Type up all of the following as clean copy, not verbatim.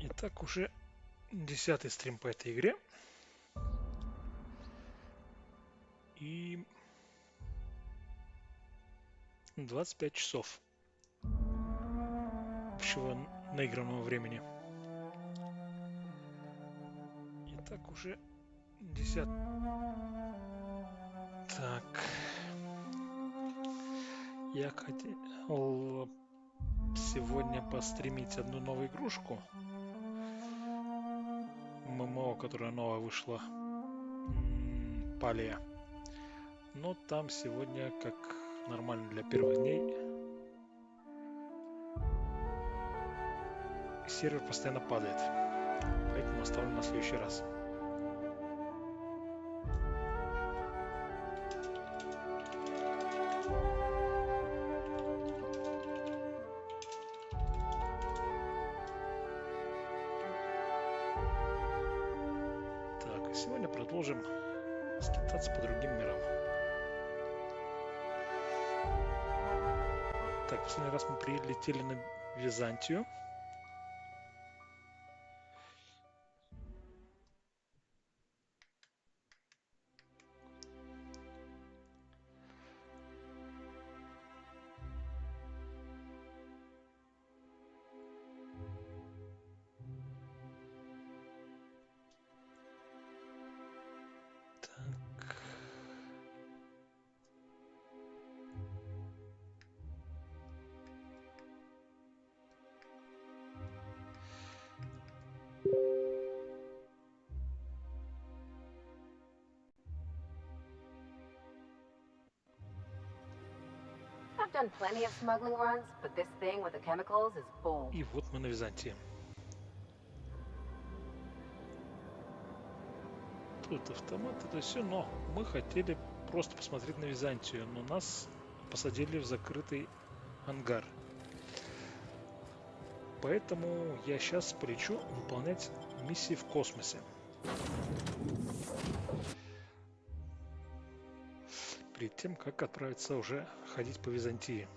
Итак, уже 10-й стрим по этой игре. И 25 часов общего наигранного времени. Итак, уже 10. Так. Я хотел сегодня постримить одну новую игрушку. ММО, которая новая вышла. Палия. Но там сегодня, как нормально для первых дней, сервер постоянно падает. Поэтому оставлю на следующий раз. Так, и сегодня продолжим скитаться по другим мирам. Так, последний раз мы прилетели на Византию. Так. I've done plenty of smuggling runs, but this thing with the chemicals is bold. И вот мы на Византии. Тут автомат, это все, но мы хотели просто посмотреть на Византию, но нас посадили в закрытый ангар. Поэтому я сейчас полечу выполнять миссии в космосе. Перед тем, как отправиться уже ходить по Византии.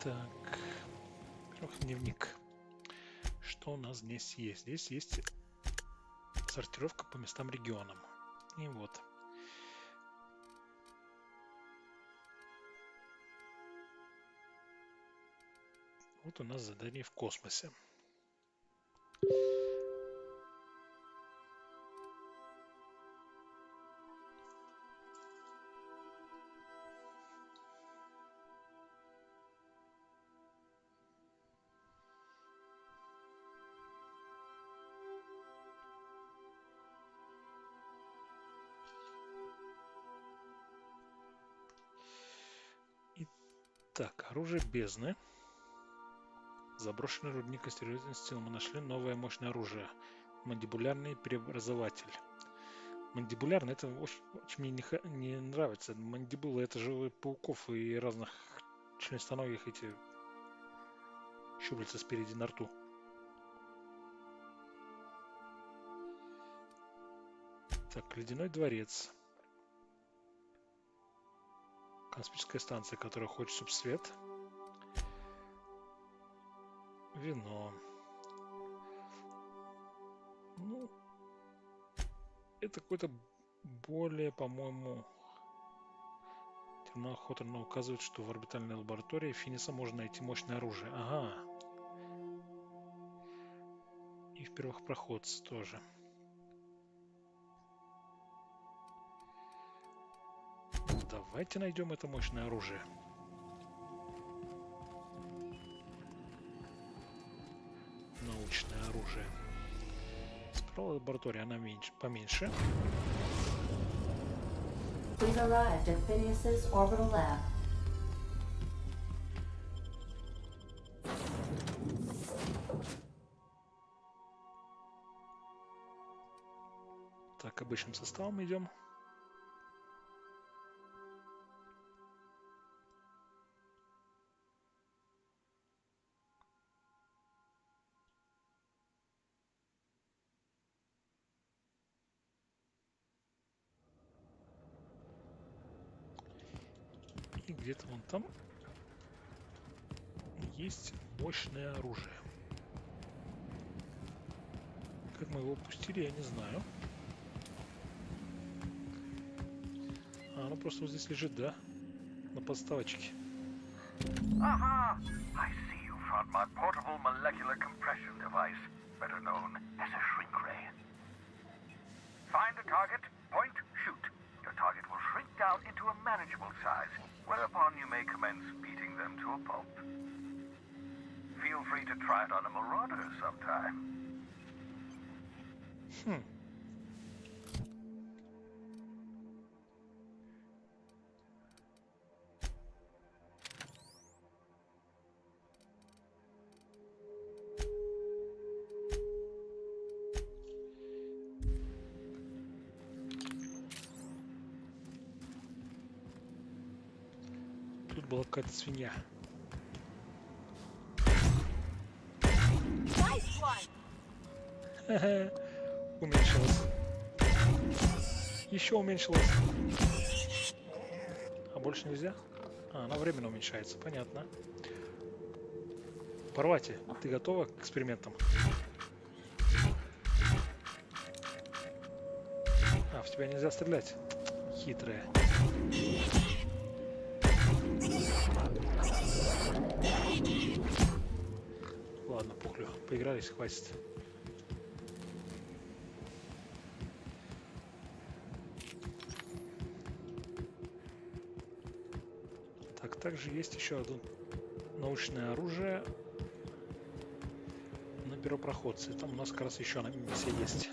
Так, во-первых, дневник. Что у нас здесь есть? Здесь есть сортировка по местам регионам. И вот. Вот у нас задание в космосе. Так, оружие бездны. Заброшенный рудник астероидный стил. Мы нашли новое мощное оружие. Мандибулярный преобразователь. Мандибулярный, это очень мне не нравится. Мандибулы, это же пауков и разных членистоногих эти щупальца спереди на рту. Так, ледяной дворец. Космическая станция, которая хочет субсвет. Вино. Ну, это какой-то более, по-моему, терминал Хоторна указывает, что в орбитальной лаборатории Финиса можно найти мощное оружие. Ага. И в первопроходце тоже. Давайте найдем это мощное оружие. Научное оружие. Справа лаборатория, она поменьше. We've arrived at Phineas's orbital lab. Так, обычным составом идем. И где-то вон там есть мощное оружие. Как мы его упустили, я не знаю. А, оно просто вот здесь лежит, да? На подставочке. Aha! I see you found my portable molecular compression device, better known as a shrink ray. Find a target, point, shoot. Your target will shrink down into a manageable size, whereupon you may commence beating them to a pulp. Feel free to try it on a marauder sometime. Тут была какая-то свинья. Уменьшилась. Еще уменьшилась. А больше нельзя? А, она временно уменьшается. Понятно. Парвати, ты готова к экспериментам? А, в тебя нельзя стрелять. Хитрая. Ладно, пухлю. Поигрались, хватит. Так, также есть еще одно научное оружие на первопроходце. Там у нас как раз еще одна миссия есть.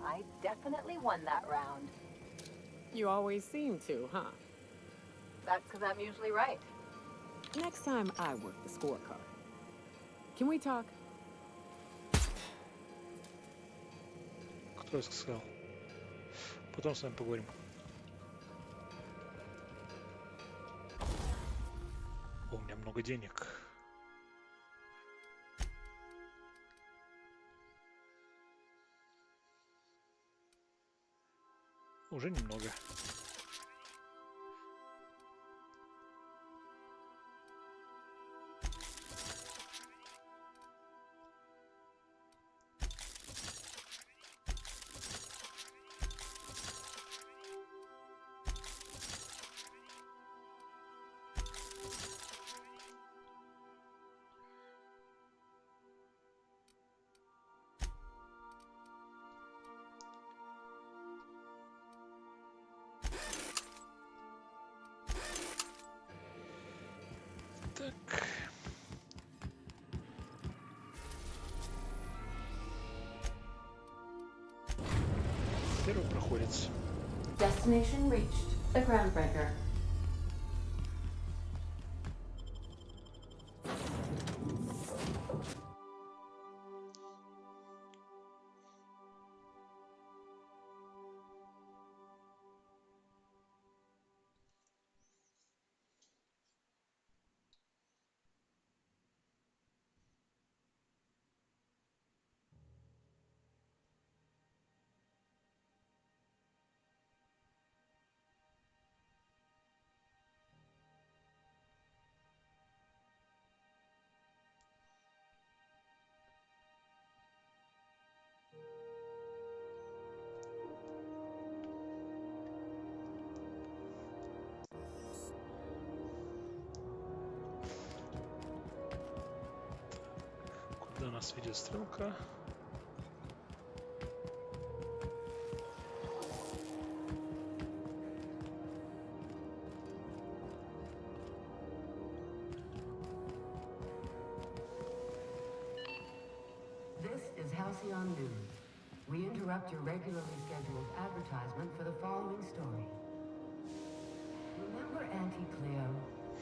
I definitely won that round. You always seem to, huh? That's because I'm usually right. Next time I work the scorecard. Can we talk? Кто сказал? Потом с вами поговорим. О, у меня много денег. Уже немного. Так. Первый проходец. Destination reached. The groundbreaker. Куда нас ведет стрелка? Halcyon News. We interrupt your regularly scheduled advertisement for the following story. Remember Auntie Cleo?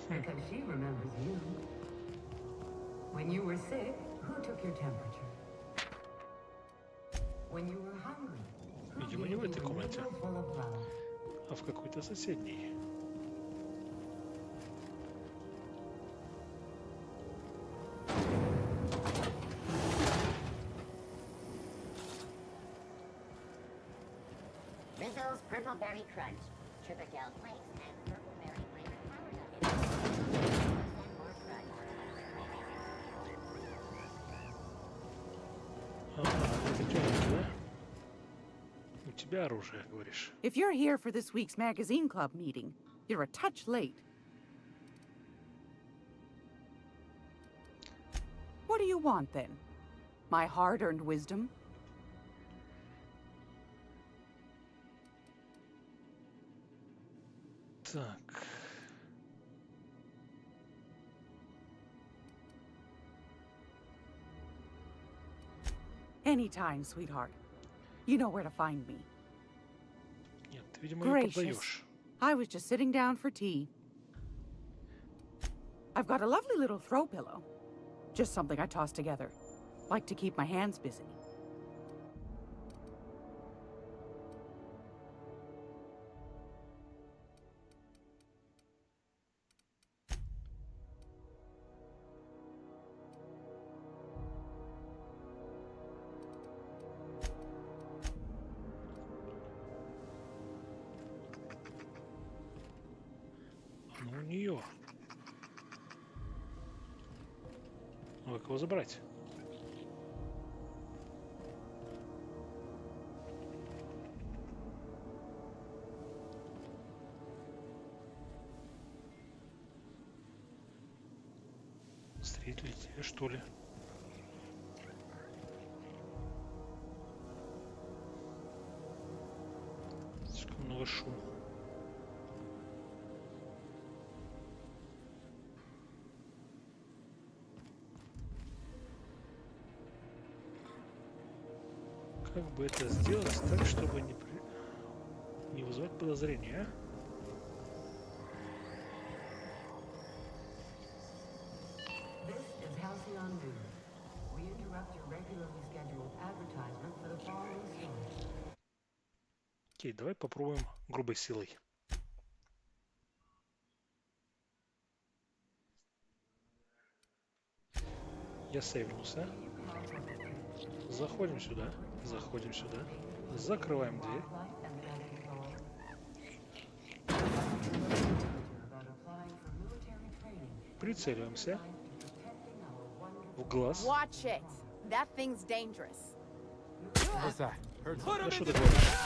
Because she remembers you. When you were sick, who took your temperature? When you were hungry, who Видимо, gave не в you этой a комнате, needle full of love? а в какой-то соседней. Rizzo's Purple Berry Crunch, Sugar Gel Flakes, and Purple Berry flavored powder nuggets. And more crunch. Ага, это тёмный, да? У тебя оружие, говоришь. If you're here for this week's magazine club meeting, you're a touch late. What do you want then? My hard-earned wisdom? Так. Anytime, sweetheart. You know where to find me. Нет, ты, видимо, ее Gracious. продаешь. I was just sitting down for tea. I've got a lovely little throw pillow. Just something I toss together. Like to keep my hands busy. Оно у нее. Ну, как его забрать? Встретить, что ли? Слишком много шума. Как бы это сделать так, чтобы не вызывать подозрения, а? This is Halcyon News. We interrupt your regularly scheduled advertisement for the following story. Окей, давай попробуем грубой силой. Я сейвнулся. Заходим сюда. Заходим сюда. Закрываем дверь. Прицеливаемся. В глаз. Watch it. That thing's dangerous. What's that? Hurts. Да что ты говоришь?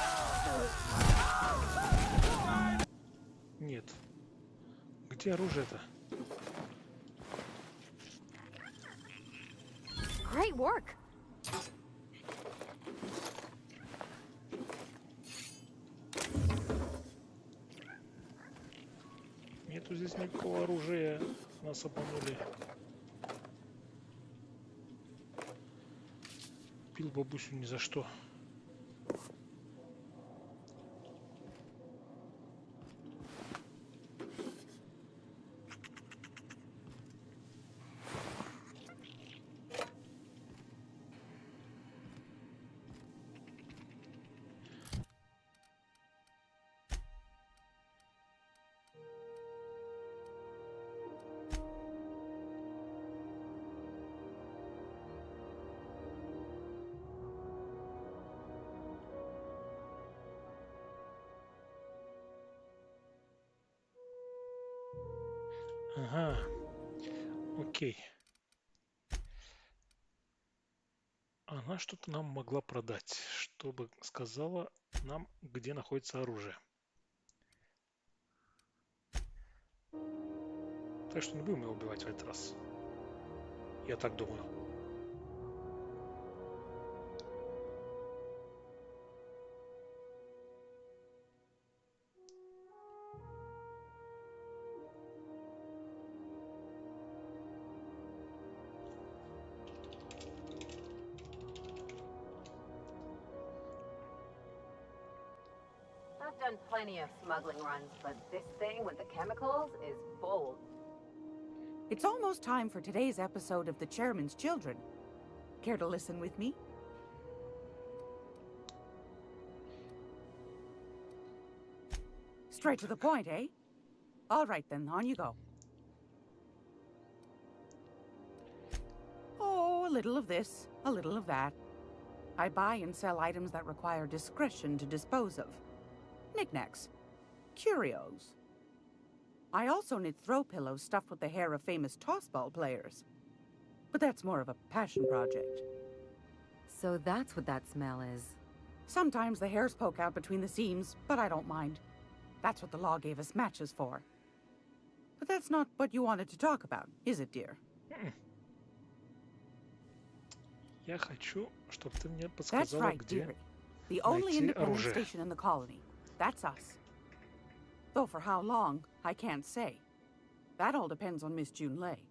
Нет. Где оружие-то? Great work. Нету здесь никакого оружия. Нас обманули. Пил бабусю ни за что. Ага. Окей. Она что-то нам могла продать, чтобы сказала нам, где находится оружие. Так что не будем его убивать в этот раз. Я так думаю. done plenty of smuggling runs, but this thing with the chemicals is bold. It's almost time for today's episode of The Chairman's Children. Care to listen with me? Straight to the point, eh? All right then, on you go. Oh, a little of this, a little of that. I buy and sell items that require discretion to dispose of. Knickknacks. Curios. I also knit throw pillows stuffed with the hair of famous tossball players. But that's more of a passion project. So that's what that smell is. Sometimes the hairs poke out between the seams, but I don't mind. That's what the law gave us matches for. But that's not what you wanted to talk about, is it, dear? Я хочу, чтобы ты мне That's подсказала, right, где dearie. The only найти independent оружие. station in the colony. That's us. Though for how long, I can't say. That all depends on Miss June Lay.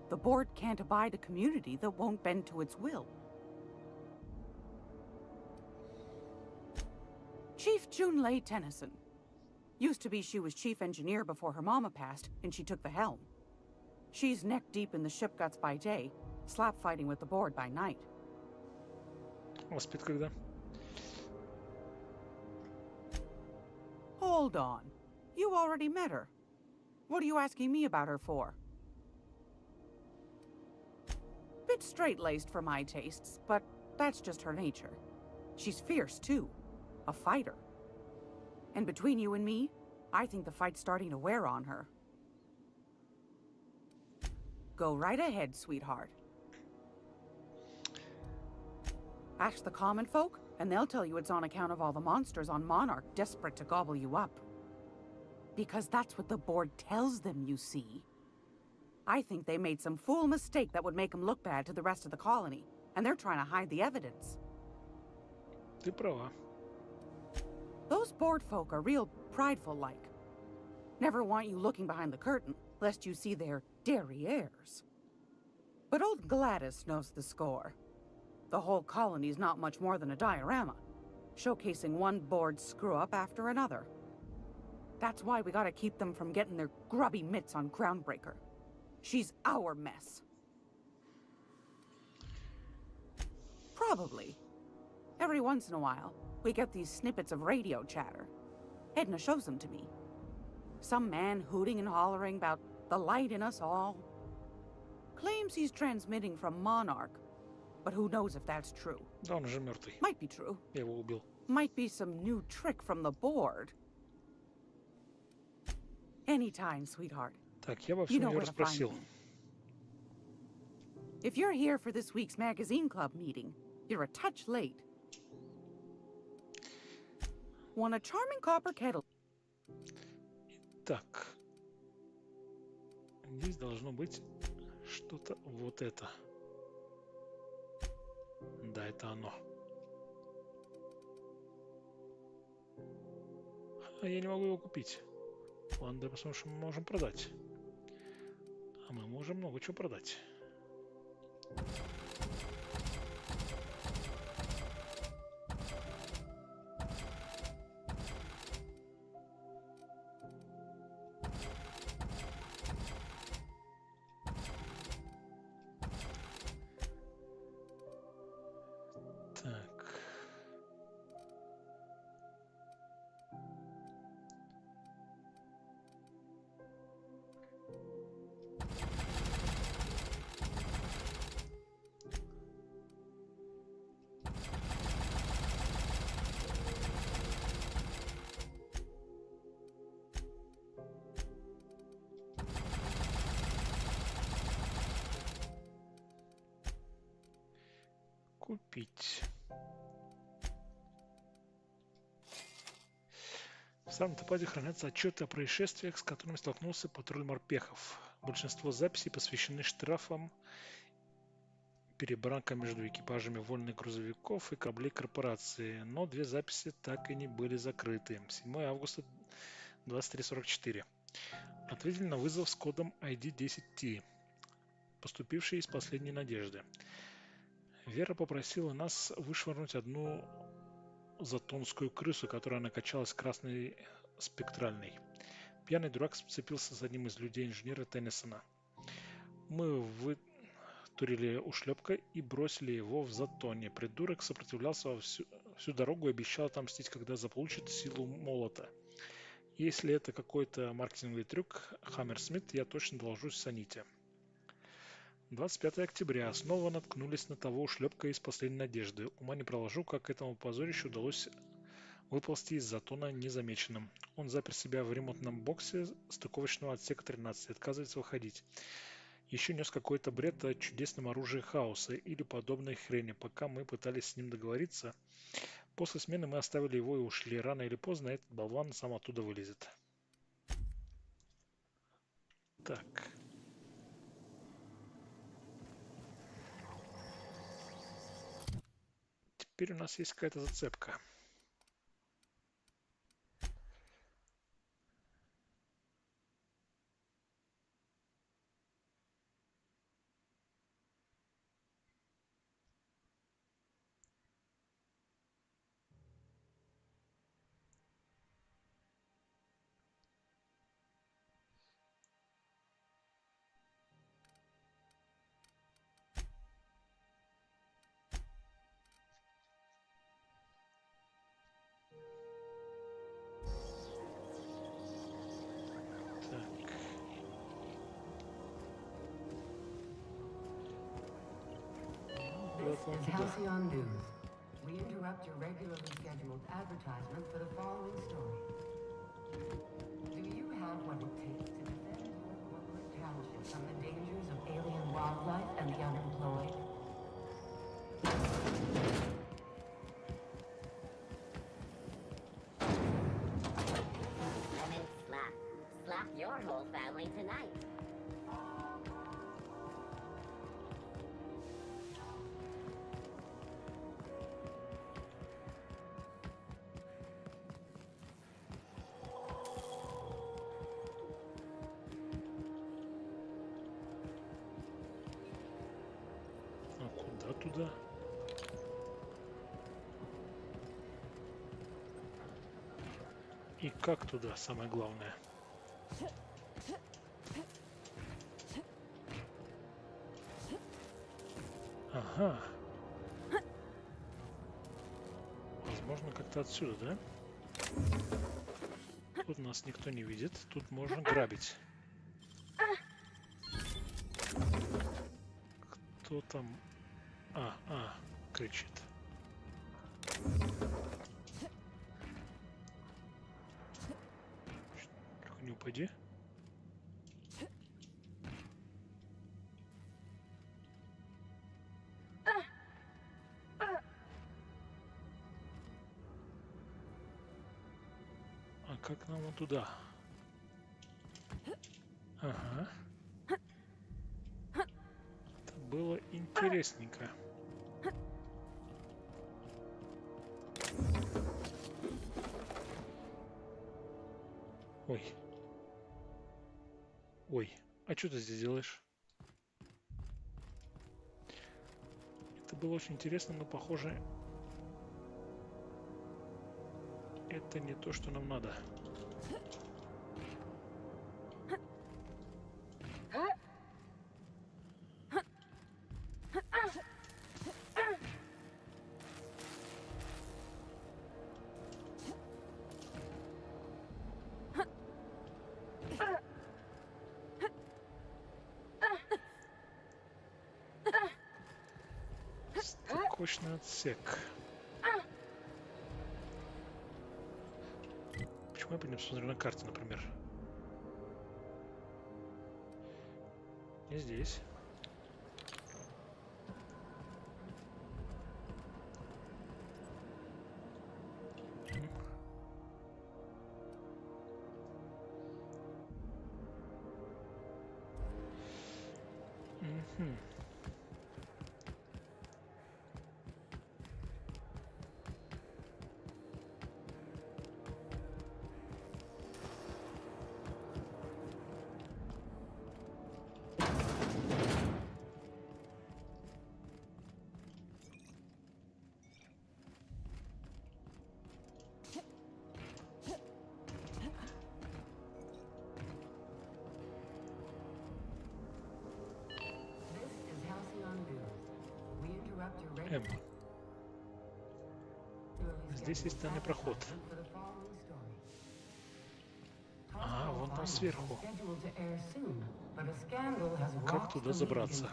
The board can't abide a community that won't bend to its will. Chief June Lay Tennyson. Used to be she was chief engineer before her mama passed, and she took the helm. She's neck deep in the ship guts by day, slap fighting with the board by night. А спит когда? Hold on. You already met her. What are you asking me about her for? Bit straight-laced for my tastes, but that's just her nature. She's fierce, too. A fighter. And between you and me, I think the fight's starting to wear on her. Go right ahead, sweetheart. Ask the common folk, and they'll tell you it's on account of all the monsters on Monarch desperate to gobble you up. Because that's what the board tells them, you see. I think they made some fool mistake that would make them look bad to the rest of the colony, and they're trying to hide the evidence. Ты права. Those board folk are real prideful-like. Never want you looking behind the curtain, lest you see their derrieres. But old Gladys knows the score. The whole colony's not much more than a diorama, showcasing one board screw-up after another. That's why we gotta keep them from getting their grubby mitts on Groundbreaker. She's our mess. Probably. Every once in a while, we get these snippets of radio chatter. Edna shows them to me. Some man hooting and hollering about the light in us all. Claims he's transmitting from Monarch, but who knows if that's true. Да, он уже мертвый. Might be true. Я его убил. Might be some new trick from the board. Anytime, sweetheart. Так, я во You всем know ее where to find расспросил. me. If you're here for this week's magazine club meeting, you're a touch late. Want a charming copper kettle? Так. Здесь должно быть что-то вот это. Да, это оно. А я не могу его купить. Ладно, давай посмотрим, что мы можем продать. А мы можем много чего продать. Так. Купить. В старом топазе хранятся отчеты о происшествиях, с которыми столкнулся патруль морпехов. Большинство записей посвящены штрафам, перебранкам между экипажами вольных грузовиков и кораблей корпорации, но две записи так и не были закрыты. 7 августа 23:44. Ответили на вызов с кодом ID 10T, поступивший из последней надежды. Вера попросила нас вышвырнуть одну затонскую крысу, которая накачалась красной спектральной. Пьяный дурак сцепился с одним из людей инженера Теннисона. Мы вытурили ушлепка и бросили его в затоне. Придурок сопротивлялся всю дорогу и обещал отомстить, когда заполучит силу молота. Если это какой-то маркетинговый трюк, Хаммерсмит, я точно доложусь Саните. 25 октября. Снова наткнулись на того ушлепка из последней надежды. Ума не проложу, как этому позорищу удалось выползти из затона незамеченным. Он запер себя в ремонтном боксе стыковочного отсека 13 и отказывается выходить. Еще нес какой-то бред о чудесном оружии хаоса или подобной хрени, пока мы пытались с ним договориться. После смены мы оставили его и ушли. Рано или поздно этот болван сам оттуда вылезет. Так. Теперь у нас есть какая-то зацепка. This is Halcyon News. We interrupt your regularly scheduled advertisement for the following story. Do you have what it takes to defend your corporate township from the dangers of alien wildlife and the unemployed? Lemon slap. Slap your whole family tonight. Туда. И как туда, самое главное. Ага. Возможно, как-то отсюда, да? Тут нас никто не видит. Тут можно грабить. Кто там? Кричит. Только не упади. А как нам вот туда? Ага. Это было интересненько. Ой. Ой, а что ты здесь делаешь? Это было очень интересно, но похоже, это не то, что нам надо. Стыковочный отсек. Почему я по ним смотрю на карте, например? Не здесь. М. Здесь есть тайный проход. А, вон там сверху. Как туда забраться?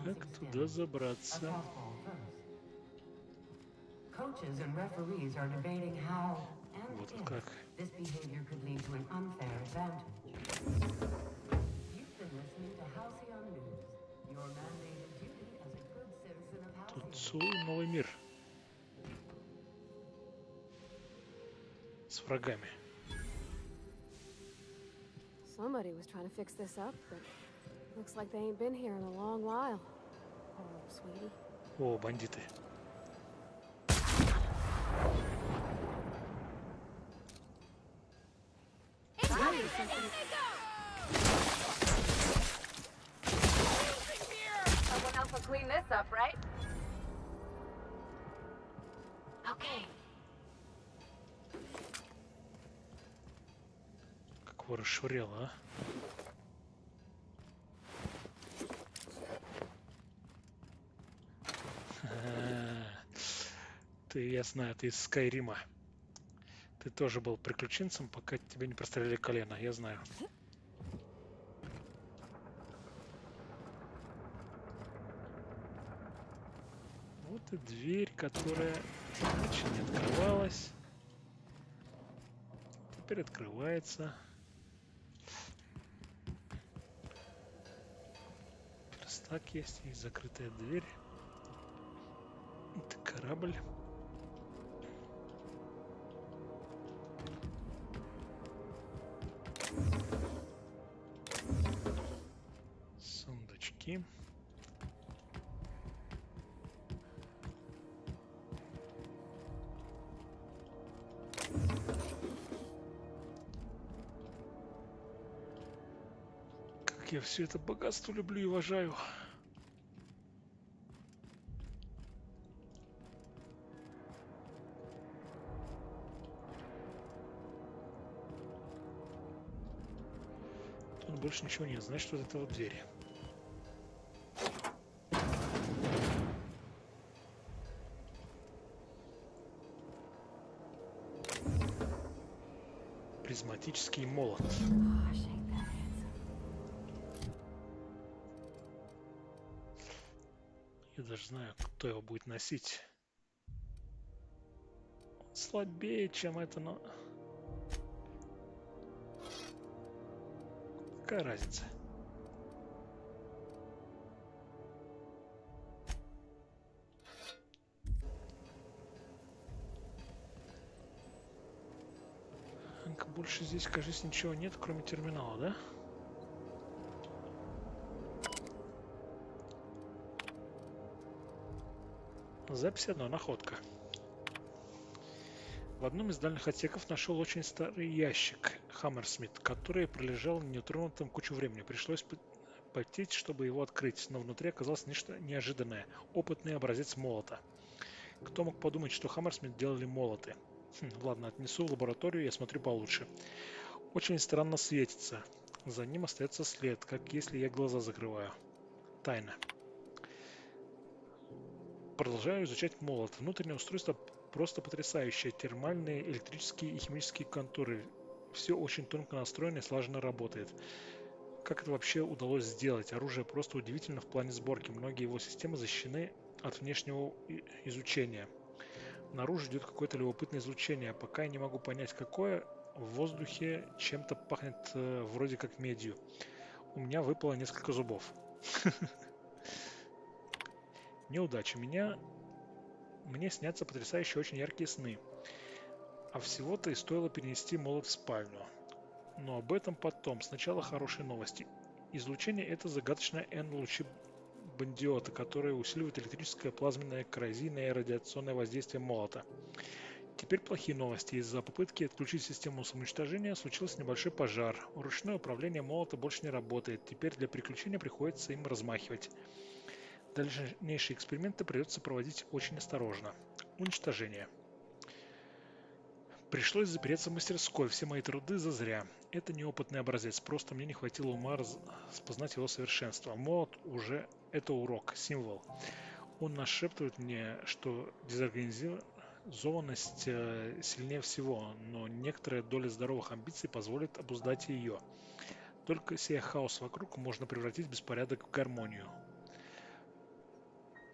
Как туда забраться? Вот как. Тут целый новый мир. С врагами. Somebody was trying to fix this up, but looks like they ain't been here in a long while. Oh, sweetie. О, бандиты. Someone else will clean this up, right? Okay. Как его расшвыряло, а? Ты, я знаю, ты из Скайрима. Ты тоже был приключенцем, пока тебе не прострелили колено, я знаю. Вот и дверь, которая раньше не открывалась. Теперь открывается. Верстак есть, и закрытая дверь. Это корабль. Сундучки. Как я все это богатство люблю и уважаю. Тут больше ничего нет, значит, вот это вот дверь. Призматический молот. Я даже знаю, кто его будет носить. Он слабее, чем это, но... Какая разница? Больше здесь, кажется, ничего нет, кроме терминала, да? Запись одна, находка. В одном из дальних отсеков нашел очень старый ящик Хаммерсмит, который пролежал нетронутым кучу времени. Пришлось потеть, чтобы его открыть, но внутри оказалось нечто неожиданное. Опытный образец молота. Кто мог подумать, что Хаммерсмит делали молоты? Ладно, отнесу в лабораторию и осмотрю получше. Очень странно светится. За ним остается след, как если я глаза закрываю. Тайна. Продолжаю изучать молот. Внутреннее устройство просто потрясающее. Термальные, электрические и химические контуры. Все очень тонко настроено и слаженно работает. Как это вообще удалось сделать? Оружие просто удивительно в плане сборки. Многие его системы защищены от внешнего изучения. Наружу идет какое-то любопытное излучение. Пока я не могу понять, какое. В воздухе чем-то пахнет вроде как медью. У меня выпало несколько зубов. Неудача. Мне снятся потрясающие очень яркие сны. А всего-то и стоило перенести молот в спальню. Но об этом потом. Сначала хорошие новости. Излучение — это загадочное N-лучи бандиота, которые усиливают электрическое, плазменное, коррозийное и радиационное воздействие молота. Теперь плохие новости. Из-за попытки отключить систему самоуничтожения случился небольшой пожар. Ручное управление молота больше не работает. Теперь для приключения приходится им размахивать. Дальнейшие эксперименты придется проводить очень осторожно. Уничтожение. Пришлось запереться в мастерской. Все мои труды зазря. Это неопытный образец, просто мне не хватило ума распознать его совершенство. А молот уже это урок, символ. Он нашептывает мне, что дезорганизованность сильнее всего, но некоторая доля здоровых амбиций позволит обуздать ее. Только сея хаос вокруг можно превратить беспорядок в гармонию.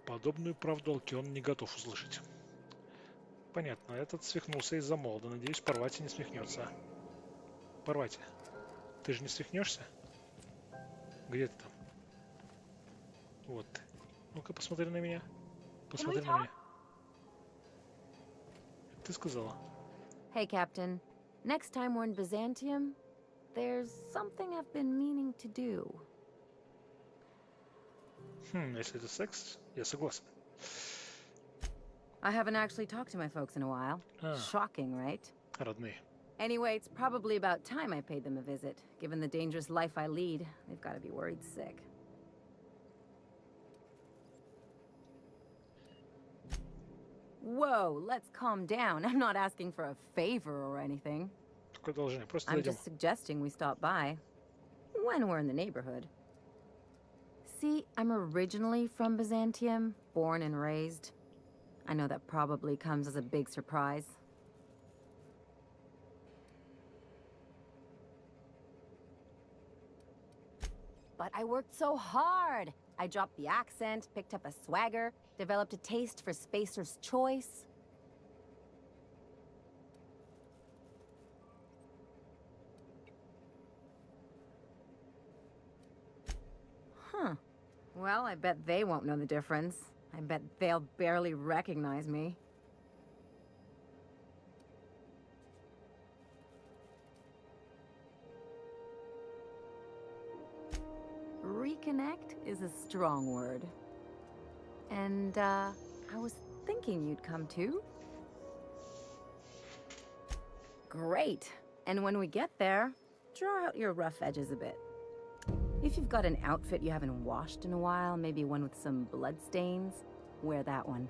Подобную правду Алкион не готов услышать. Понятно, этот свихнулся из-за молода. Надеюсь, Парвати не свихнется. Парвати, ты же не свихнешься? Где ты там? Вот ты. Ну-ка, посмотри на меня. Посмотри на меня. Ты сказала. Hey, Captain. Next time we're in Byzantium, there's something I've been meaning to do. Если это секс, я согласен. I haven't actually talked to my folks in a while. Shocking, right? Родные. Anyway, it's probably about time I paid them a visit. Given the dangerous life I lead, they've got to be worried sick. Whoa, let's calm down. I'm not asking for a favor or anything. Какое должение? Просто I'm зайдем. just suggesting we stop by when we're in the neighborhood. See, I'm originally from Byzantium, born and raised. I know that probably comes as a big surprise. But I worked so hard. I dropped the accent, picked up a swagger, developed a taste for Spacer's Choice. Huh. Well, I bet they won't know the difference. I bet they'll barely recognize me. Reconnect is a strong word. And, I was thinking you'd come too. Great. And when we get there, draw out your rough edges a bit. If you've got an outfit you haven't washed in a while, maybe one with some blood stains, wear that one.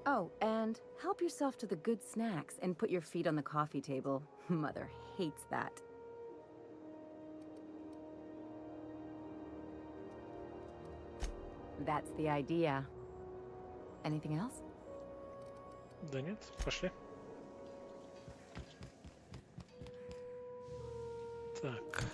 Oh, and help yourself to the good snacks and put your feet on the coffee table. Mother hates that. That's the idea. Anything else? Да нет, пошли. Так.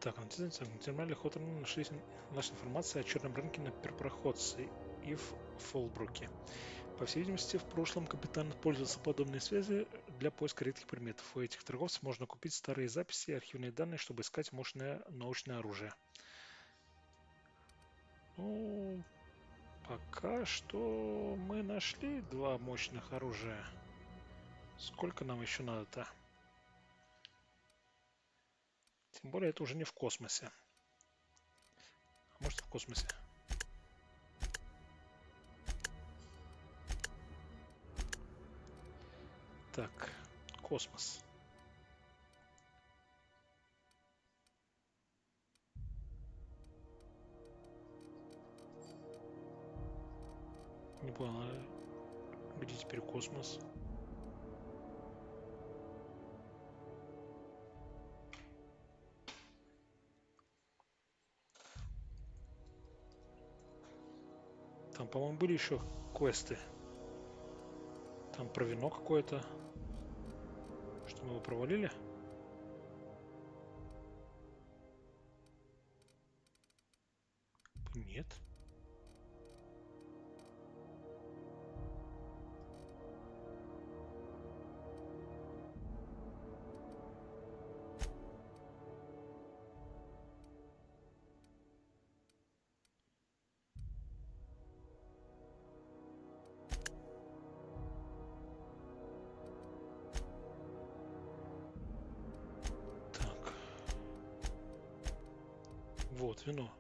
Так, на терминале Хоторна нашлась информация о черном рынке на перпроходце и в Фолбруке. По всей видимости, в прошлом капитан пользовался подобной связью для поиска редких предметов. У этих торговцев можно купить старые записи и архивные данные, чтобы искать мощное научное оружие. Ну, пока что мы нашли два мощных оружия. Сколько нам еще надо-то? Тем более это уже не в космосе. А может, в космосе. Так, космос. Не понял, где теперь космос? Там, по-моему, были еще квесты. Там про вино какое-то. Что мы его провалили? Нет. Вот, вино.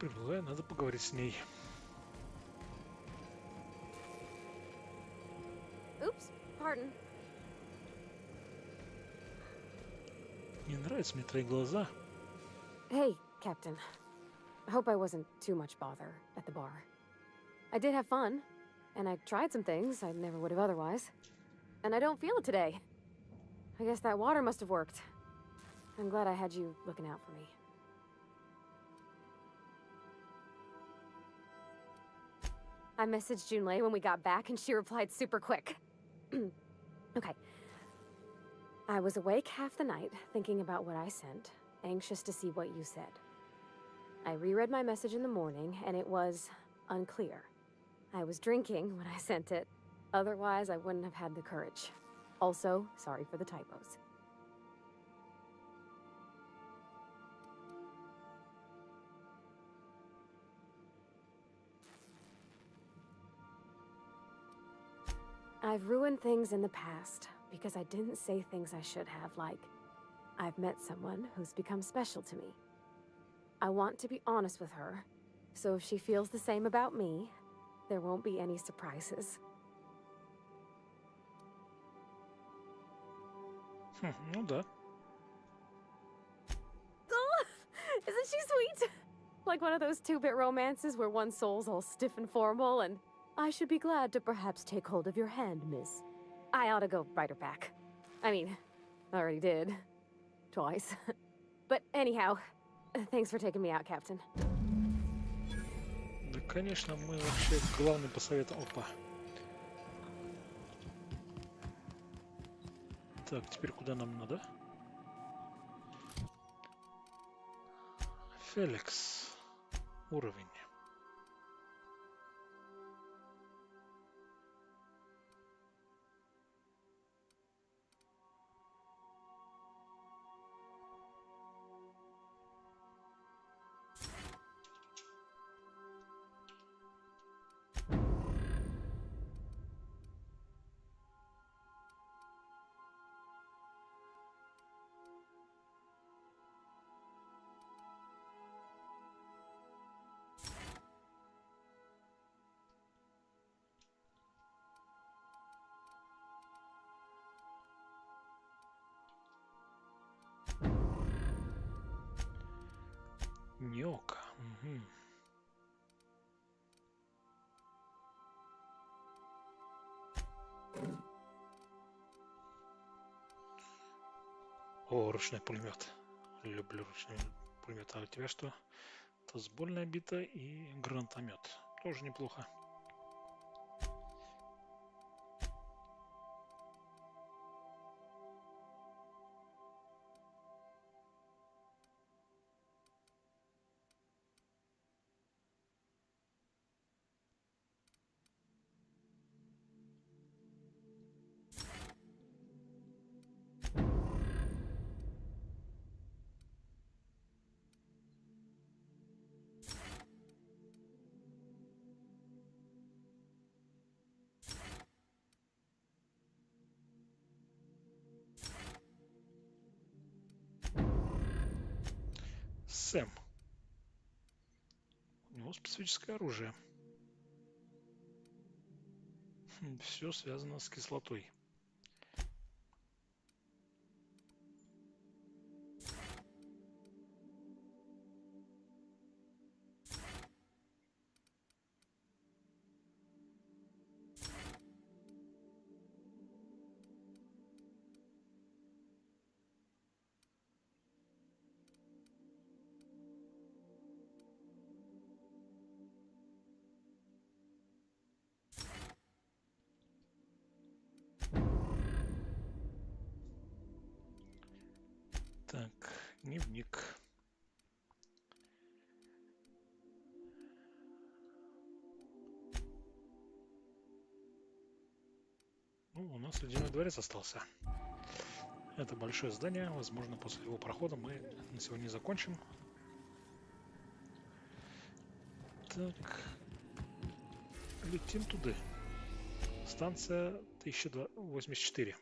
Предлагаю, надо поговорить с ней. Oops, pardon. Не нравятся мне твои глаза. Hey, Captain. I hope I wasn't too much bother at the bar. I did have fun, and I tried some things I never would have otherwise. And I don't feel it today. I guess that water must have worked. I'm glad I had you looking out for me. I messaged Junlei when we got back, and she replied super quick. Okay. I was awake half the night, thinking about what I sent, anxious to see what you said. I reread my message in the morning, and it was unclear. I was drinking when I sent it. Otherwise, I wouldn't have had the courage. Also, sorry for the typos. I've ruined things in the past because I didn't say things I should have, like, I've met someone who's become special to me. I want to be honest with her, so if she feels the same about me, there won't be any surprises. Ну да. Oh, isn't she sweet? Like one of those 2-bit romances where one soul's all stiff and formal and I should be glad to perhaps take hold of your hand, miss. I ought to go write her back. I mean, I already did. Twice. But anyhow, thanks for taking me out, Captain. Да, конечно, мы вообще главный посоветовал. Опа. Так, теперь куда нам надо? Феликс. Уровень. Нёка. Угу. О, ручной пулемет. Люблю ручной пулемет. А у тебя что? Тазбольная бита и гранатомет. Тоже неплохо. Сэм. У него специфическое оружие. Все связано с кислотой. Так, дневник. Ну, у нас ледяной дворец остался. Это большое здание. Возможно, после его прохода мы на сегодня закончим. Так. Летим туда. Станция 1084.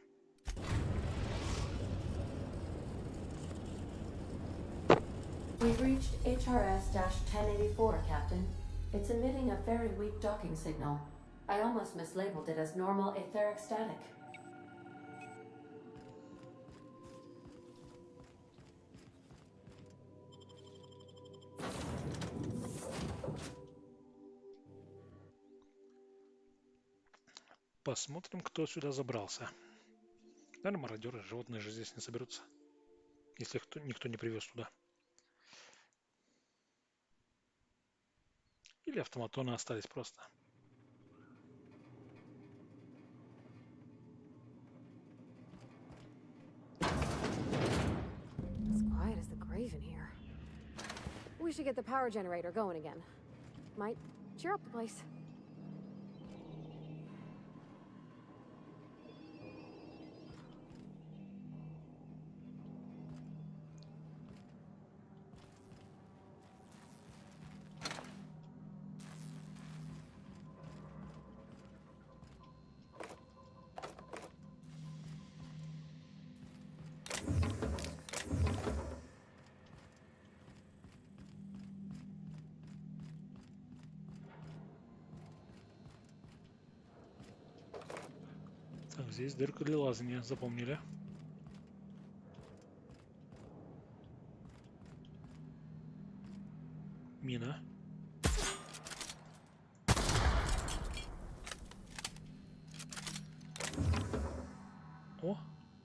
We've reached HRS-1084, Captain. It's emitting a very weak docking signal. I almost mislabeled it as normal etheric static. Посмотрим, кто сюда забрался. Наверное, мародеры, животные же здесь не соберутся, если никто не привез туда. Или автоматоны остались просто. As quiet as the grave in here. We should get the power generator going again. Might cheer up the place. Так, здесь дырка для лазания, запомнили. Мина. О,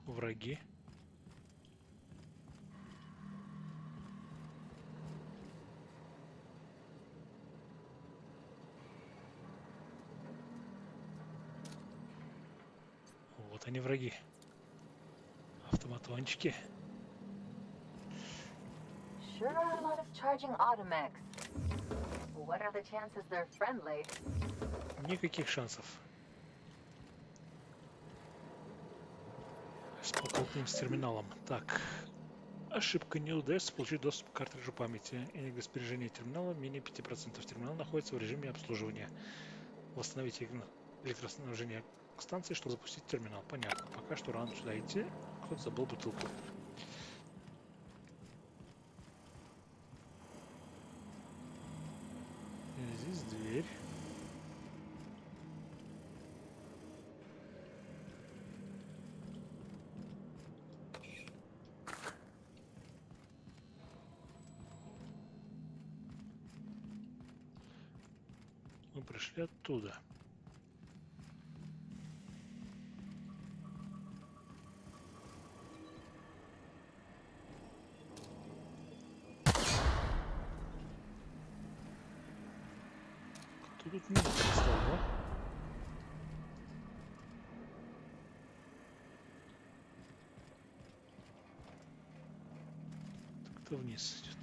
враги. Вот они, враги. Автоматончики. Sure are a lot of charging automechs. What are the chances they're friendly? Никаких шансов. Столкнемся с терминалом. Так. Ошибка. Не удастся получить доступ к картриджу памяти. Энергосбережение терминала менее 5%. Терминал находится в режиме обслуживания. Восстановить электроснабжение к станции, чтобы запустить терминал. Понятно. Пока что рано сюда идти. Кто-то забыл бутылку. Здесь дверь. Мы пришли оттуда. Кто тут меня поставил? Кто вниз идет?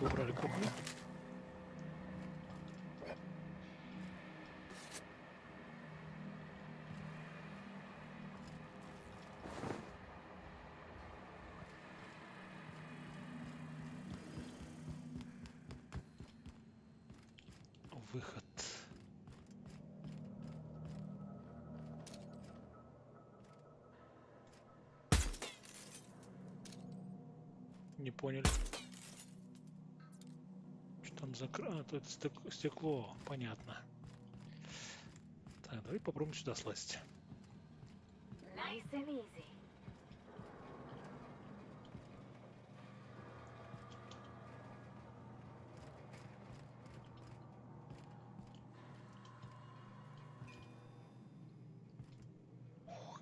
Убрали кухню. Выход. Не поняли. Там закрыто, это стекло, понятно. Так, давай попробуем сюда слазить. Nice and easy.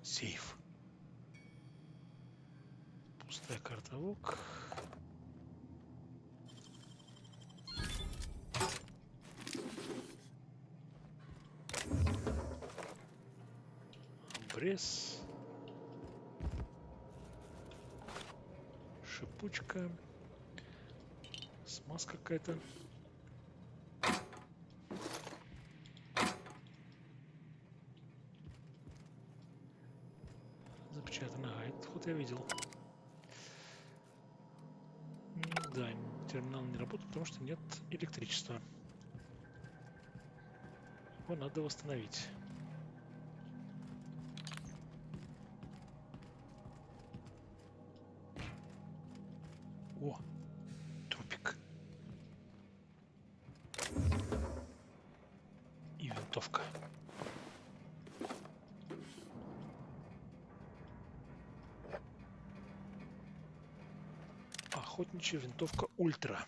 Сейф. Пустая карта ок. Обрез. Шипучка. Смазка какая-то. Запечатано. Ага, этот ход я видел. Да, терминал не работает, потому что нет электричества. Его надо восстановить. О, трупик. И винтовка. Охотничья винтовка ультра.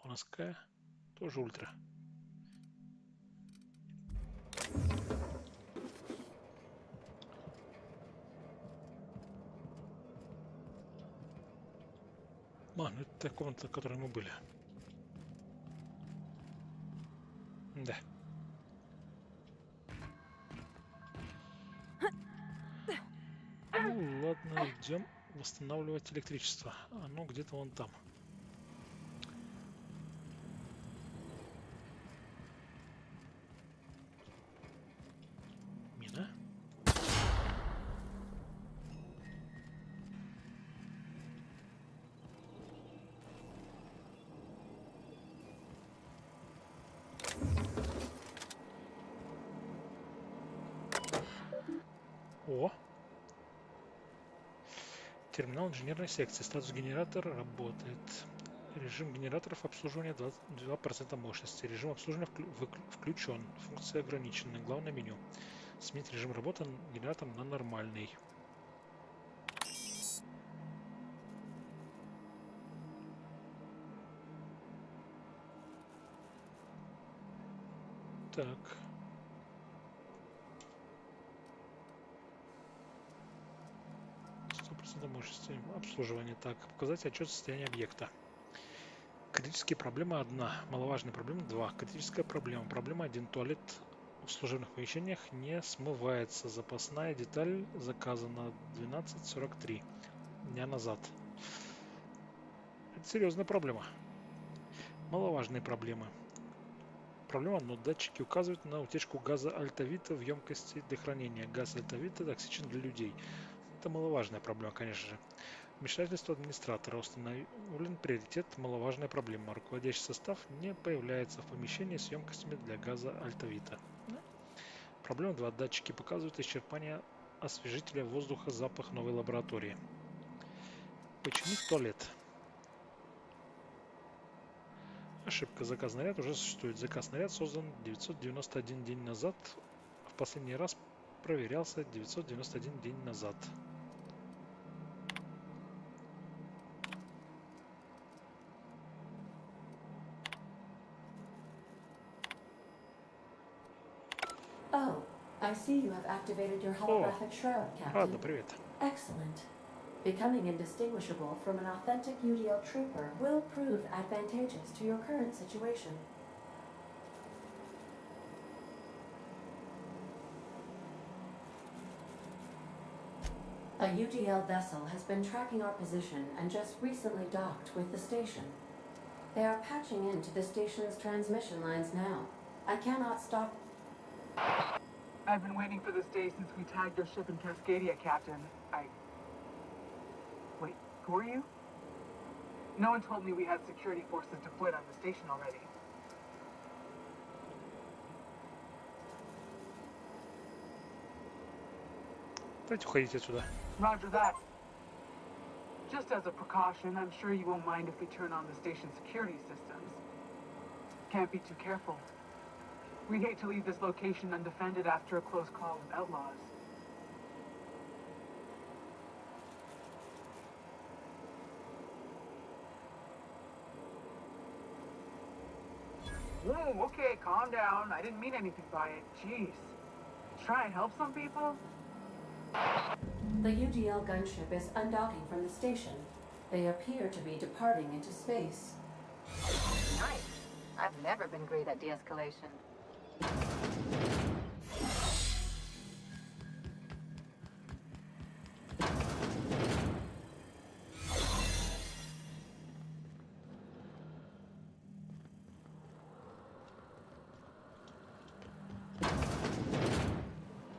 У нас какая? Тоже ультра. Ну это та комната, в которой мы были. Да. Ну ладно, идем восстанавливать электричество. Оно где-то вон там. Мина. О! Терминал инженерной секции. Статус генератор работает. Режим генераторов обслуживания 22% мощности. Режим обслуживания включен. Функция ограничена. Главное меню. Сменить режим работы генератором на нормальный. Так. Мощности обслуживания. Так, показать отчет состояния объекта. Критические проблемы 1, маловажные проблемы 2. Критическая проблема. Проблема 1. Туалет в служебных помещениях не смывается. Запасная деталь заказана 12:43 дня назад. Это серьезная проблема. Маловажные проблемы. Проблема 1. Датчики указывают на утечку газа альтавита в емкости для хранения. Газ альтавита токсичен для людей. Это маловажная проблема, конечно же. Вмешательство администратора. Установлен приоритет маловажная проблема. Руководящий состав не появляется в помещении с емкостями для газа альтавита. Проблема 2. Датчики показывают исчерпание освежителя воздуха, запах новой лаборатории. Починить туалет. Ошибка. Заказ наряд уже существует. Заказ наряд создан 991 день назад. В последний раз проверялся 991 день назад. Oh, I see you have activated your holographic shroud, Captain. Ладно, привет. Excellent. Becoming indistinguishable from an authentic UDL trooper will prove advantageous to your current situation. A UDL vessel has been tracking our position and just recently docked with the station. They are patching into the station's transmission lines now. I cannot stop. I've been waiting for this day since we tagged your ship in Cascadia, Captain. Wait, who are you? No one told me we had security forces deployed on the station already. Давайте уходить отсюда. Roger that. Just as a precaution, I'm sure you won't mind if we turn on the station's security systems. Can't be too careful. We'd hate to leave this location undefended after a close call with outlaws. Whoa, okay, calm down. I didn't mean anything by it. Jeez. Try and help some people? The UDL gunship is undocking from the station. They appear to be departing into space. Nice. I've never been great at de-escalation.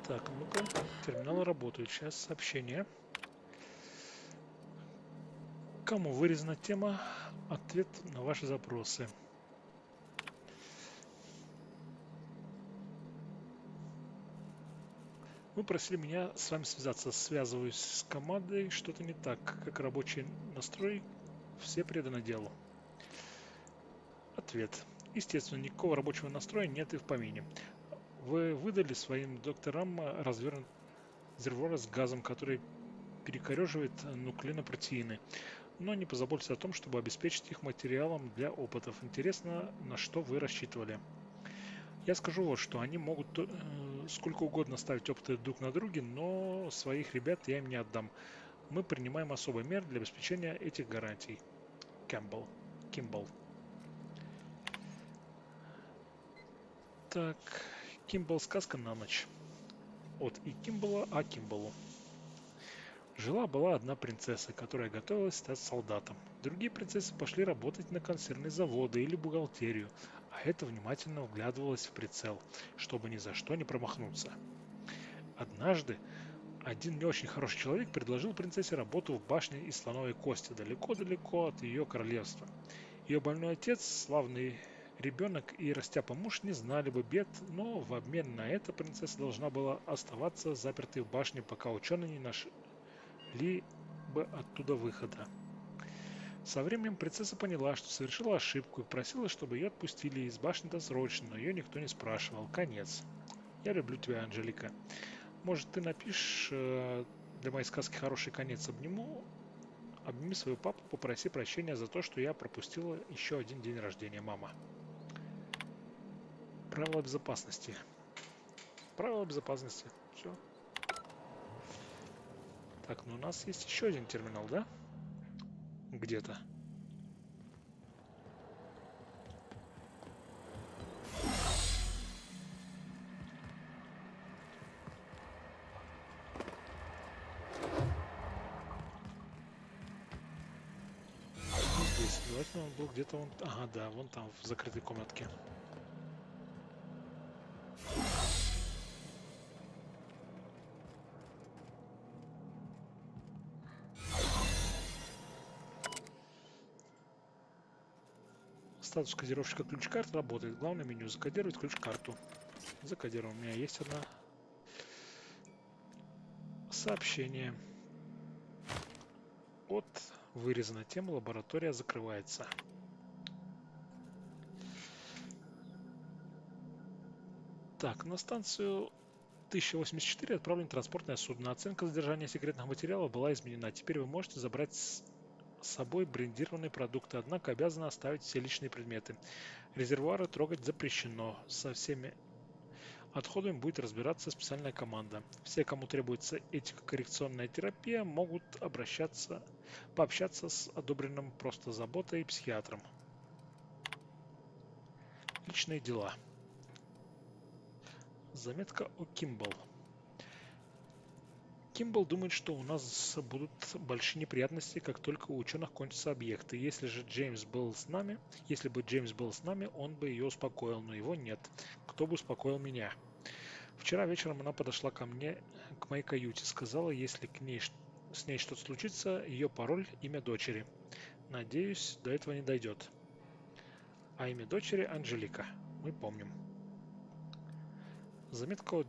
Так, ну-ка, терминалы работают. Сейчас сообщение. Кому вырезана тема? Ответ на ваши запросы. Вы просили меня с вами связаться. Связываюсь с командой. Что-то не так. Как рабочий настрой, все преданы делу. Ответ. Естественно, никакого рабочего настроя нет и в помине. Вы выдали своим докторам развернут резервуар с газом, который перекореживает нуклеинопротеины, но не позаботьтесь о том, чтобы обеспечить их материалом для опытов. Интересно, на что вы рассчитывали. Я скажу вот что, они могут сколько угодно ставить опыты друг на друге, но своих ребят я им не отдам. Мы принимаем особые меры для обеспечения этих гарантий. Кимбл. Так, Кимбл, сказка на ночь. От и Кимбла А Кимблу. Жила-была одна принцесса, которая готовилась стать солдатом. Другие принцессы пошли работать на консервные заводы или бухгалтерию, а эта внимательно вглядывалась в прицел, чтобы ни за что не промахнуться. Однажды один не очень хороший человек предложил принцессе работу в башне из слоновой кости, далеко-далеко от ее королевства. Ее больной отец, славный ребенок и растяпа муж не знали бы бед, но в обмен на это принцесса должна была оставаться запертой в башне, пока ученые не нашли бы оттуда выхода. Со временем принцесса поняла, что совершила ошибку и просила, чтобы ее отпустили из башни досрочно, но ее никто не спрашивал. Конец. Я люблю тебя, Анжелика. Может, ты напишешь для моей сказки хороший конец? Обними своего папу, попроси прощения за то, что я пропустила еще один день рождения, мама. Правила безопасности. Правила безопасности. Все. Так, ну у нас есть еще один терминал, да? Где-то. Здесь. Давайте он был где-то вон... Ага, да, вон там, в закрытой комнатке. Статус кодировщика ключ-карт работает. Главное меню. Закодировать ключ-карту. Закодировал. У меня есть одна. Сообщение. От вырезана тема. Лаборатория закрывается. Так, на станцию 1084 отправлено транспортное судно. Оценка содержания секретных материалов была изменена. Теперь вы можете забрать с собой брендированные продукты, однако обязаны оставить все личные предметы. Резервуары трогать запрещено. Со всеми отходами будет разбираться специальная команда. Все, кому требуется этико-коррекционная терапия, могут пообщаться с одобренным просто заботой психиатром. Личные дела. Заметка о Кимбл. Кимбл думает, что у нас будут большие неприятности, как только у ученых кончатся объекты. Если бы Джеймс был с нами, он бы ее успокоил, но его нет. Кто бы успокоил меня? Вчера вечером она подошла ко мне, к моей каюте, сказала, если с ней что-то случится, ее пароль, имя дочери. Надеюсь, до этого не дойдет. А имя дочери Анжелика. Мы помним. Заметка о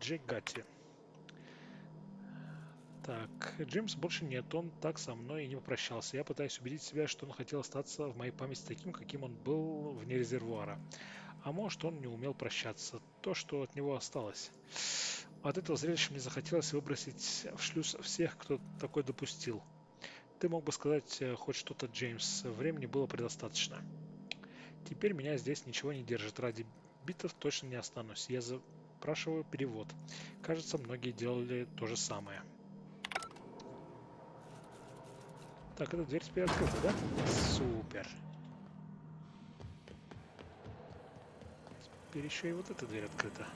Джегате. Так, Джеймса больше нет, он так со мной и не попрощался. Я пытаюсь убедить себя, что он хотел остаться в моей памяти таким, каким он был вне резервуара. А может, он не умел прощаться. То, что от него осталось. От этого зрелища мне захотелось выбросить в шлюз всех, кто такой допустил. Ты мог бы сказать хоть что-то, Джеймс. Времени было предостаточно. Теперь меня здесь ничего не держит. Ради битов точно не останусь. Я запрашиваю перевод. Кажется, многие делали то же самое. Так, эта дверь теперь открыта, да? Супер. Теперь еще и вот эта дверь открыта.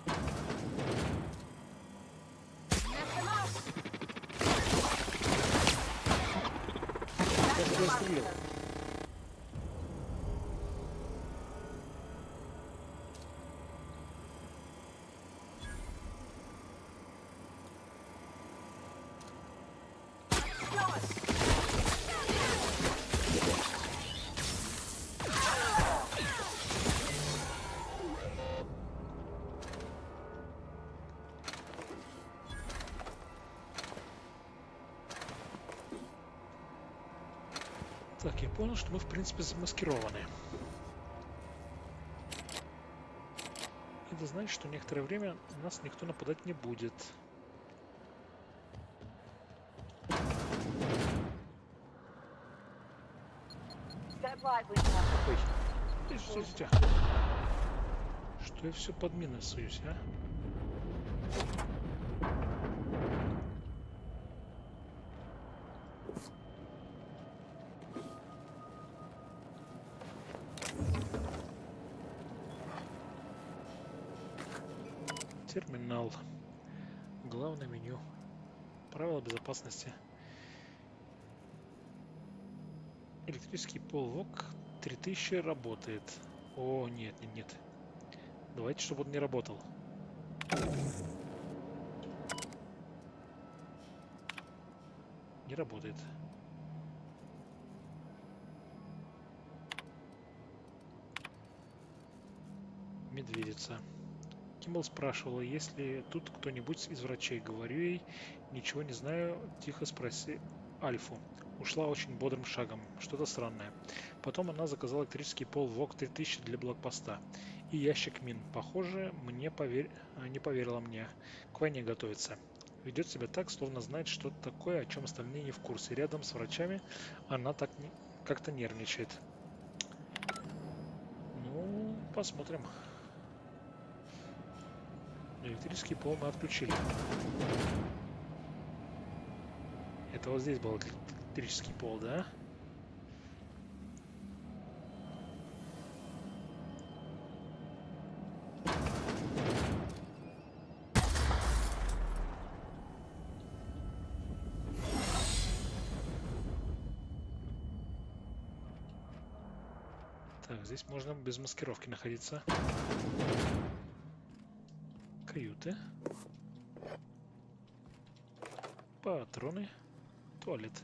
Я тебя остановил. Я понял, что мы в принципе замаскированы. Это значит, что некоторое время на нас никто нападать не будет. Ой, идите. Что я все под мины суюсь, а? Терминал. Главное меню. Правила безопасности. Электрический полвок 3000 работает. О, нет, нет, нет. Давайте, чтобы он не работал. Не работает. Медведица. Кимбл спрашивала, есть ли тут кто-нибудь из врачей. Говорю ей, ничего не знаю, тихо спроси Альфу. Ушла очень бодрым шагом, что-то странное. Потом она заказала электрический пол ВОК 3000 для блокпоста и ящик мин. Похоже, не поверила мне. К войне готовится. Ведет себя так, словно знает что-то такое, о чем остальные не в курсе. Рядом с врачами она так как-то нервничает. Ну, посмотрим. Электрический пол мы отключили. Это вот здесь был электрический пол, да? Так, здесь можно без маскировки находиться. Каюты. Патроны. Туалет.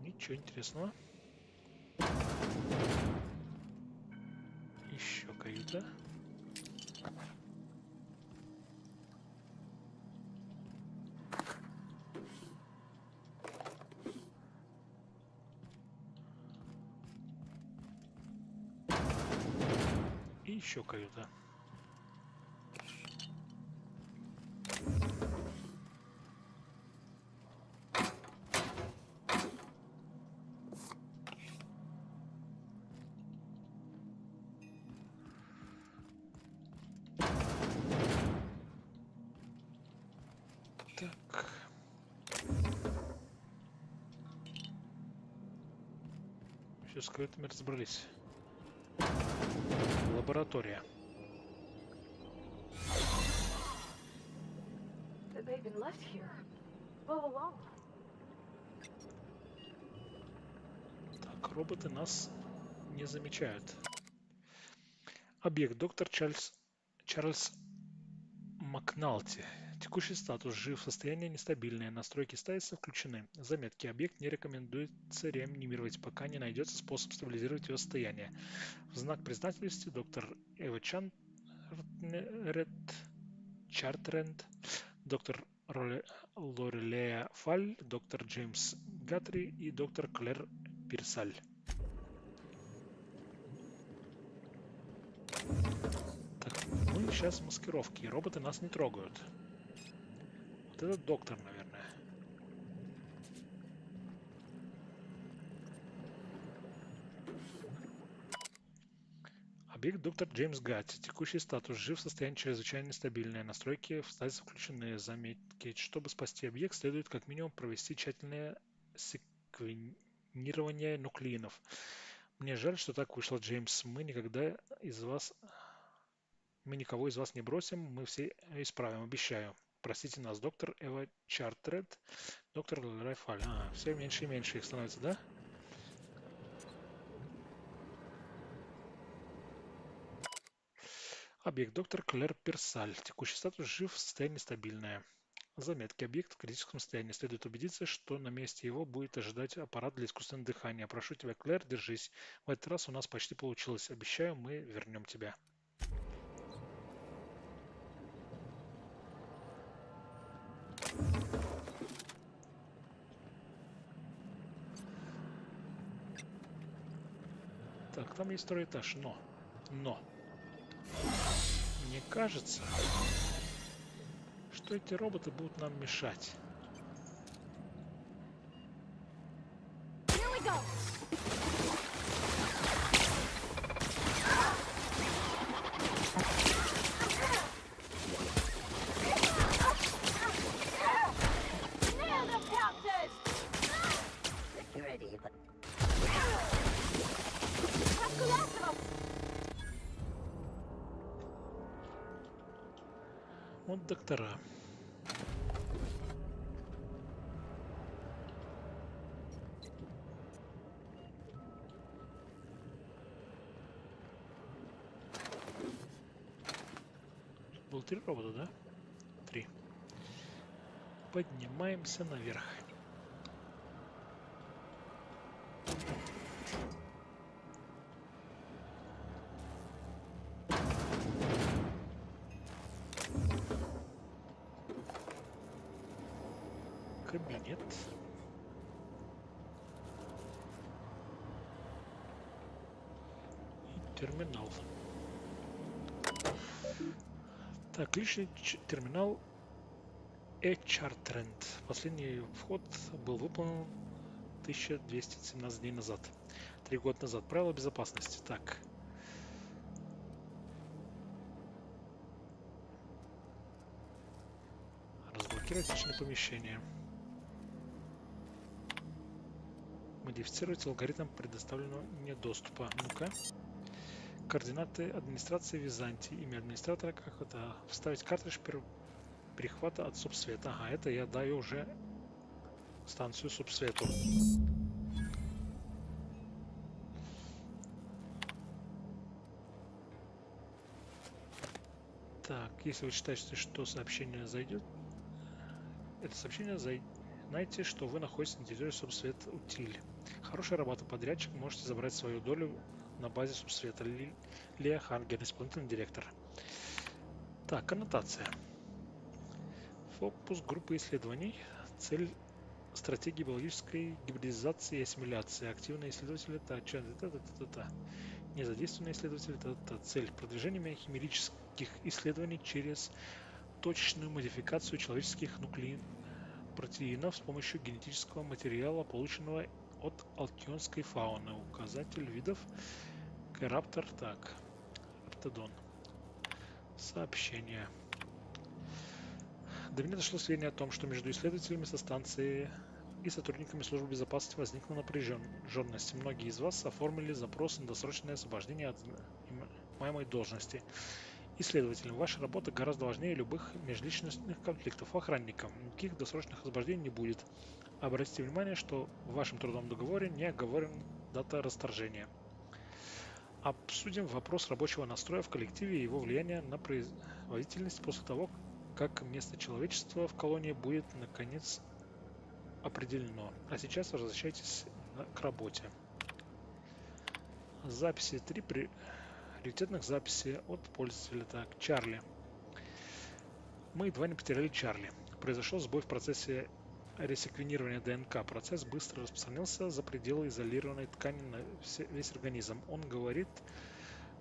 Ничего интересного. Еще каюта. И еще каюта. Так. Все с каютами разобрались. Лаборатория. Так, роботы нас не замечают. Объект доктор Чарльз Макналти. Текущий статус жив, состояние нестабильное, настройки статуса включены. Заметки. Объект не рекомендуется реанимировать, пока не найдется способ стабилизировать его состояние. В знак признательности доктор Эва Чартренд, доктор Лорелея Фаль, доктор Джеймс Гатри и доктор Клэр Пирсаль. Так, мы сейчас в маскировке, роботы нас не трогают. Вот этот доктор, наверное. Объект доктор Джеймс Гатти. Текущий статус жив, состояние чрезвычайно нестабильное. Настройки в статусе включены. Заметки. Чтобы спасти объект, следует как минимум провести тщательное секвенирование нуклеинов. Мне жаль, что так вышло, Джеймс. Мы никого из вас не бросим, мы все исправим, обещаю. Простите нас, доктор Эва Чартред, доктор Райфаль. Все меньше и меньше их становится, да? Объект доктор Клэр Пирсаль. Текущий статус жив, состояние стабильное. Заметки. Объект в критическом состоянии. Следует убедиться, что на месте его будет ожидать аппарат для искусственного дыхания. Прошу тебя, Клэр, держись. В этот раз у нас почти получилось. Обещаю, мы вернем тебя. Так, там есть второй этаж, но мне кажется, что эти роботы будут нам мешать. Security, but Вот доктора. Было 3 робота, да? 3. Поднимаемся наверх. Кабинет. И терминал. Так, личный терминал Чартрend. Последний вход был выполнен 1217 дней назад. 3 года назад. Правила безопасности. Так. Разблокировать личное помещение. Модифицировать алгоритм предоставленного мне доступа. Ну-ка. Координаты администрации Византии. Имя администратора. Как это? Вставить картридж перехвата от субсвета. Ага, это я даю уже станцию субсвету. Так, если вы считаете, что сообщение зайдет, это сообщение знаете, что вы находитесь на территории субсвет утиль. Хорошая работа, подрядчик, можете забрать свою долю на базе субсвета. Лия Хангер, исполнительный директор. Так, аннотация. Фокус группы исследований. Цель стратегии биологической гибридизации и ассимиляции. Активные исследователи это незадействованные исследователи это цель продвижения химических исследований через точечную модификацию человеческих нуклеопротеинов с помощью генетического материала, полученного от алкионской фауны. Указатель видов Раптор. Так, Ортодон. Сообщение. До меня дошло сведения о том, что между исследователями со станции и сотрудниками службы безопасности возникла напряженность. Многие из вас оформили запрос на досрочное освобождение от занимаемой должности. Исследователям, ваша работа гораздо важнее любых межличностных конфликтов. Охранникам никаких досрочных освобождений не будет. Обратите внимание, что в вашем трудовом договоре не оговорен дата расторжения. Обсудим вопрос рабочего настроя в коллективе и его влияния на производительность после того, как место человечества в колонии будет наконец определено. А сейчас возвращайтесь к работе. Записи. 3 приоритетных записи от пользователя. Так, Чарли. Мы едва не потеряли Чарли. Произошел сбой в процессе ресеквенирования ДНК. Процесс быстро распространился за пределы изолированной ткани на весь организм. Он говорит,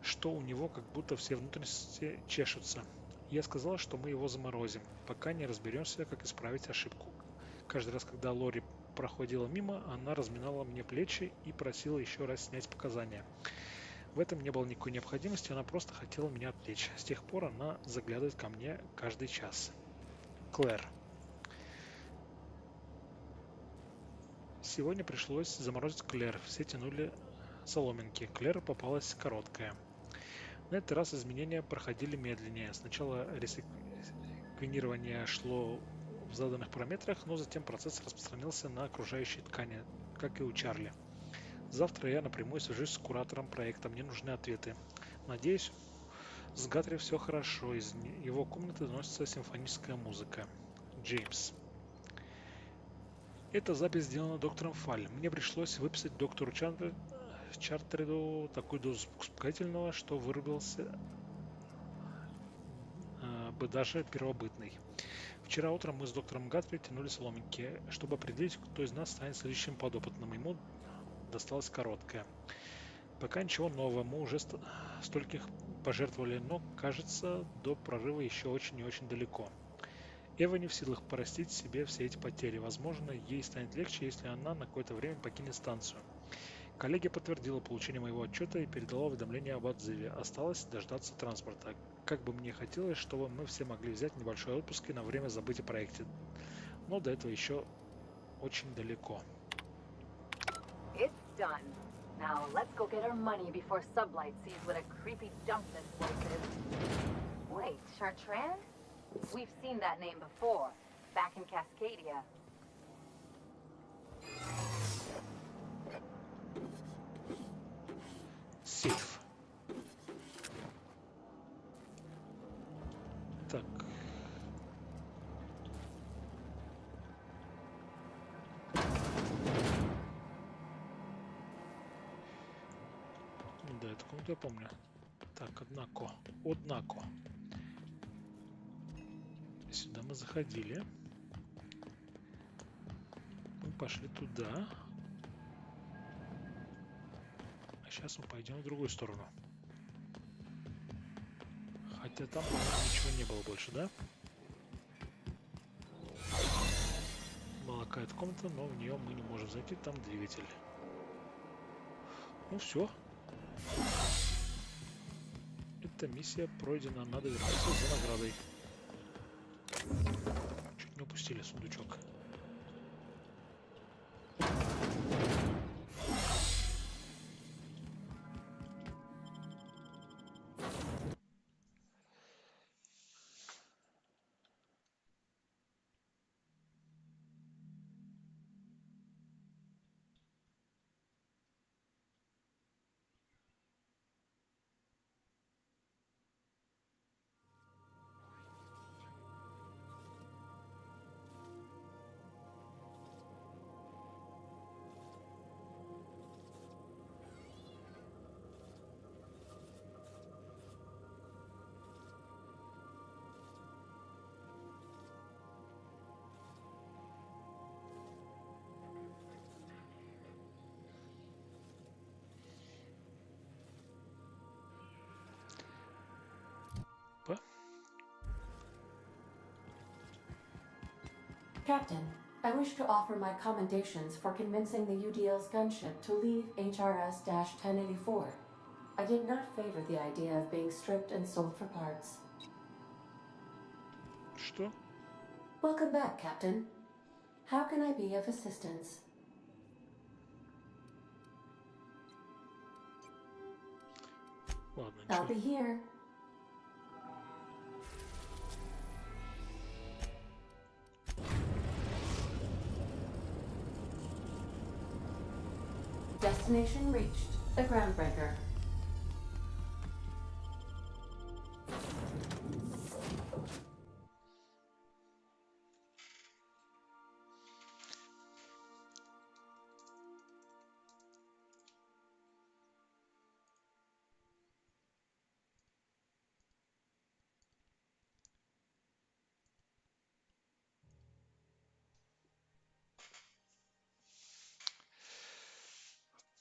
что у него как будто все внутренности чешутся. Я сказал, что мы его заморозим, пока не разберемся, как исправить ошибку. Каждый раз, когда Лори проходила мимо, она разминала мне плечи и просила еще раз снять показания. В этом не было никакой необходимости, она просто хотела меня отвлечь. С тех пор она заглядывает ко мне каждый час. Клэр. Сегодня пришлось заморозить Клэр. Все тянули соломинки. Клэр попалась короткая. На этот раз изменения проходили медленнее. Сначала ресеквенирование шло в заданных параметрах, но затем процесс распространился на окружающие ткани, как и у Чарли. Завтра я напрямую свяжусь с куратором проекта. Мне нужны ответы. Надеюсь, с Гатри все хорошо. Из его комнаты доносится симфоническая музыка. Джеймс. Эта запись сделана доктором Фаль. Мне пришлось выписать доктору Чартреду такую дозу успокоительного, что вырубился бы даже первобытный. Вчера утром мы с доктором Гатри тянули соломинки, чтобы определить, кто из нас станет следующим подопытным. Ему досталась короткая. Пока ничего нового, мы уже стольких пожертвовали, но, кажется, до прорыва еще очень и очень далеко. Эва не в силах простить себе все эти потери. Возможно, ей станет легче, если она на какое-то время покинет станцию. Коллега подтвердила получение моего отчета и передала уведомление об отзыве. Осталось дождаться транспорта. Как бы мне хотелось, чтобы мы все могли взять небольшой отпуск и на время забыть о проекте. Но до этого еще очень далеко. It's done. Now let's go get our money before Sublight sees what a creepy dump this place is. Wait, Chartrand? We've seen that name before, back in Cascadia. Сейф. Так. Да, эту комнату я помню. Так, однако. Сюда мы заходили. Мы пошли туда. А сейчас мы пойдем в другую сторону. Хотя там, по-моему, ничего не было больше, да? Была какая-то комната, но в нее мы не можем зайти, там двигатель. Ну все. Эта миссия пройдена, надо вернуться за наградой. Чуть не упустили сундучок. Captain, I wish to offer my commendations for convincing the UDL's gunship to leave HRS-1084. I did not favor the idea of being stripped and sold for parts. Что? Welcome back, Captain. How can I be of assistance? Ладно, I'll be here. Destination reached. The Groundbreaker.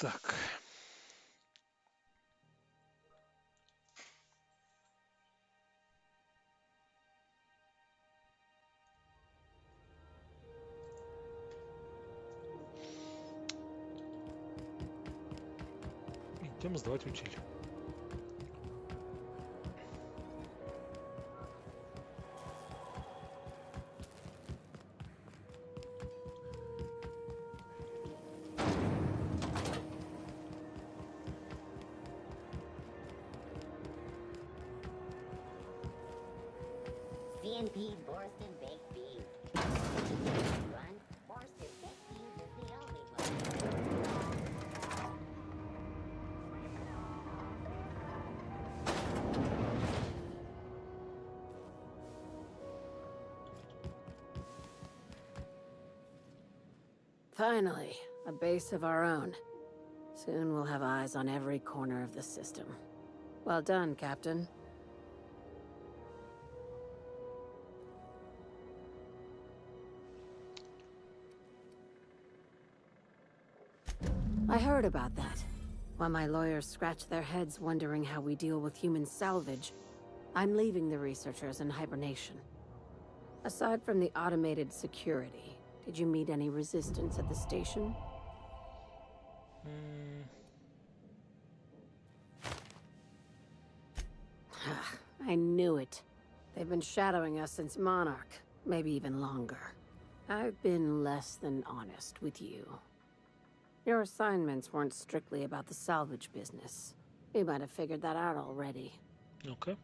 Так. Идем сдавать утиль. CNP Borsted Baked Beans. Run, Borsted Baked Beans is the only one. Finally, a base of our own. Soon we'll have eyes on every corner of the system. Well done, Captain. I heard about that. While my lawyers scratch their heads wondering how we deal with human salvage, I'm leaving the researchers in hibernation. Aside from the automated security, did you meet any resistance at the station? I knew it. They've been shadowing us since Monarch, maybe even longer. I've been less than honest with you. Your assignments weren't strictly about the salvage business. You might have figured that out already. Ну-ка.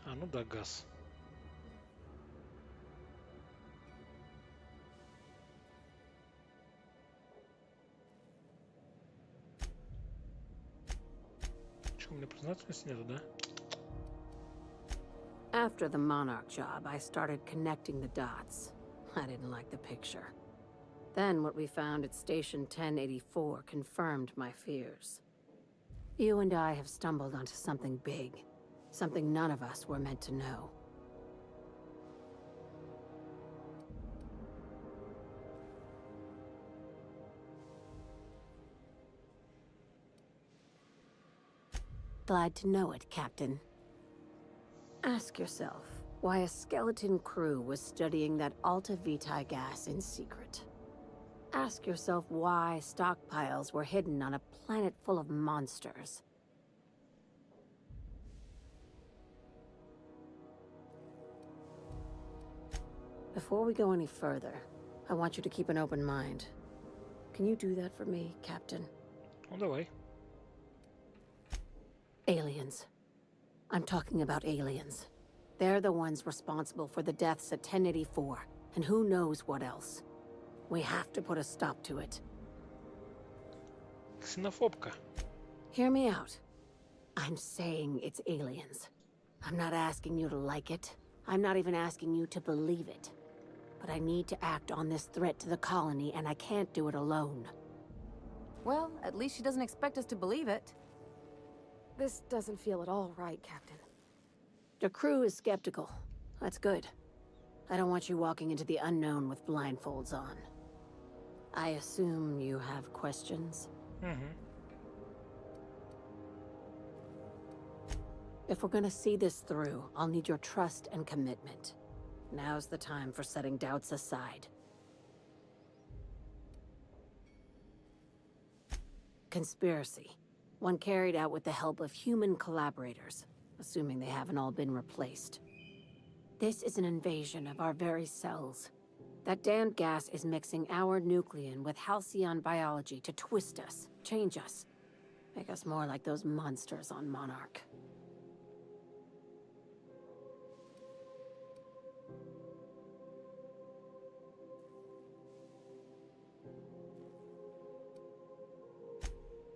А, ну да, газ. Чё, у меня признательности нету, да? After the Monarch job, I started connecting the dots. I didn't like the picture. Then what we found at Station 1084 confirmed my fears. You and I have stumbled onto something big. Something none of us were meant to know. Glad to know it, Captain. Ask yourself why a skeleton crew was studying that Alta Vitae gas in secret. Ask yourself why stockpiles were hidden on a planet full of monsters. Before we go any further, I want you to keep an open mind. Can you do that for me, Captain? Ну, давай. Aliens. I'm talking about aliens. They're the ones responsible for the deaths at 1084, and who knows what else. We have to put a stop to it. Ксенофобка. Hear me out. I'm saying it's aliens. I'm not asking you to like it. I'm not even asking you to believe it. But I need to act on this threat to the colony, and I can't do it alone. Well, at least she doesn't expect us to believe it. This doesn't feel at all right, Captain. The crew is skeptical. That's good. I don't want you walking into the unknown with blindfolds on. I assume you have questions? Угу. If we're gonna see this through, I'll need your trust and commitment. Now's the time for setting doubts aside. Conspiracy. One carried out with the help of human collaborators, assuming they haven't all been replaced. This is an invasion of our very cells. That damned gas is mixing our nucleon with halcyon biology to twist us, change us, make us more like those monsters on Monarch.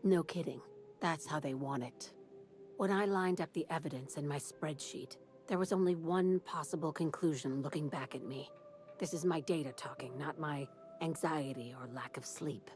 No kidding. That's how they want it. When I lined up the evidence in my spreadsheet, there was only one possible conclusion looking back at me. This is my data talking, not my anxiety or lack of sleep.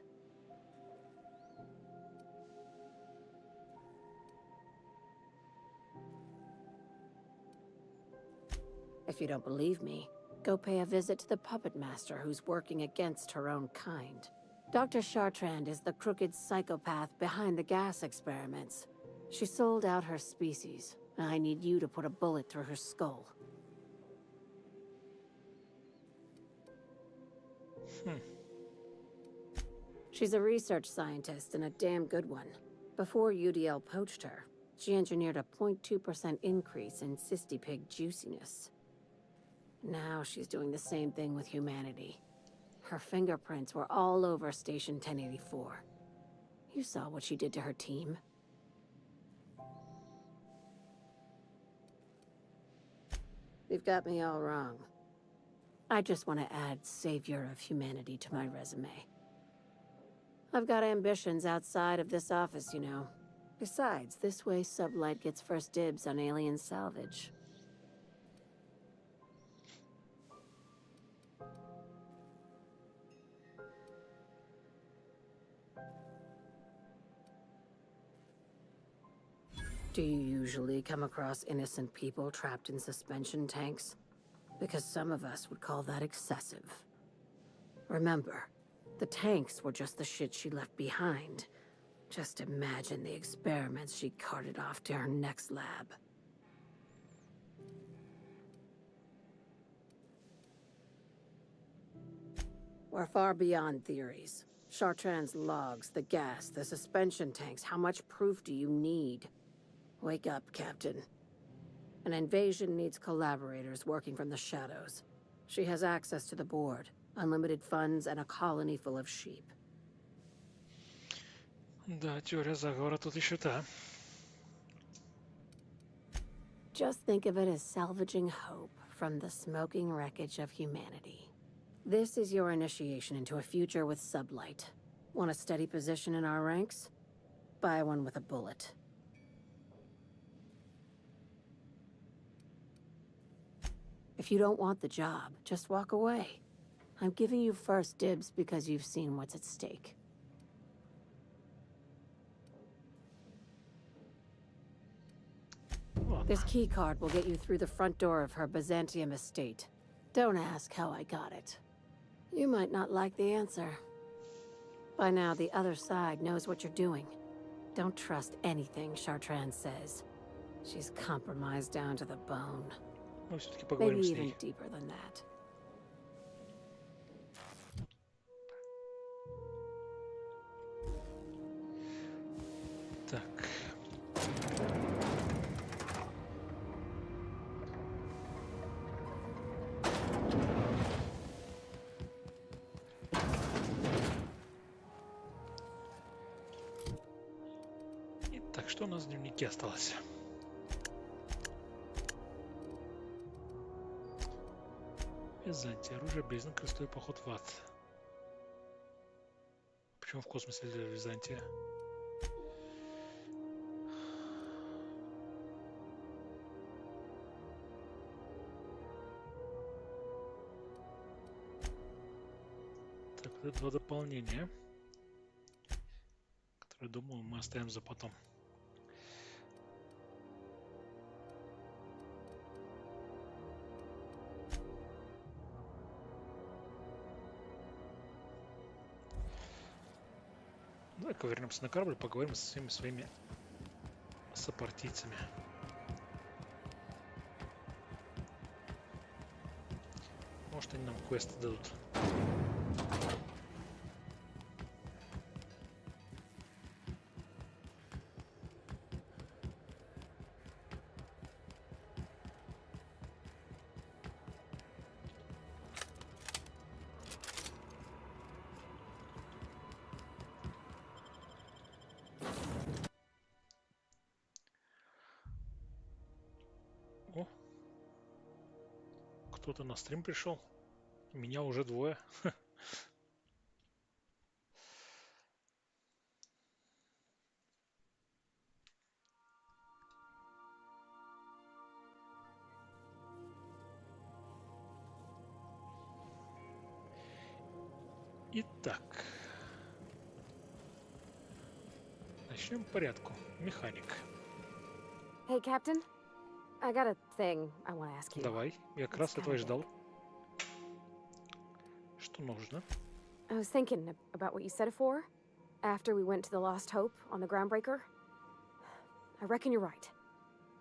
If you don't believe me, go pay a visit to the puppet master who's working against her own kind. Dr. Chartrand is the crooked psychopath behind the gas experiments. She sold out her species, and I need you to put a bullet through her skull. She's a research scientist and a damn good one. Before UDL poached her, she engineered a 0.2% increase in cystipig juiciness. Now she's doing the same thing with humanity. Her fingerprints were all over Station 1084. You saw what she did to her team. You've got me all wrong. I just want to add Savior of Humanity to my resume. I've got ambitions outside of this office, you know. Besides, this way Sublight gets first dibs on alien salvage. Do you usually come across innocent people trapped in suspension tanks? Because some of us would call that excessive. Remember, The tanks were just the shit she left behind. Just imagine the experiments she carted off to her next lab. We're far beyond theories. Chartrand's logs, the gas, the suspension tanks, how much proof do you need? Wake up, Captain. An invasion needs collaborators working from the shadows. She has access to the board, unlimited funds, and a colony full of sheep. Да, теория заговора тут еще та. Just think of it as salvaging hope from the smoking wreckage of humanity. This is your initiation into a future with sublight. Want a steady position in our ranks? Buy one with a bullet. If you don't want the job, just walk away. I'm giving you first dibs because you've seen what's at stake. This key card will get you through the front door of her Byzantium estate. Don't ask how I got it. You might not like the answer. By now, the other side knows what you're doing. Don't trust anything Chartrand says. She's compromised down to the bone. Ну, все-таки поговорим Maybe с even ней. deeper than that. Так. Итак, что у нас в дневнике осталось? Византия. Оружие, признак, крестой поход в ад. Почему в космосе для Византия? Так, это два дополнения, которые, думаю, мы оставим за потом. Давай-ка вернемся на корабль, поговорим со всеми своими сопартийцами. Может, они нам квесты дадут. О, кто-то на стрим пришел. Меня уже двое. Итак, начнем по порядку. Механик. Hey, Captain. I got a thing I want to ask you. Давай, я как раз этого и ждал. Что нужно? I was thinking about what you said before, after we went to the Lost Hope on the Groundbreaker. I reckon you're right.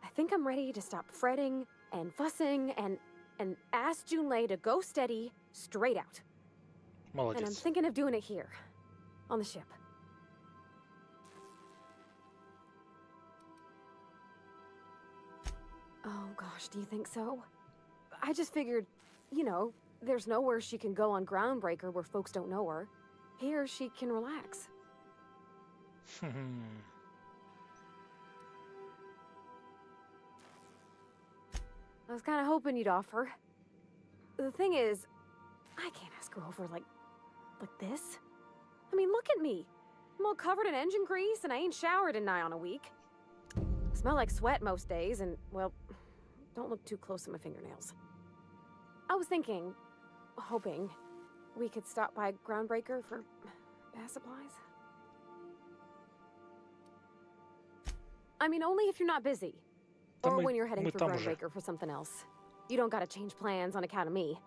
I think I'm ready to stop fretting and fussing and ask Junlei to go steady, straight out. And I'm Молодец. thinking of doing it here, on the ship. Oh gosh, do you think so? I just figured, you know, there's nowhere she can go on Groundbreaker where folks don't know her. Here, she can relax. I was kind of hoping you'd offer. The thing is, I can't ask her over like this. I mean, look at me. I'm all covered in engine grease and I ain't showered in nigh on a week. Smell like sweat most days and, well, don't look too close at my fingernails. I was thinking, hoping, we could stop by Groundbreaker for bath supplies. I mean, only if you're not busy. Or when you're heading for Groundbreaker for something else. You don't gotta change plans on account of me.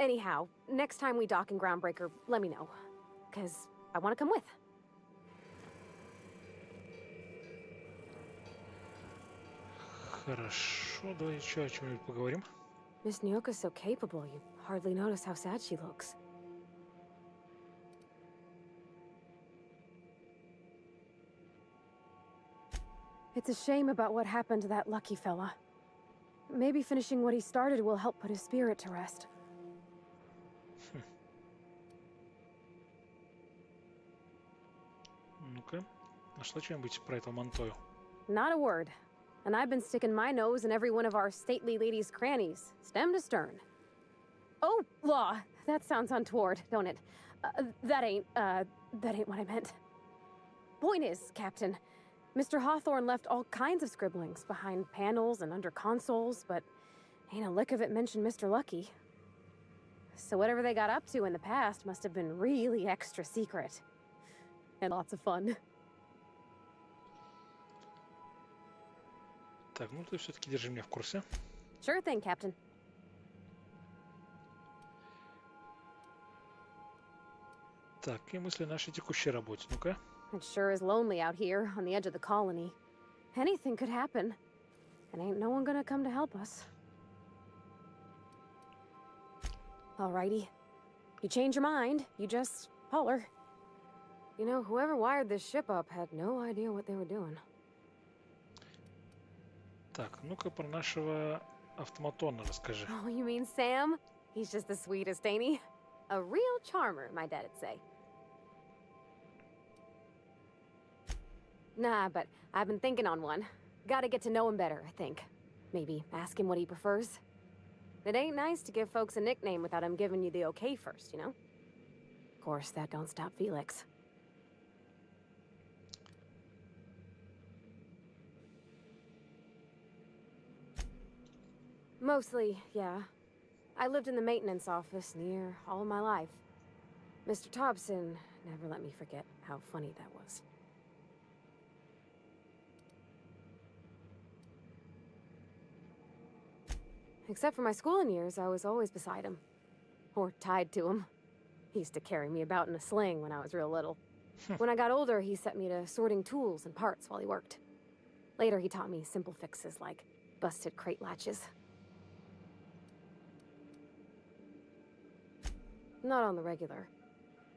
Anyhow, next time we dock in Groundbreaker, let me know. because I want to come with. Хорошо, давай еще о чем-нибудь поговорим. Miss Nyoka's so capable, you hardly notice how sad she looks. It's a shame about what happened to that lucky fella. Maybe finishing what he started will help put his spirit to rest. Ну-ка, нашла что-нибудь про этого Монтою? Not a word. And I've been sticking my nose in every one of our stately ladies' crannies, stem to stern. Oh, law. That sounds untoward, don't it? That ain't what I meant. Point is, Captain, Mr. Hawthorne left all kinds of scribblings behind panels and under consoles, but ain't a lick of it mentioned Mr. Lucky. So whatever they got up to in the past must have been really extra secret. And lots of fun. Так, ну ты все-таки держи меня в курсе. Sure thing, Captain. Так, и мысли о нашей текущей работе. Ну-ка. It sure is lonely out here on the edge of the colony. Anything could happen, and ain't no one gonna come to help us. Alrighty. You change your mind, you just holler. You know, whoever wired this ship up had no idea what they were doing. Так, ну-ка про нашего автоматона расскажи. Oh, you mean Sam? He's just the sweetest, ain't he? A real charmer, my dad'd say. Nah, but I've been thinking on one. Gotta get to know him better, I think. Maybe ask him what he prefers. It ain't nice to give folks a nickname without him giving you the okay first, you know? Of course, that don't stop Felix. Mostly, yeah. I lived in the maintenance office near all my life. Mr. Thompson never let me forget how funny that was. Except for my schooling years, I was always beside him. Or tied to him. He used to carry me about in a sling when I was real little. When I got older, he set me to sorting tools and parts while he worked. Later, he taught me simple fixes like busted crate latches. Not on the regular.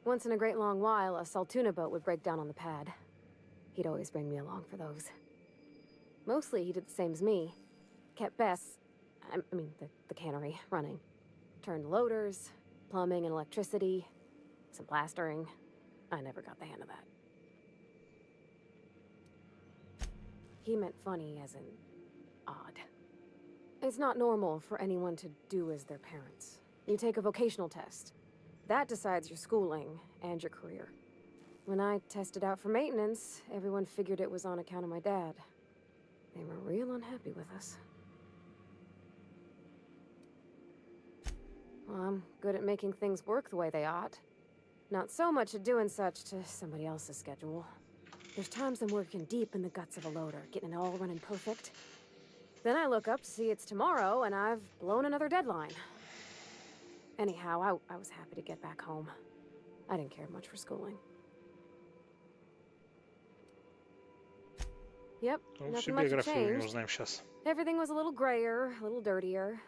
Once in a great long while, a Saltuna boat would break down on the pad. He'd always bring me along for those. Mostly, he did the same as me. Kept Bess, the cannery, running. Turned loaders, plumbing and electricity, some plastering. I never got the hang of that. He meant funny as in odd. It's not normal for anyone to do as their parents. You take a vocational test. That decides your schooling and your career. When I tested out for maintenance, everyone figured it was on account of my dad. They were real unhappy with us. Well, I'm good at making things work the way they ought. Not so much at doing such to somebody else's schedule. There's times I'm working deep in the guts of a loader, getting it all running perfect. Then I look up to see it's tomorrow, and I've blown another deadline. Anyhow, I was happy to get back home. I didn't care much for schooling. Yep, nothing much had changed. Everything was a little grayer, a little dirtier.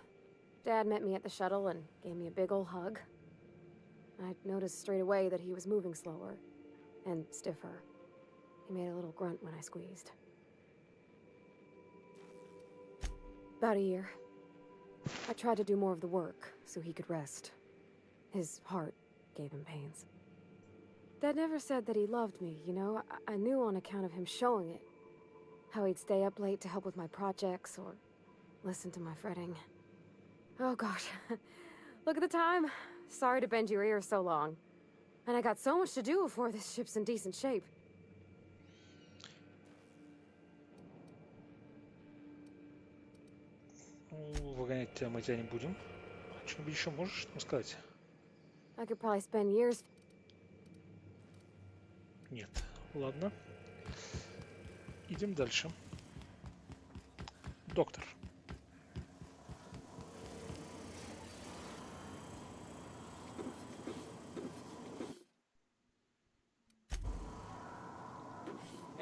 Dad met me at the shuttle and gave me a big ol' hug. I noticed straight away that he was moving slower and stiffer. He made a little grunt when I squeezed. About a year. I tried to do more of the work so he could rest. His heart gave him pains. Dad never said that he loved me, you know? I knew on account of him showing it. How he'd stay up late to help with my projects or listen to my fretting. Oh gosh, look at the time. Sorry to bend your ears so long. And I got so much to do before this ship's in decent shape. Выгонять тебя мы тебя не будем. Что-нибудь еще можешь нам сказать? I could probably spend years. Нет. Ладно. Идем дальше. Доктор.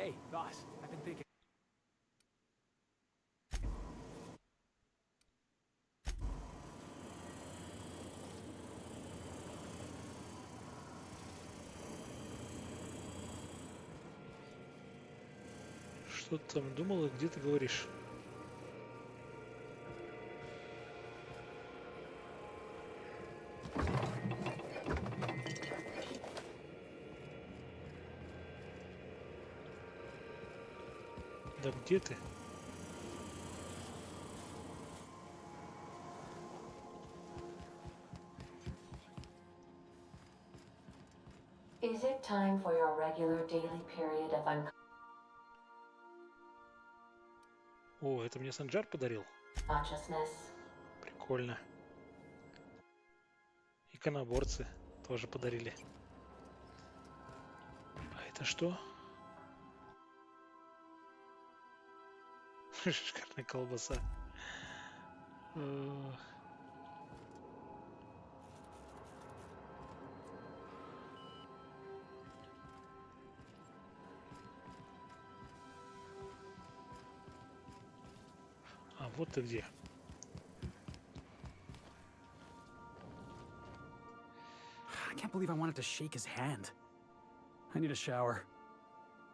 Hey, boss. I've been thinking. Что ты там думала, где ты говоришь? Да где ты? Is it time for your regular daily period of О, это мне Санджар подарил? unconsciousness? Прикольно. Иконоборцы тоже подарили. А это что? Шикарная колбаса. А вот ты где. I can't believe I wanted to shake his hand. I need a shower.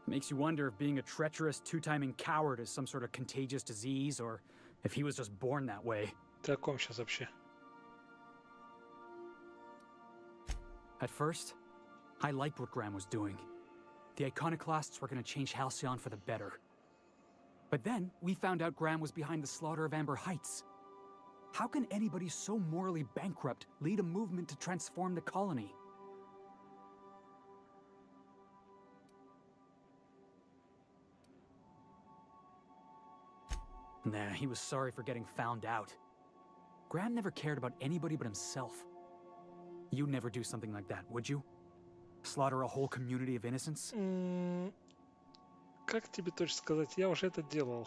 Makes you wonder if being a treacherous, two-timing coward is some sort of contagious disease, or if he was just born that way. Ты о ком сейчас вообще? At first, I liked what Graham was doing. The iconoclasts were going to change Halcyon for the better. But then, we found out Graham was behind the slaughter of Amber Heights. How can anybody so morally bankrupt lead a movement to transform the colony? Nah, he was sorry for getting found out. Graham never cared about anybody but himself. You'd never do something like that, would you? Slaughter a whole community of innocents? Как тебе точно сказать? Я уже это делал.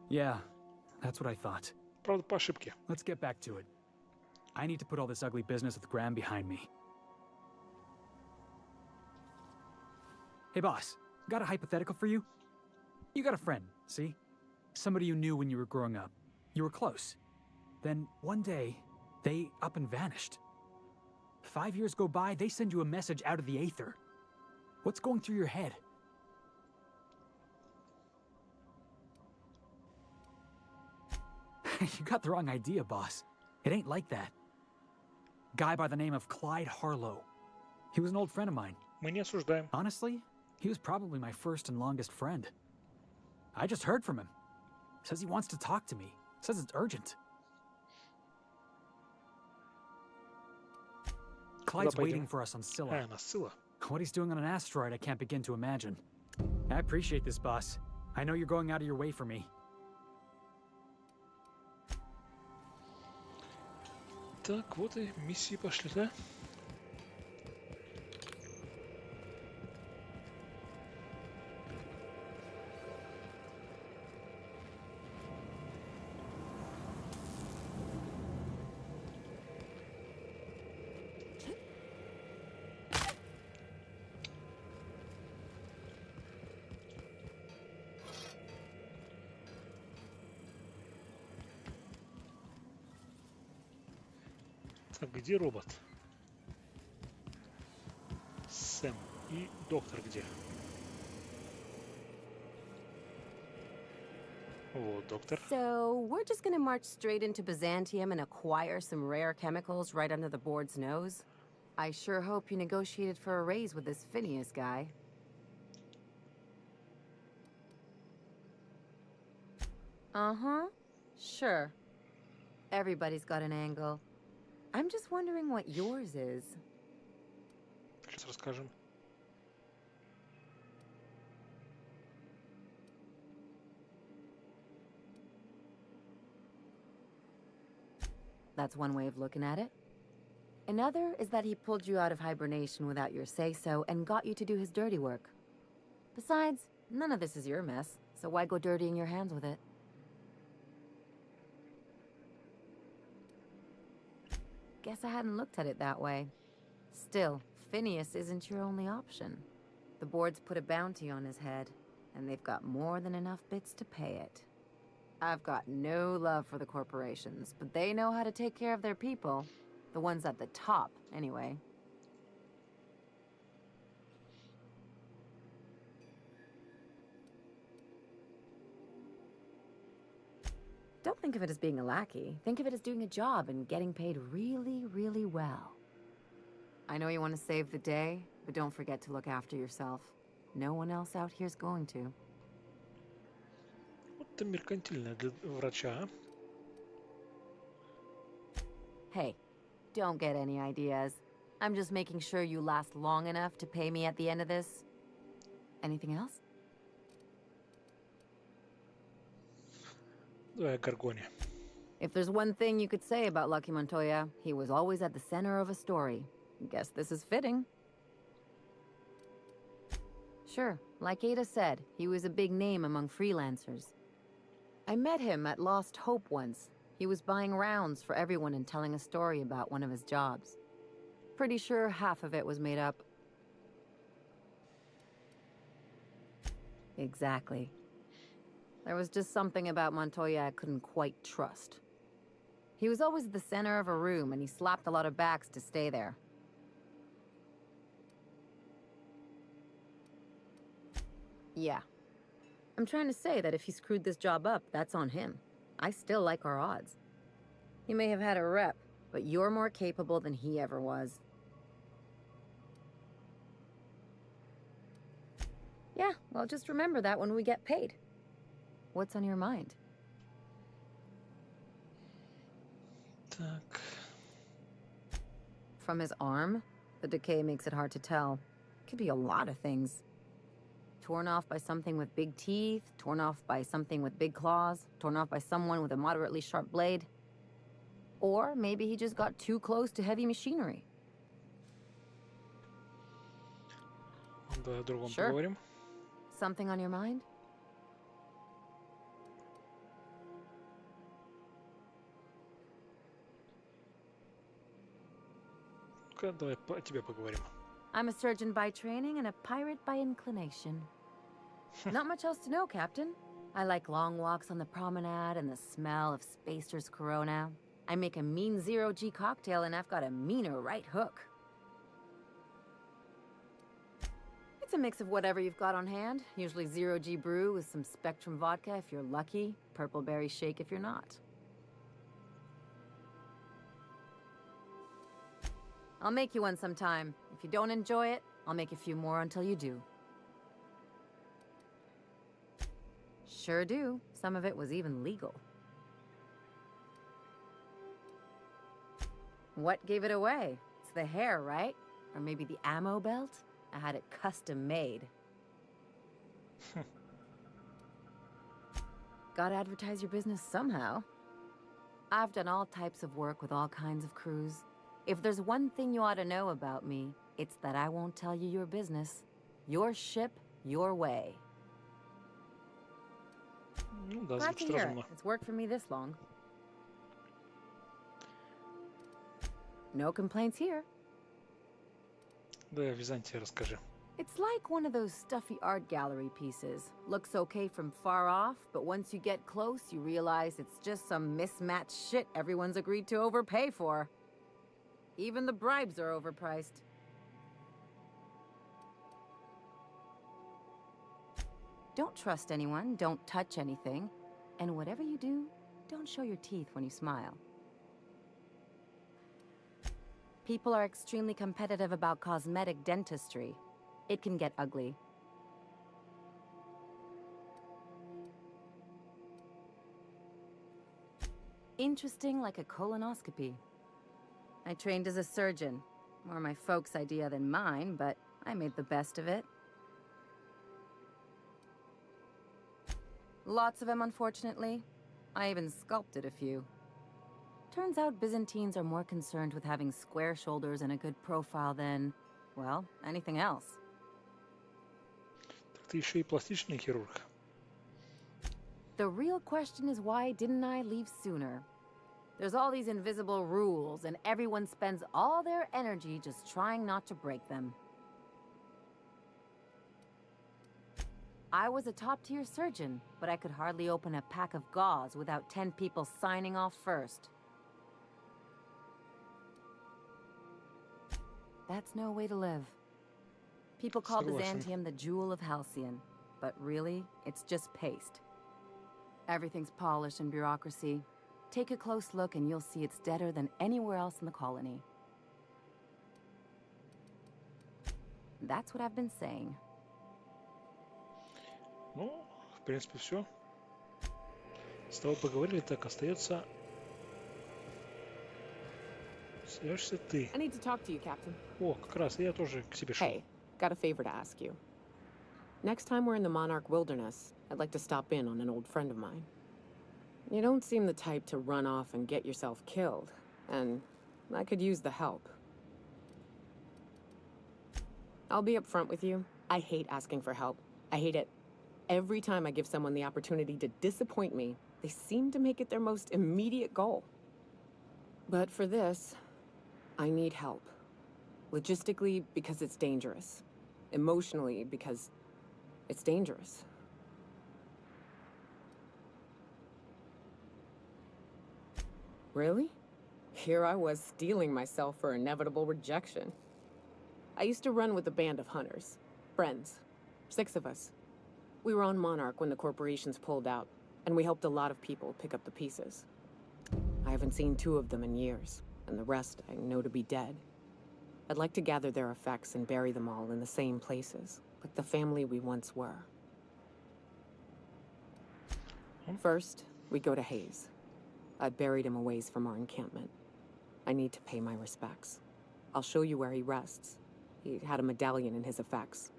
Yeah, that's what I thought. Правда, по ошибке. Let's get back to it. I need to put all this ugly business with Graham behind me. Hey boss, got a hypothetical for you? You got a friend, see? Somebody you knew when you were growing up. You were close. Then one day, they up and vanished. 5 years go by, they send you a message out of the aether. What's going through your head? You got the wrong idea, boss. It ain't like that. Guy by the name of Clyde Harlow. He was an old friend of mine. Мы не осуждаем. Honestly, he was probably my first and longest friend. I just heard from him. Says he wants to talk to me. Says it's urgent. Clyde's waiting for us on Scylla. На Scylla. What he's doing on an asteroid, I can't begin to imagine. I appreciate this, boss. I know you're going out of your way for me. Так, вот и миссии пошли, да? Так, где робот? Сэм. И доктор где? Вот, доктор. So, we're just gonna march straight into Byzantium and acquire some rare chemicals right under the board's nose? I sure hope you negotiated for a raise with this Phineas guy. Uh-huh. Sure. Everybody's got an angle. I'm just wondering what yours is. Сейчас расскажем. That's one way of looking at it. Another is that he pulled you out of hibernation without your say-so and got you to do his dirty work. Besides, none of this is your mess, so why go dirtying your hands with it? Guess I hadn't looked at it that way. Still, Phineas isn't your only option. The board's put a bounty on his head, and they've got more than enough bits to pay it. I've got no love for the corporations, but they know how to take care of their people. The ones at the top, anyway. Don't think of it as being a lackey. Think of it as doing a job and getting paid really, really well. I know you want to save the day, but don't forget to look after yourself. No one else out here's going to. Вот ты меркантильная для врача, а? Hey, don't get any ideas. I'm just making sure you last long enough to pay me at the end of this. Anything else? Давай о Гаргоне. If there's one thing you could say about Lucky Montoya, he was always at the center of a story. Guess this is fitting. Sure, like Ada said, he was a big name among freelancers. I met him at Lost Hope once. He was buying rounds for everyone and telling a story about one of his jobs. Pretty sure half of it was made up. Exactly. There was just something about Montoya I couldn't quite trust. He was always the center of a room, and he slapped a lot of backs to stay there. Yeah. I'm trying to say that if he screwed this job up, that's on him. I still like our odds. He may have had a rep, but you're more capable than he ever was. Yeah, well, just remember that when we get paid. What's on your mind? Так. From his arm? The decay makes it hard to tell. Could be a lot of things. Torn off by something with big teeth, torn off by something with big claws, torn off by someone with a moderately sharp blade. Or maybe he just got too close to heavy machinery. Давай о другом Sure. поговорим. Something on your mind? Ну-ка, давай о тебе поговорим. I'm a surgeon by training and a pirate by inclination. Not much else to know, Captain. I like long walks on the promenade and the smell of Spacer's Corona. I make a mean zero-G cocktail and I've got a meaner right hook. It's a mix of whatever you've got on hand. Usually zero-G brew with some Spectrum vodka if you're lucky, purple berry shake if you're not. I'll make you one sometime. If you don't enjoy it, I'll make a few more until you do. Sure do. Some of it was even legal. What gave it away? It's the hair, right? Or maybe the ammo belt? I had it custom made. Gotta advertise your business somehow. I've done all types of work with all kinds of crews. If there's one thing you ought to know about me, it's that I won't tell you your business. Your ship, your way. Ну да, Glad to звучит hear it. разумно. It's worked for me this long. No complaints here. Давай о Византии расскажи. It's like one of those stuffy art gallery pieces. Looks okay from far off, but once you get close, you realize it's just some mismatched shit everyone's agreed to overpay for. Even the bribes are overpriced. Don't trust anyone, don't touch anything, and whatever you do, don't show your teeth when you smile. People are extremely competitive about cosmetic dentistry. It can get ugly. Interesting like a colonoscopy. I trained as a surgeon. More my folks' idea than mine, but I made the best of it. Lots of them, unfortunately. I even sculpted a few. Turns out Byzantines are more concerned with having square shoulders and a good profile than, well, anything else. Так ты еще и пластичный хирург. The real question is why didn't I leave sooner? There's all these invisible rules, and everyone spends all their energy just trying not to break them. I was a top-tier surgeon, but I could hardly open a pack of gauze without 10 people signing off first. That's no way to live. People call Byzantium the jewel of Halcyon, but really, it's just paste. Everything's polished and bureaucracy. Take a close look and you'll see it's deader than anywhere else in the colony. That's what I've been saying. Ну, в принципе, все. С тобой поговорили, так остается... Остаешься ты. I need to talk to you, Captain. О, как раз, я тоже к себе шел. Hey, got a favor to ask you. Next time we're in the Monarch Wilderness, I'd like to stop in on an old friend of mine. You don't seem the type to run off and get yourself killed, and I could use the help. I'll be upfront with you. I hate asking for help. I hate it. Every time I give someone the opportunity to disappoint me, they seem to make it their most immediate goal. But for this, I need help. Logistically, because it's dangerous. Emotionally, because it's dangerous. Really? Here I was steeling myself for inevitable rejection. I used to run with a band of hunters. Friends. 6 of us. We were on Monarch when the corporations pulled out, and we helped a lot of people pick up the pieces. I haven't seen 2 of them in years, and the rest I know to be dead. I'd like to gather their effects and bury them all in the same places, like the family we once were. First, we go to Hayes. I've buried him a ways from our encampment. I need to pay my respects. I'll show you where he rests. He had a medallion in his effects.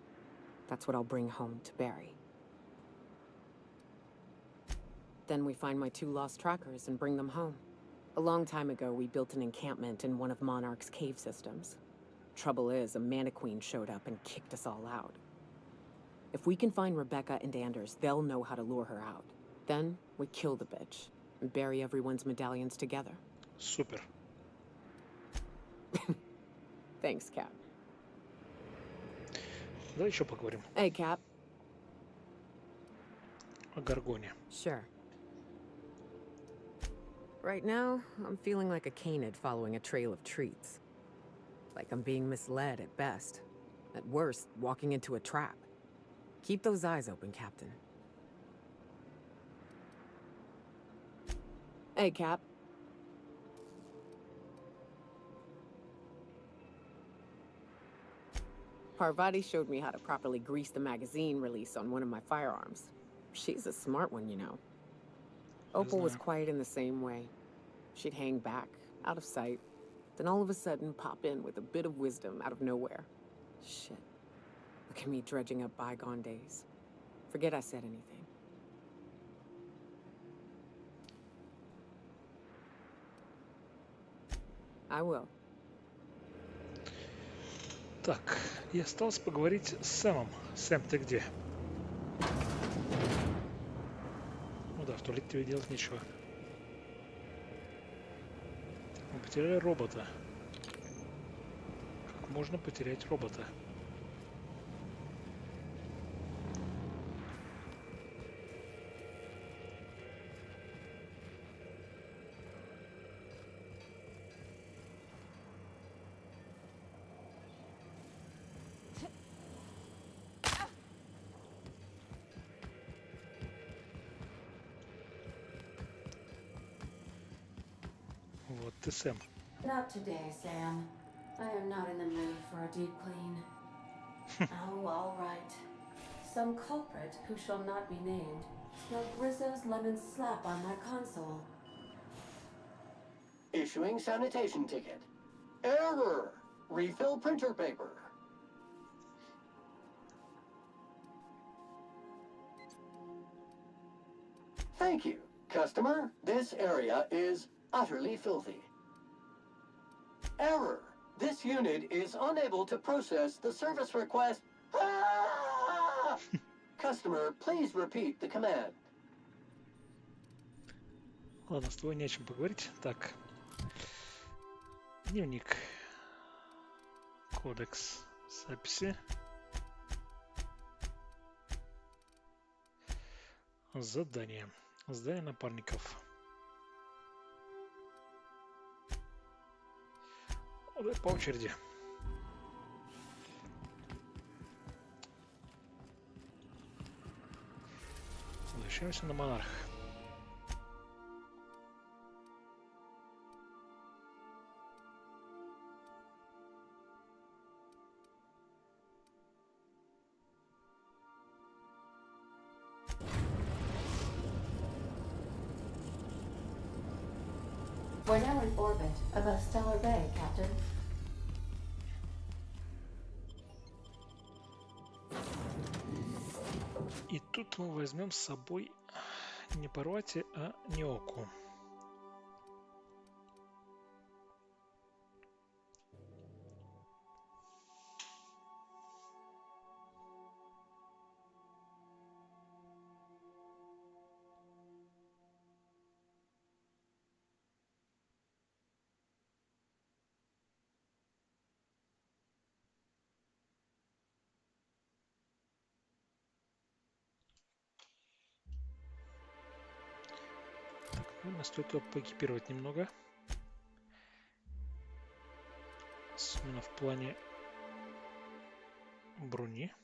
That's what I'll bring home to bury. Then we find my 2 lost trackers and bring them home. A long time ago, we built an encampment in one of Monarch's cave systems. Trouble is, a Mana-Queen showed up and kicked us all out. If we can find Rebecca and Anders, they'll know how to lure her out. Then, we kill the bitch and bury everyone's medallions together. Супер. Thanks, Cap. Давай еще поговорим Hey, Cap. о Гаргоне. Sure. Right now, I'm feeling like a canid following a trail of treats. Like I'm being misled at best. At worst, walking into a trap. Keep those eyes open, Captain. Hey, Cap. Parvati showed me how to properly grease the magazine release on one of my firearms. She's a smart one, you know. Opal was quiet in the same way. She'd hang back, out of sight, then all of a sudden pop in with a bit of wisdom out of nowhere. Shit. Look at me dredging up bygone days. Forget I said anything. I will. Так, и осталось поговорить с Сэмом. Сэм, ты где? Ну да, в туалете тебе делать нечего. Мы потеряли робота. Как можно потерять робота? Вот ты, Сэм. Not today, Sam. I am not in the mood for a deep clean. Oh, all right. Some culprit who shall not be named smelled Rizzo's lemon slap on my console. Issuing sanitation ticket. Error! Refill printer paper. Thank you. Customer, this area is utterly filthy. Error. This unit is unable to process the service request. Ah! Customer, please repeat the command. Ладно, с тобой не о чем поговорить. Так. Дневник. Кодекс записи. Задание. Задание напарников. Давай по очереди. Возвращаемся на монарх. We're now in orbit above Stellar Bay, Captain. И тут мы возьмем с собой не Парвати, а Неоку. Наверное, стоит его поэкипировать немного. Особенно в плане брони.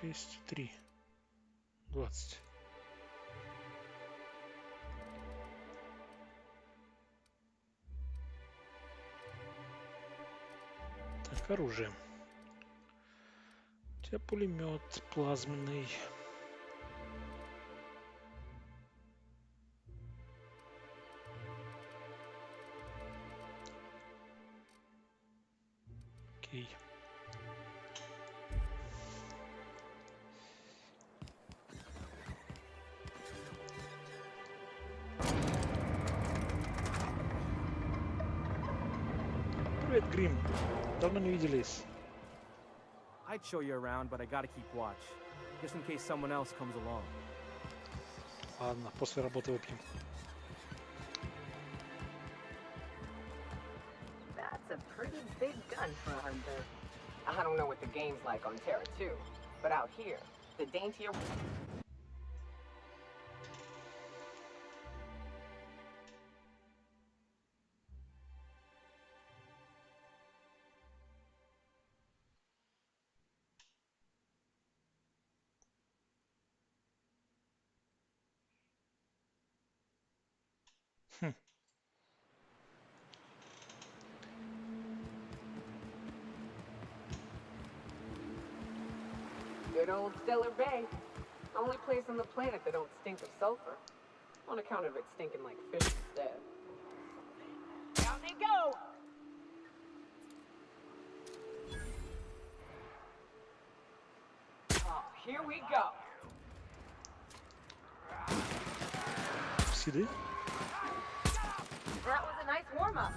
Шесть, 3, 20. Так, оружие. У тебя пулемет плазменный. Окей. Привет, Грим. Давно не виделись. I'd show you around, but I gotta keep watch, just in case someone else comes along. Ладно, после работы выпьем. That's a pretty big gun for a hunter. I don't know what the game's like on Terra 2, but out here, the daintier... Good old Stellar Bay. Only place on the planet that don't stink of sulfur. On account of it stinking like fish instead. Down they go! Oh, here we go. Псиды. That was a nice warm-up.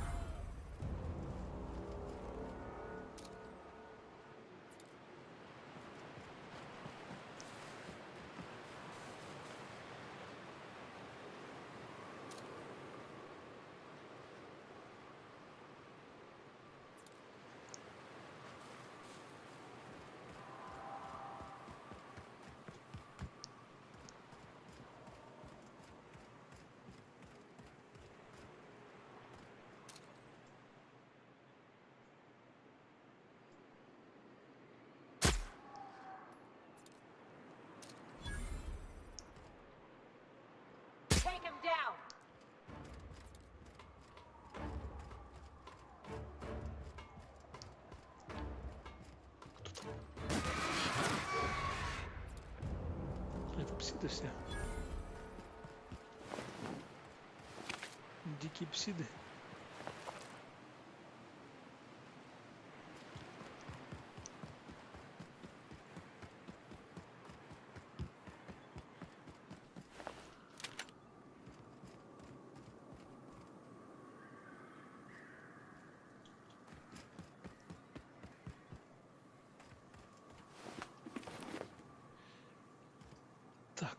Take him down. Это псиды все. Дикие псиды.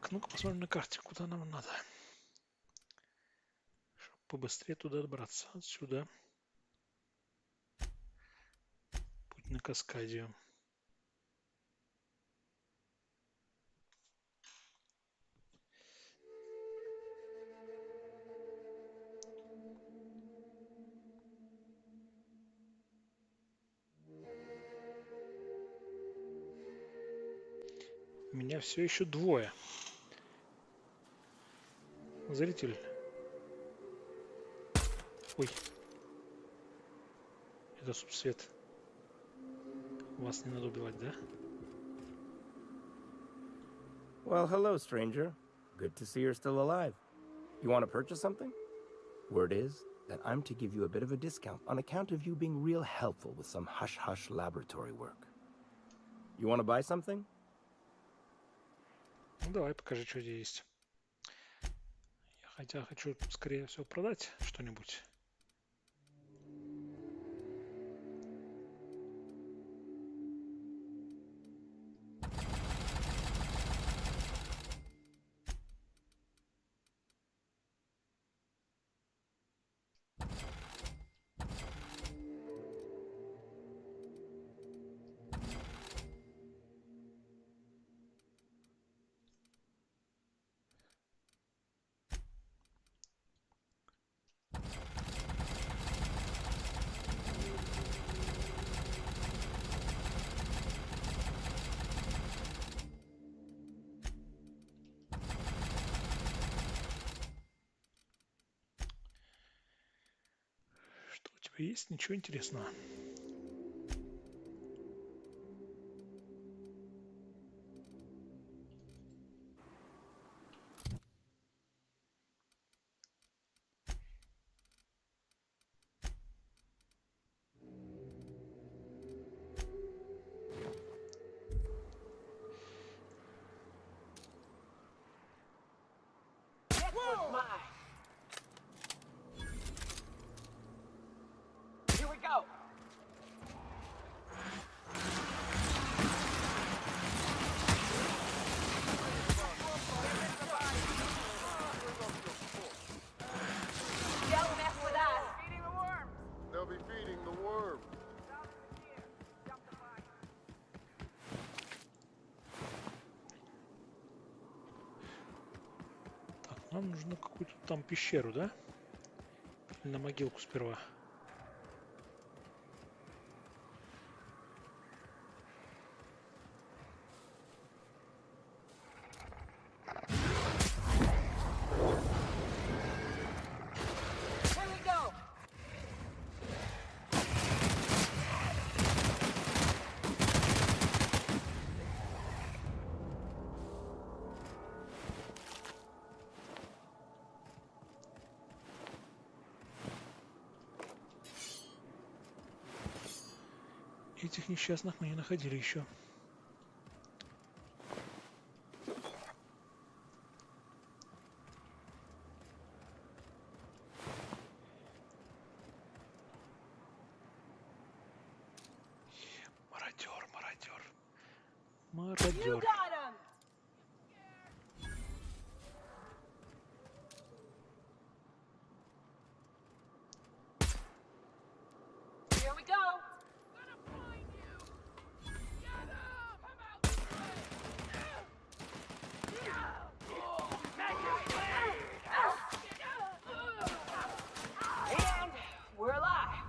Так, ну-ка посмотрим на карте, куда нам надо. Чтобы побыстрее туда добраться. Отсюда. Путь на Каскадию. Меня все еще двое. Зритель. Ой. Это субсвет. Вас не надо убивать, да? Well, hello, stranger. Good to see you're still alive. You want to purchase something? Word is that I'm to give you a bit of a discount on account of you being real helpful with some hush-hush laboratory work. You want to buy something? Ну, давай, покажи, что здесь есть. Я хочу, скорее всего, продать что-нибудь. Что у тебя есть? Ничего интересного. Here we go. Don't mess with us. Feeding the worms. They'll be feeding the worm. Так, нам нужно какую-то там пещеру, да? Или на могилку сперва? Here we go. Этих несчастных мы не находили еще. Мародер, мародер. Мародер. Here we go. And we're alive.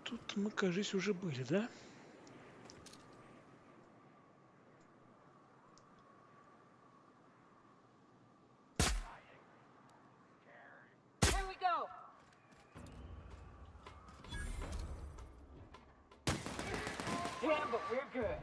Тут мы, кажется, уже были, да? Here we go. Damn, but we're good.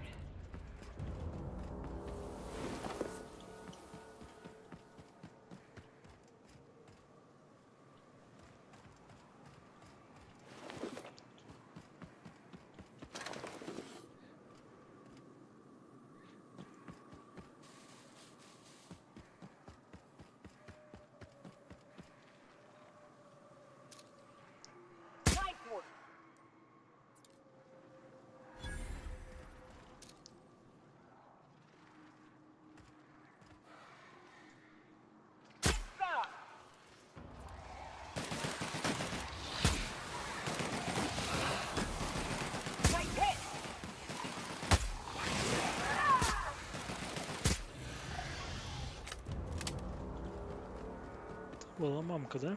Была мамка, да?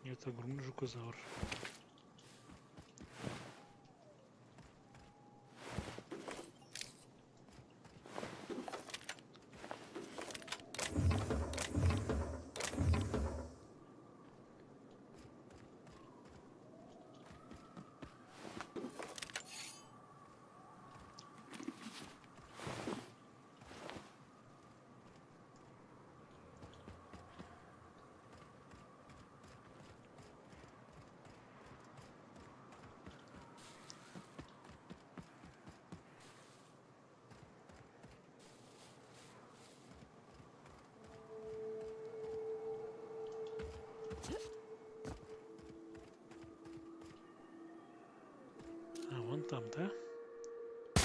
Это огромный жукозавр. А, вон там, да?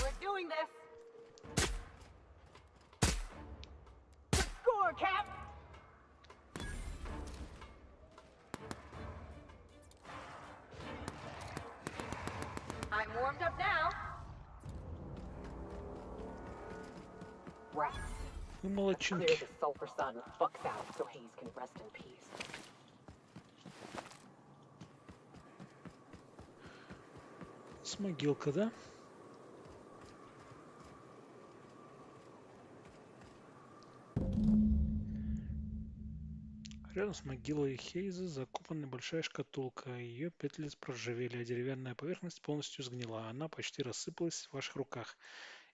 We're doing this. Score, Cap. I'm warmed up now. Right. Ну, Clear молодчинки. the sulfur sun fucks out so Hayes can rest in peace. С могилка, да? Рядом с могилой Хейза закопана большая шкатулка. Ее петли проржавели, а деревянная поверхность полностью сгнила. Она почти рассыпалась в ваших руках.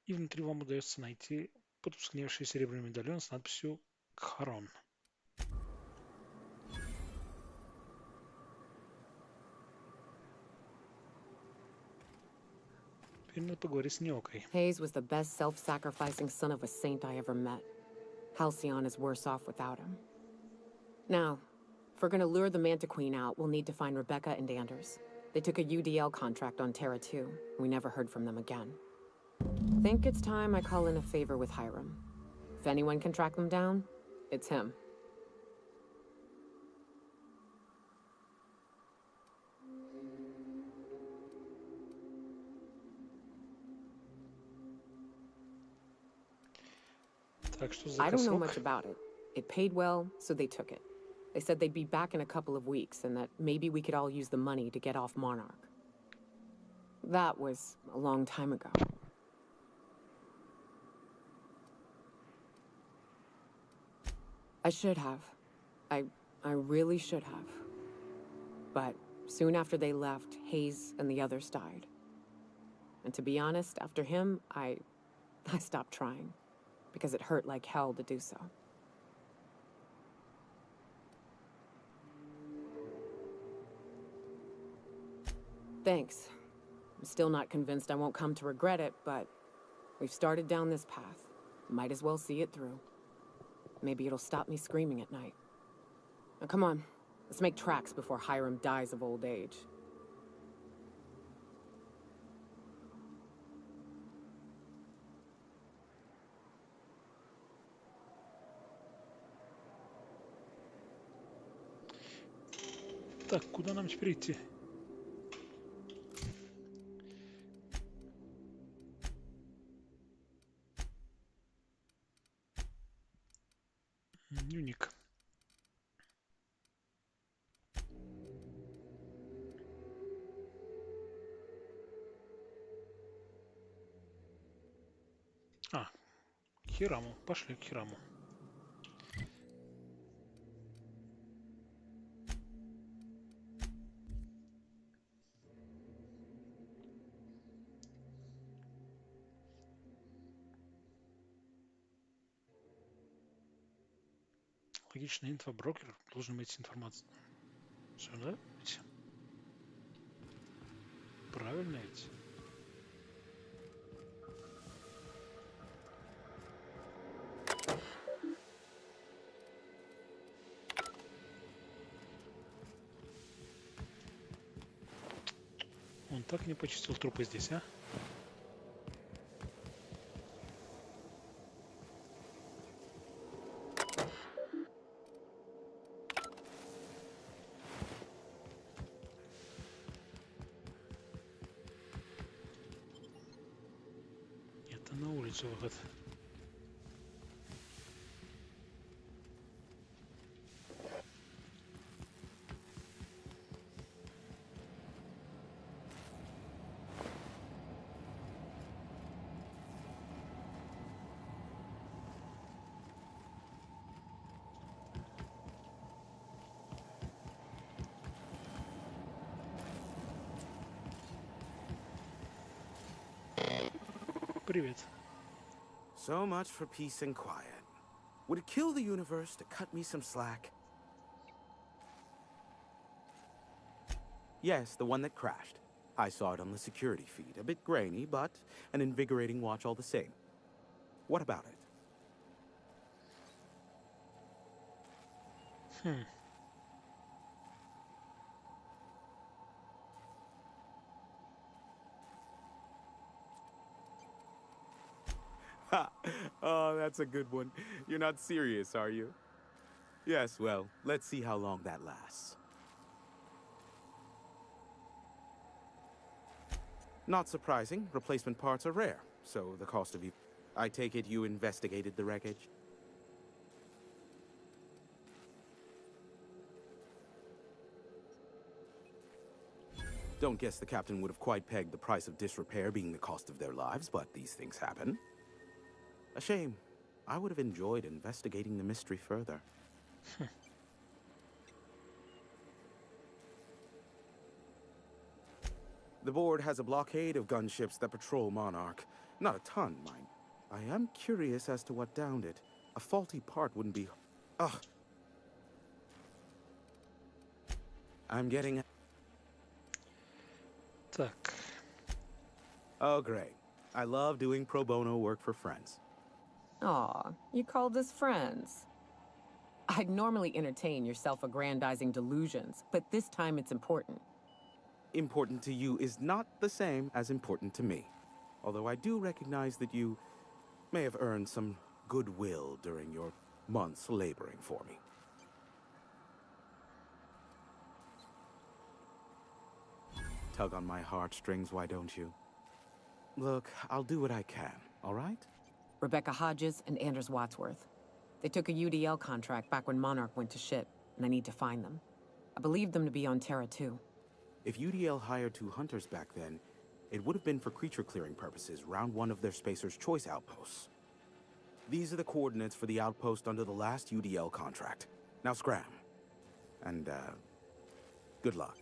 И внутри вам удается найти потускневший серебряный медальон с надписью «Кхарон». Теперь надо поговорить с Неокой. Hayes was the best self-sacrificing son of a saint I ever met. Halcyon is worse off without him. Now, if we're gonna lure the Manta Queen out, we'll need to find Rebecca and Anders. They took a UDL contract on Terra 2. We never heard from them again. Think it's time I call in a favor with Hiram. If anyone can track them down, it's him. Так, что за I don't know косок? much about it. It paid well, so they took it. They said they'd be back in a couple of weeks and that maybe we could all use the money to get off Monarch. That was a long time ago. I should have. I really should have. But soon after they left, Hayes and the others died. And to be honest, after him, I stopped trying. Because it hurt like hell to do so. Thanks. I'm still not convinced I won't come to regret it, but we've started down this path. Might as well see it through. Maybe it'll stop me screaming at night. Now come on, let's make tracks before Hiram dies of old age. Так, куда нам теперь идти? Дневник. А, к Хираму. Пошли к Хираму. Логичный инфоброкер должен иметь информацию. Сюда ведь? Правильно ведь? Он так не почистил трупы здесь, а? Это на улицу выход. Привет. So much for peace and quiet. Would it kill the universe to cut me some slack? Yes, the one that crashed. I saw it on the security feed. A bit grainy, but an invigorating watch all the same. What about it? Ha! Oh, that's a good one. You're not serious, are you? Yes, well, let's see how long that lasts. Not surprising, replacement parts are rare, so the cost of you... I take it you investigated the wreckage? Don't guess the captain would have quite pegged the price of disrepair being the cost of their lives, but these things happen. A shame. I would have enjoyed investigating the mystery further. The board has a blockade of gunships that patrol Monarch. Not a ton, mind. I am curious as to what downed it. A faulty part wouldn't be... Ugh. I'm getting... Так. Oh, great. I love doing pro bono work for friends. Aw, you called us friends. I'd normally entertain your self-aggrandizing delusions, but this time it's important. Important to you is not the same as important to me. Although I do recognize that you may have earned some goodwill during your months laboring for me. Tug on my heartstrings, why don't you? Look, I'll do what I can, all right? Rebecca Hodges and Anders Wadsworth. They took a UDL contract back when Monarch went to shit, and I need to find them. I believe them to be on Terra too. If UDL hired 2 hunters back then, it would have been for creature clearing purposes, round 1 of their Spacer's Choice outposts. These are the coordinates for the outpost under the last UDL contract. Now scram. And, good luck.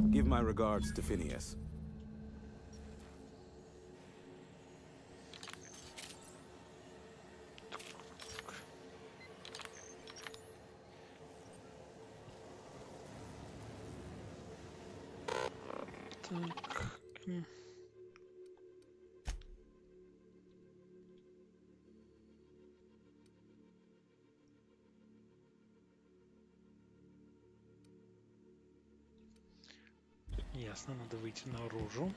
Give my regards to Phineas. Так. Ясно, надо выйти наружу.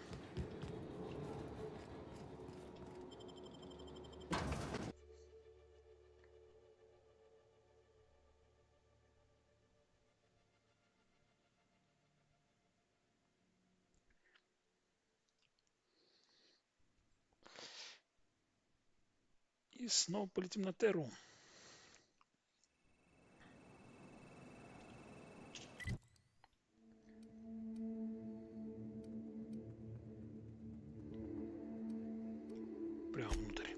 И снова полетим на Терру. Прямо внутрь.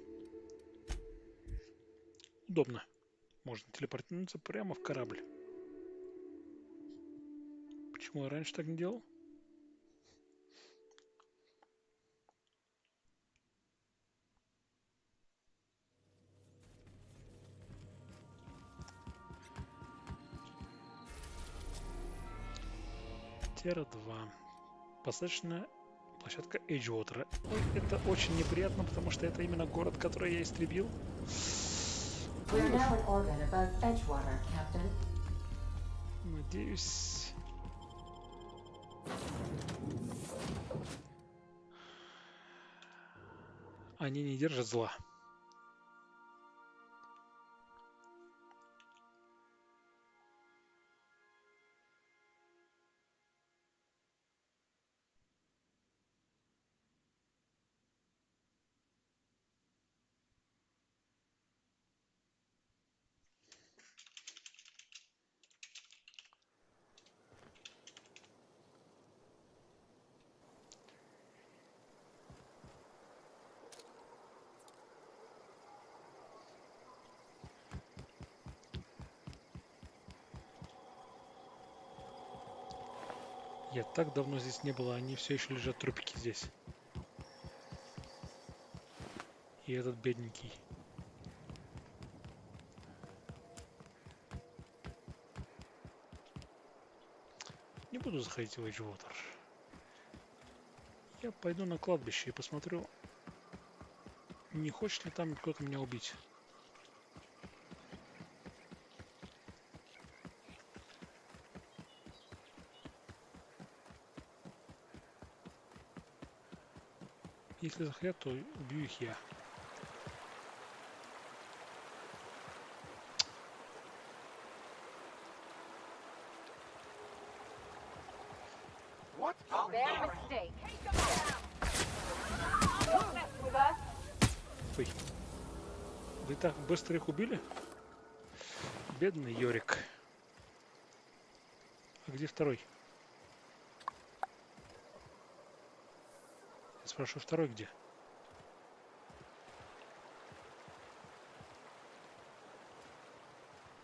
Удобно. Можно телепортироваться прямо в корабль. Почему я раньше так не делал? Терра 2. Посадочная площадка Эйджвотера. Ой, это очень неприятно, потому что это именно город, который я истребил. We're now in orbit above Edgewater, Captain. Надеюсь... Они не держат зла. Я так давно здесь не было, они все еще лежат трупики здесь. И этот бедненький. Не буду заходить в Эйджвотер. Я пойду на кладбище и посмотрю, не хочет ли там кто-то меня убить. Если захотят, то убью их я. Bad mistake. Don't mess with us. Ой. Вы так быстро их убили? Бедный Йорик. А где второй? Я спрашиваю, второй где?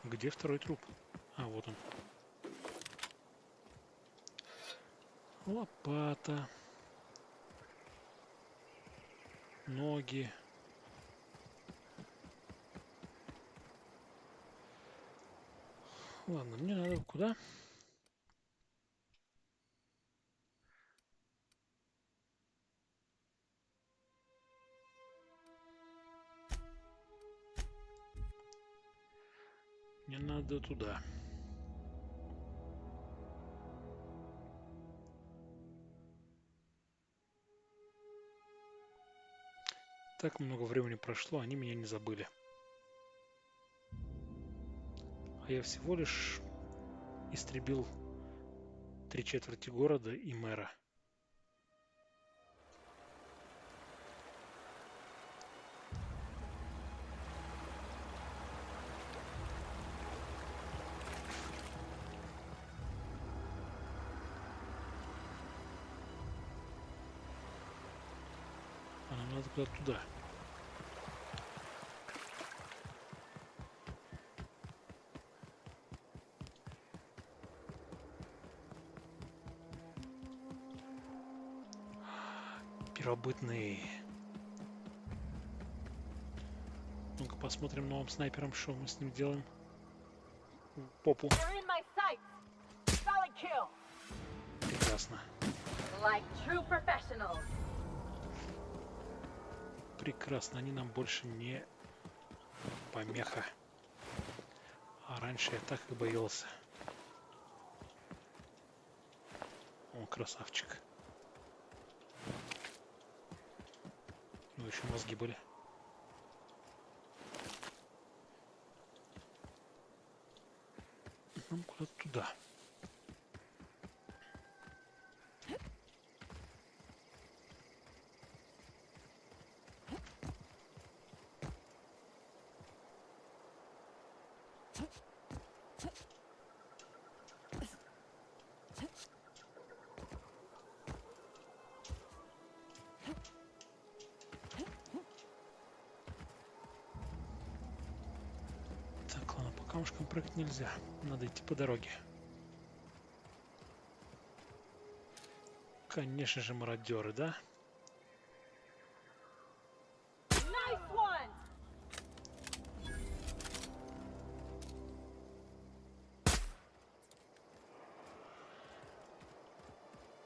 Где второй труп? А, вот он. Лопата. Ноги. Ладно, мне надо куда? Мне надо туда. Так много времени прошло, они меня не забыли. А я всего лишь истребил 3/4 города и мэра. А нам надо куда-то туда. Первобытный. Ну-ка посмотрим новым снайпером, что мы с ним делаем. Попу. They're in my sights. Solid kill. Прекрасно. Like true professionals. Прекрасно. Они нам больше не помеха. А раньше я так и боялся. О, красавчик. Ну, еще мозги были. Нам куда-то туда. Так, ладно, по камушкам прыгать нельзя. Надо идти по дороге. Конечно же, мародеры, да? Nice one.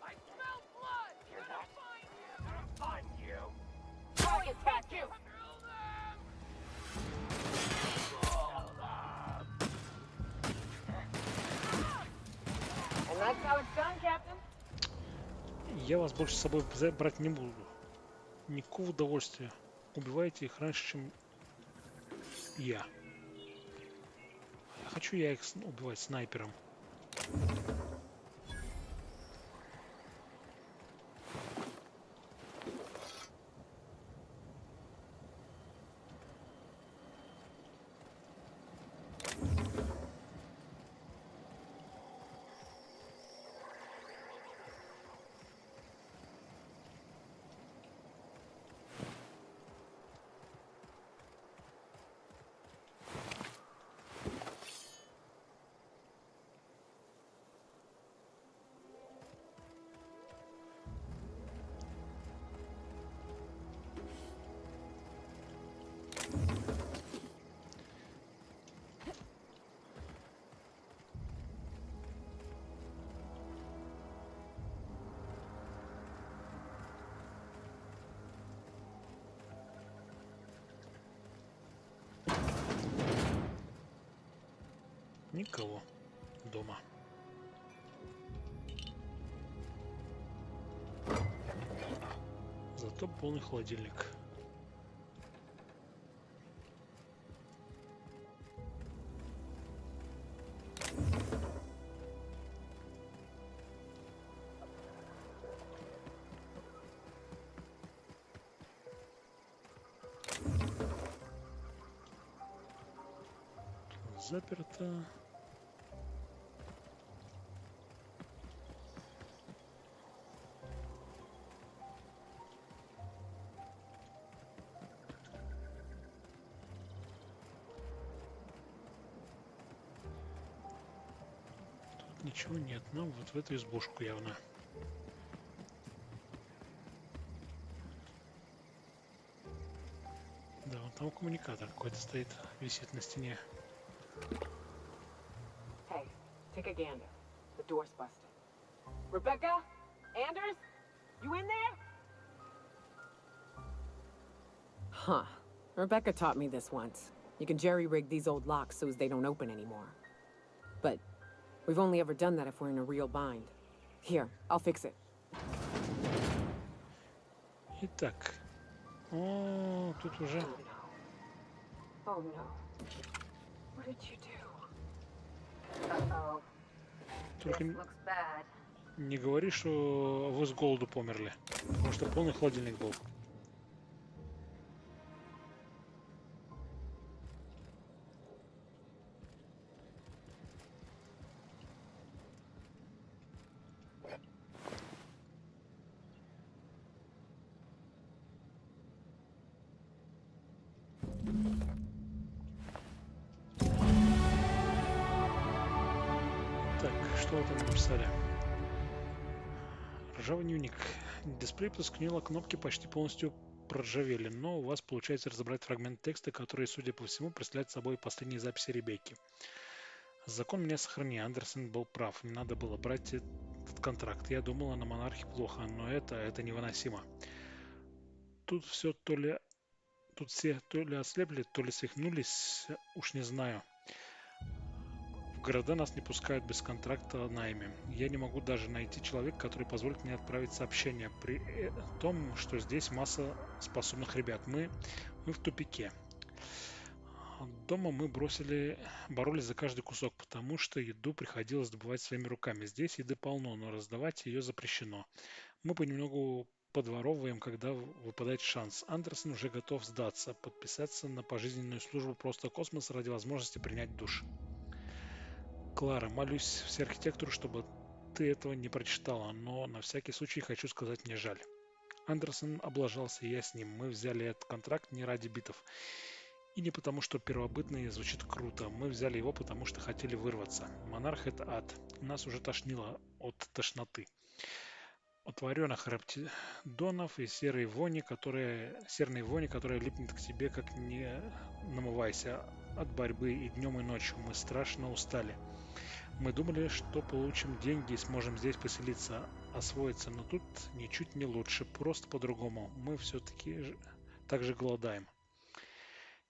I smell blood! You're gonna find you! Gonna find you! I'll attack you. And that's how it's done, Captain. Я вас больше с собой брать не буду. Никакого удовольствия. Убивайте их раньше, чем я. Хочу я их убивать снайпером. Никого дома. Зато полный холодильник. Заперто. Тут ничего нет, но вот в эту избушку явно. Да, вон там коммуникатор какой-то стоит, висит на стене. Hey, take a gander. The door's busted. Rebecca? Anders? You in there? Huh. Rebecca taught me this once. You can jerry-rig these old locks so as they don't open anymore. But we've only ever done that if we're in a real bind. Here, I'll fix it. Итак. О, тут уже... Oh no. What did you do? Uh-oh. Только This looks bad. не говори, что вы с голоду померли. Потому что полный холодильник был. Так, что вы там написали? Ржавый дневник. Дисплей потускнело, кнопки почти полностью проржавели, но у вас получается разобрать фрагмент текста, который, судя по всему, представляет собой последние записи Ребекки. Закон меня сохрани, Андерсон был прав, не надо было брать этот контракт. Я думала, на монархе плохо, но это невыносимо. Тут все Тут все то ли ослепли, то ли свихнулись, уж не знаю. В города нас не пускают без контракта о найме. Я не могу даже найти человека, который позволит мне отправить сообщение. При том, что здесь масса способных ребят. Мы в тупике. Дома мы боролись за каждый кусок, потому что еду приходилось добывать своими руками. Здесь еды полно, но раздавать ее запрещено. Мы понемногу подворовываем, когда выпадает шанс. Андерсон уже готов сдаться, подписаться на пожизненную службу просто космос ради возможности принять душ. Клара, молюсь всеархитектору, чтобы ты этого не прочитала, но на всякий случай хочу сказать, мне жаль. Андерсон облажался, и я с ним. Мы взяли этот контракт не ради битов. И не потому, что первобытный звучит круто. Мы взяли его, потому что хотели вырваться. Монарх — это ад. Нас уже тошнило от тошноты. От вареных рептидонов и серной вони, которая липнет к тебе, как не намывайся. От борьбы и днем, и ночью. Мы страшно устали. Мы думали, что получим деньги и сможем здесь поселиться, освоиться, но тут ничуть не лучше, просто по-другому. Мы все-таки так же голодаем.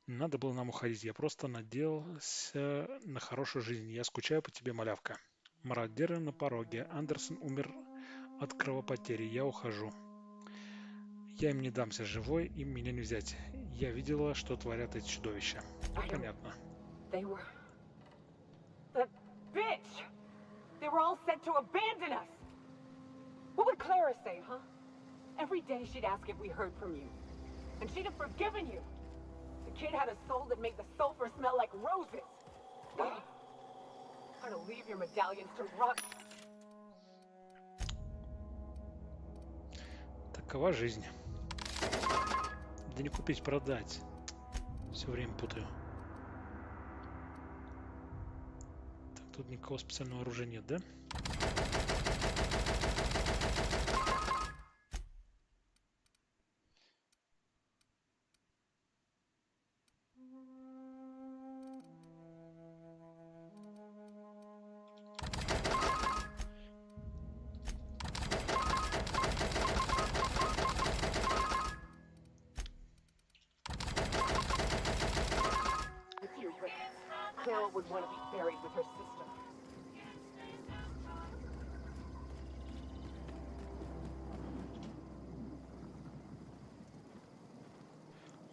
Не надо было нам уходить, я просто надеялся на хорошую жизнь. Я скучаю по тебе, малявка. Мародеры на пороге. Андерсон умер от кровопотери. Я ухожу. Я им не дамся живой, им меня не взять. Я видела, что творят эти чудовища. Понятно. That bitch! They were all set to abandon us! What would Clara say, huh? Every day she'd ask if we heard from you. And she'd have forgiven you. The kid had a soul that made the sulfur smell like roses. Gotta leave your medallions to rot. Такова жизнь. Да не купить, продать. Все время путаю. Так, тут никакого специального оружия нет, да? want to be buried with her sister.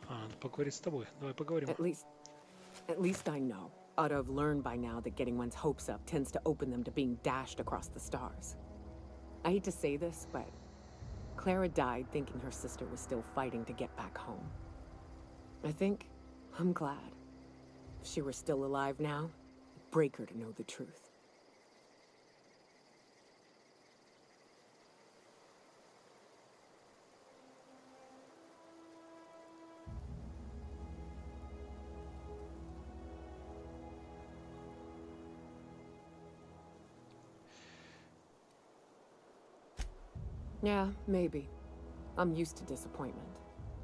Надо поговорить с тобой. Давай поговорим. At least I know. Ought to have learned by now that getting one's hopes up tends to open them to being dashed across the stars. I hate to say this, but Clara died thinking her sister was still fighting to get back home. I think I'm glad. If she were still alive now, it'd break her to know the truth. Yeah, maybe. I'm used to disappointment.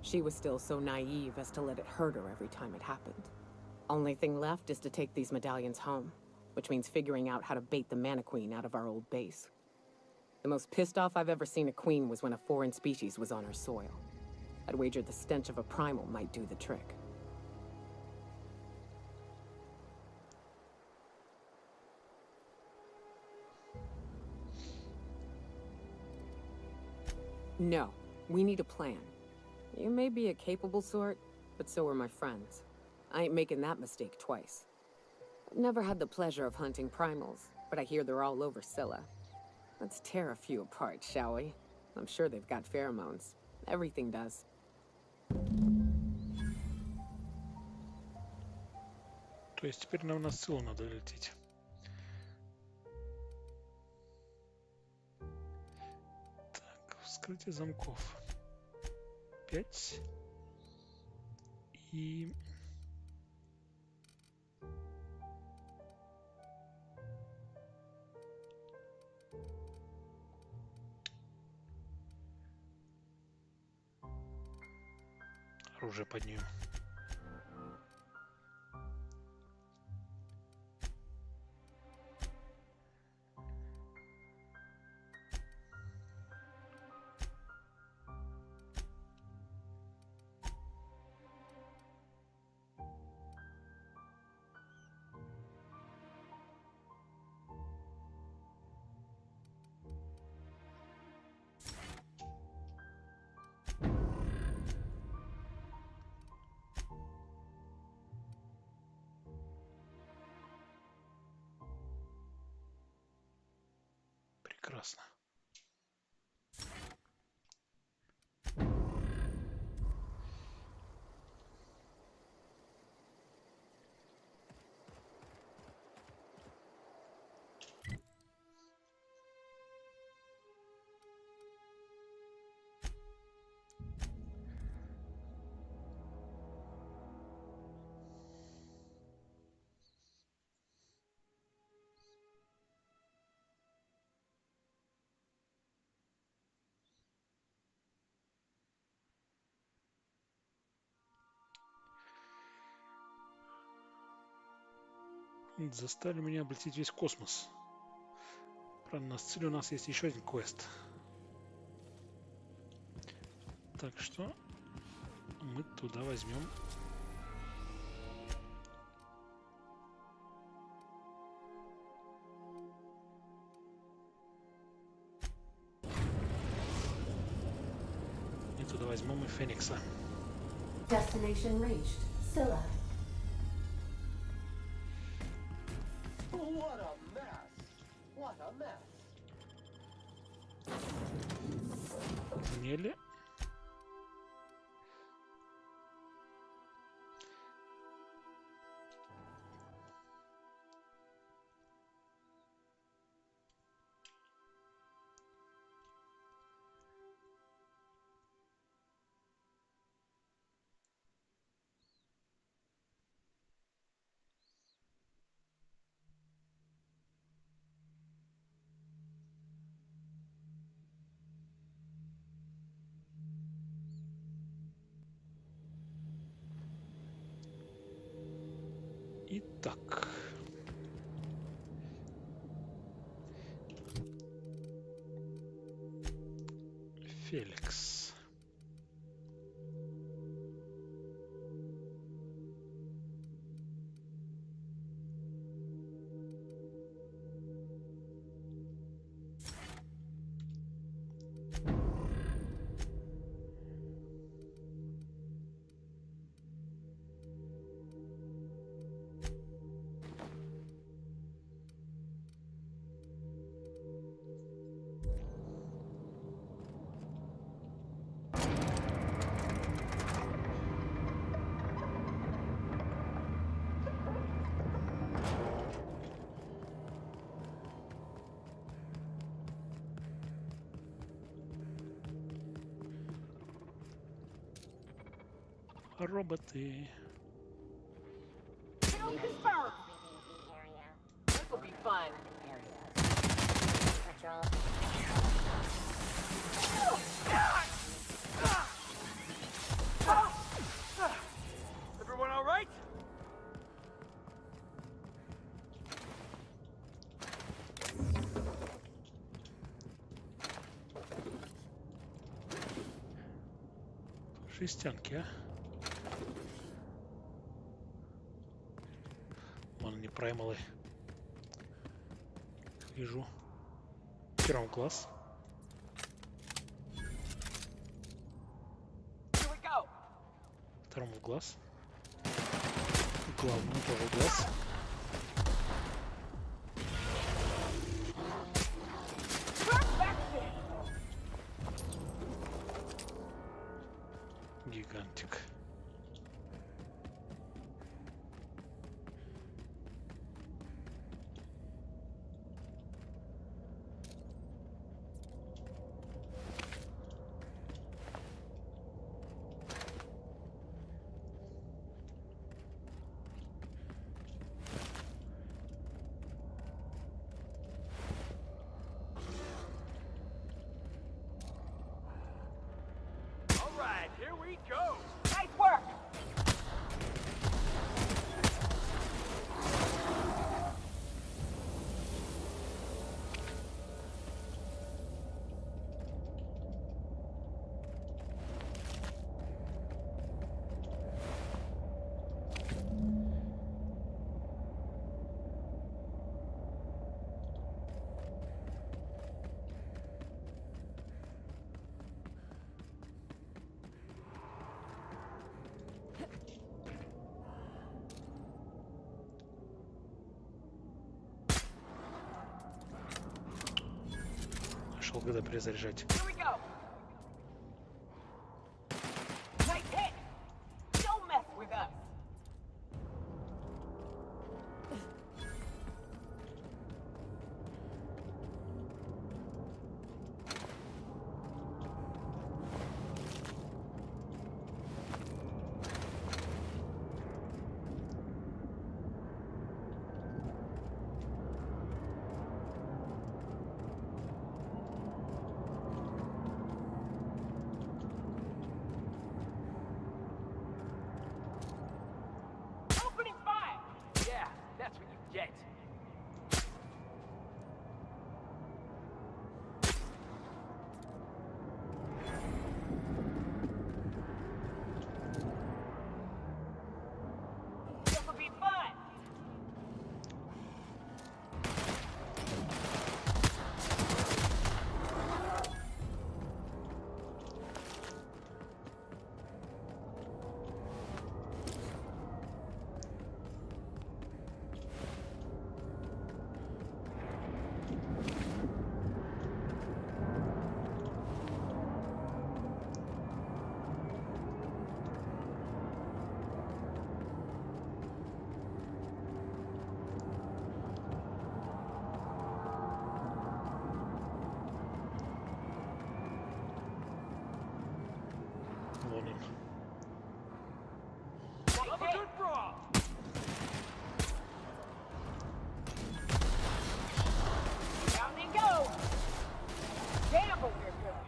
She was still so naive as to let it hurt her every time it happened. Only thing left is to take these medallions home, which means figuring out how to bait the Mana Queen out of our old base. The most pissed off I've ever seen a queen was when a foreign species was on her soil. I'd wager the stench of a primal might do the trick. No, we need a plan. You may be a capable sort, but so are my friends. I ain't making that mistake twice. I've never had the pleasure of hunting primals, but I hear they're all over Scylla. Let's tear a few apart, shall we? I'm sure they've got pheromones. Everything does. То есть теперь нам на Сциллу надо лететь. Так, вскрытие замков. 5. И... оружие поднимем. Прекрасно. Заставили меня облететь весь космос. Правда, на Сцилле у нас есть еще один квест. Так что мы туда возьмем. И туда возьмем и Феникса. Destination reached. Scylla. What a mess! What a mess! Туннели. Итак. Феликс. Роботы. Kill confirmed. This'll be fun. Patrol. Everyone all right? Жестянки, а? Вон они, праймалы. Вижу. Первым глаз. Here we go. Второму в глаз. Главному тоже в глаз. Гигантик. All right, here we go. Nice work. Нашел, когда перезаряжать. Here we go. Nice hit. Don't mess with us. Opening fire. Yeah, that's what you get. This'll be fun. Вон он. Love a good brawl. Down they go. Damn, but we're good.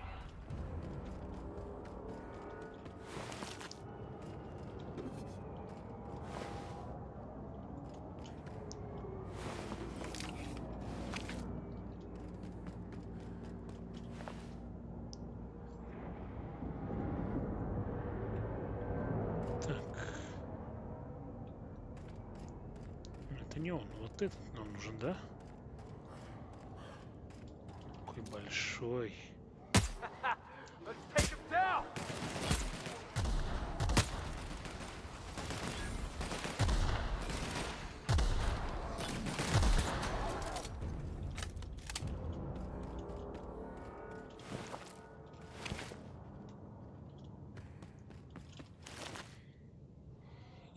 Так. Это не он. Вот этот нам нужен, да? Какой большой. Let's take him down.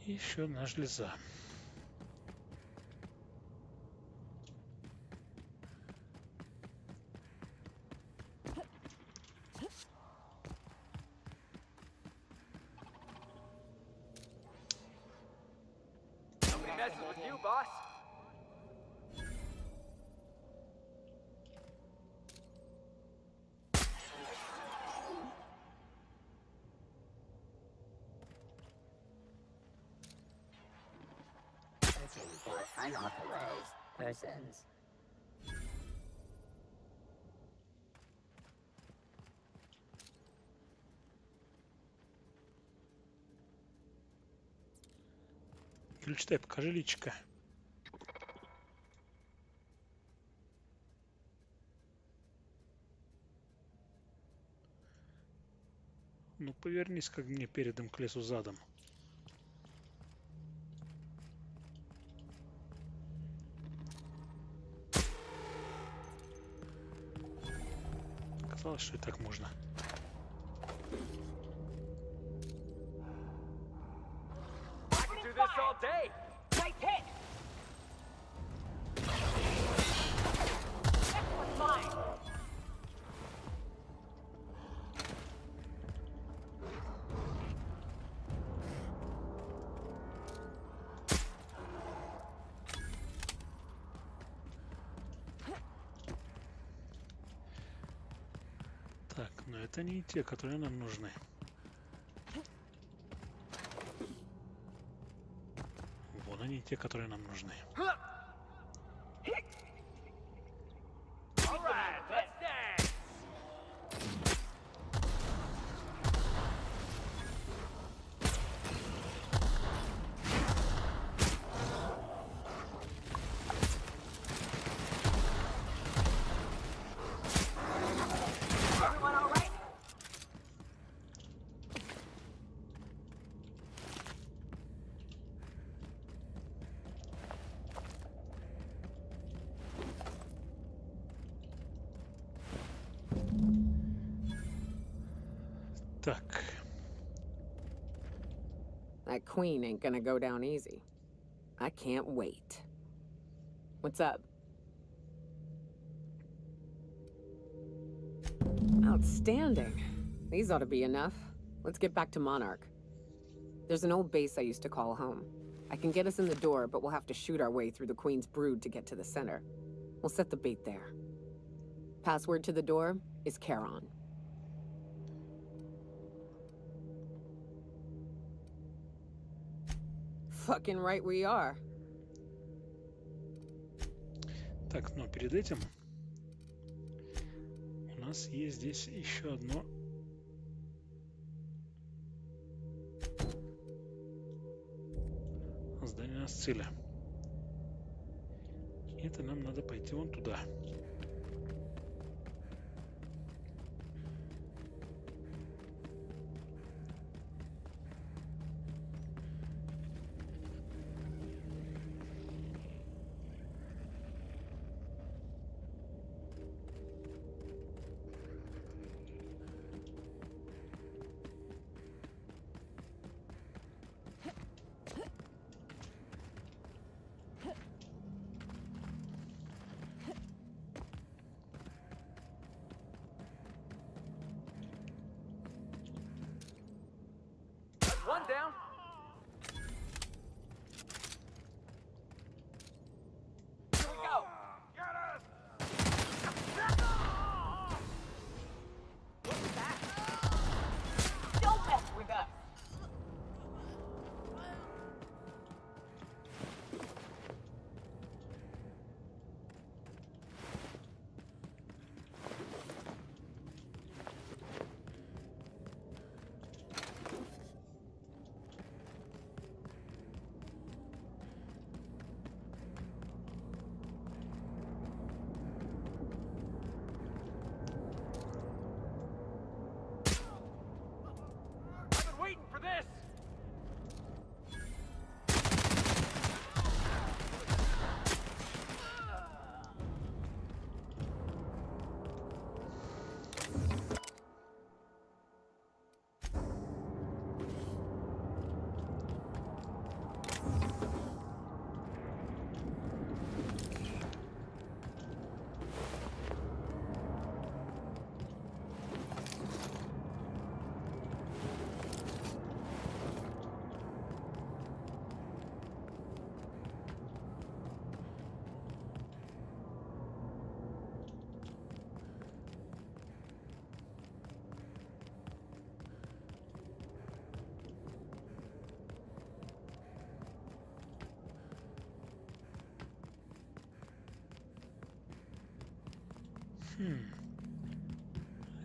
И еще одна железа. you, boss. Searching for unauthorized persons. Читай, покажи личико. Ну, повернись как мне передом к лесу задом. Казалось, что и так можно. I could do this all day. Nice hit! This one's mine! Так, но это не те, которые нам нужны. Вон они, те, которые нам нужны. All right, let's dance. Everyone all right? Так, That queen ain't gonna go down easy. I can't wait. What's up? Outstanding. These ought to be enough. Let's get back to Monarch. There's an old base I used to call home. I can get us in the door, but we'll have to shoot our way through the Queen's brood to get to the center. We'll set the bait there. Password to the door is Charon. Fucking right we are. так, но перед этим у нас есть здесь еще одно здание асцеля. Это нам надо пойти вон туда. One down. Here we go. Get us. What's that? Don't mess with us!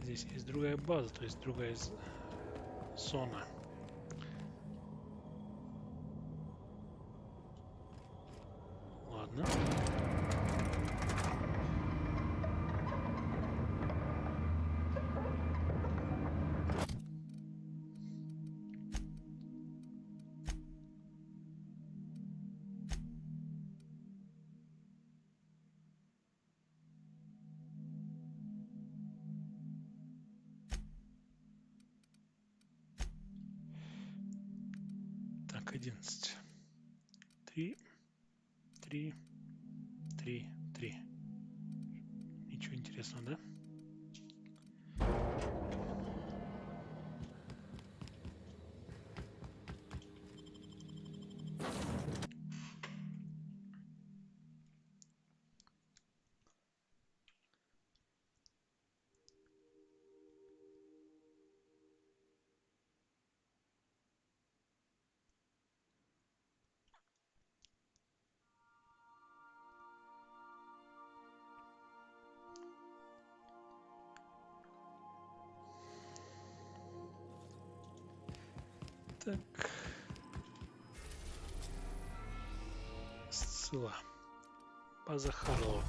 Здесь есть другая база, то есть другая зона. Ладно. Так, 11. 3, 3, 3, 3. Ничего интересного, да? Так. Ссыла. База Харлоу.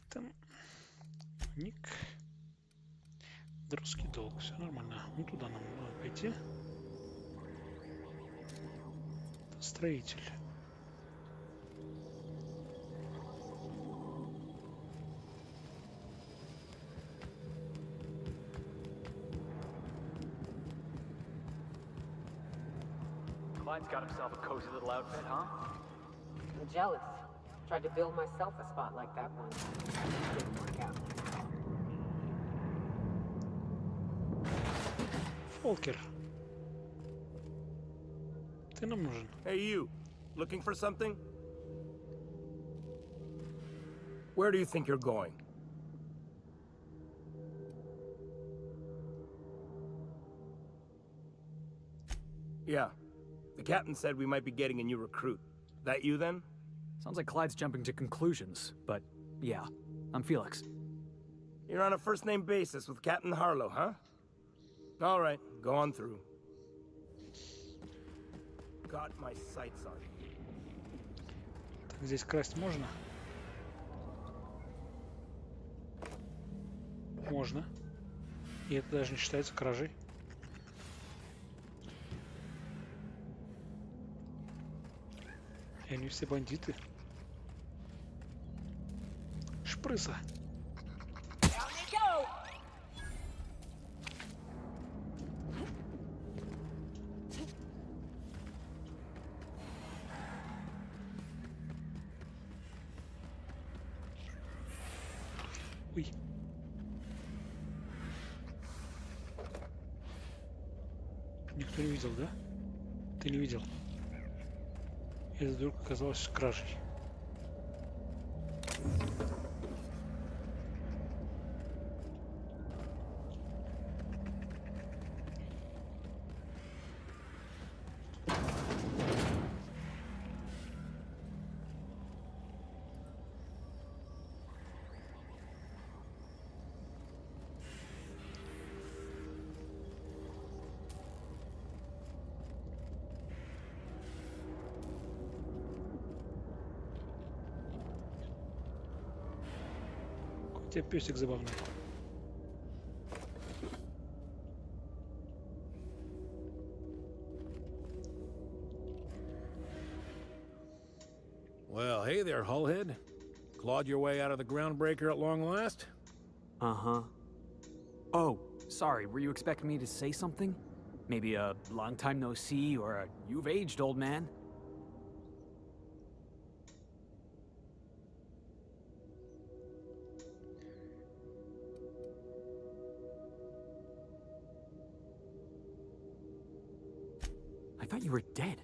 Там ник. Друзский долг. Все нормально. Ну туда нам надо пойти. Строитель. Clyde's got himself a cozy little outfit, huh? I'm jealous. Tried to build myself a spot like that once. Didn't work out. Фолкер. Ты нам нужен. Hey, you. Looking for something? Where do you think you're going? Yeah. The captain said we might be getting a new recruit. That you then? Sounds like Clyde's jumping to conclusions, but yeah, I'm Felix. You're on a first-name basis with Captain Harlow, huh? All right, go on through. Got my sights on you. Так, здесь красть можно? Можно. И это даже не считается кражей. И они все бандиты. Шпрыса. Ой. Никто не видел, да? Ты не видел. И это вдруг оказалось кражей. У тебя песик забавный. Well, hey there, Hullhead. Clawed your way out of the groundbreaker at long last? Uh-huh. Oh, sorry, were you expecting me to say something? Maybe a long time no see, or a you've aged, old man? thought you were dead.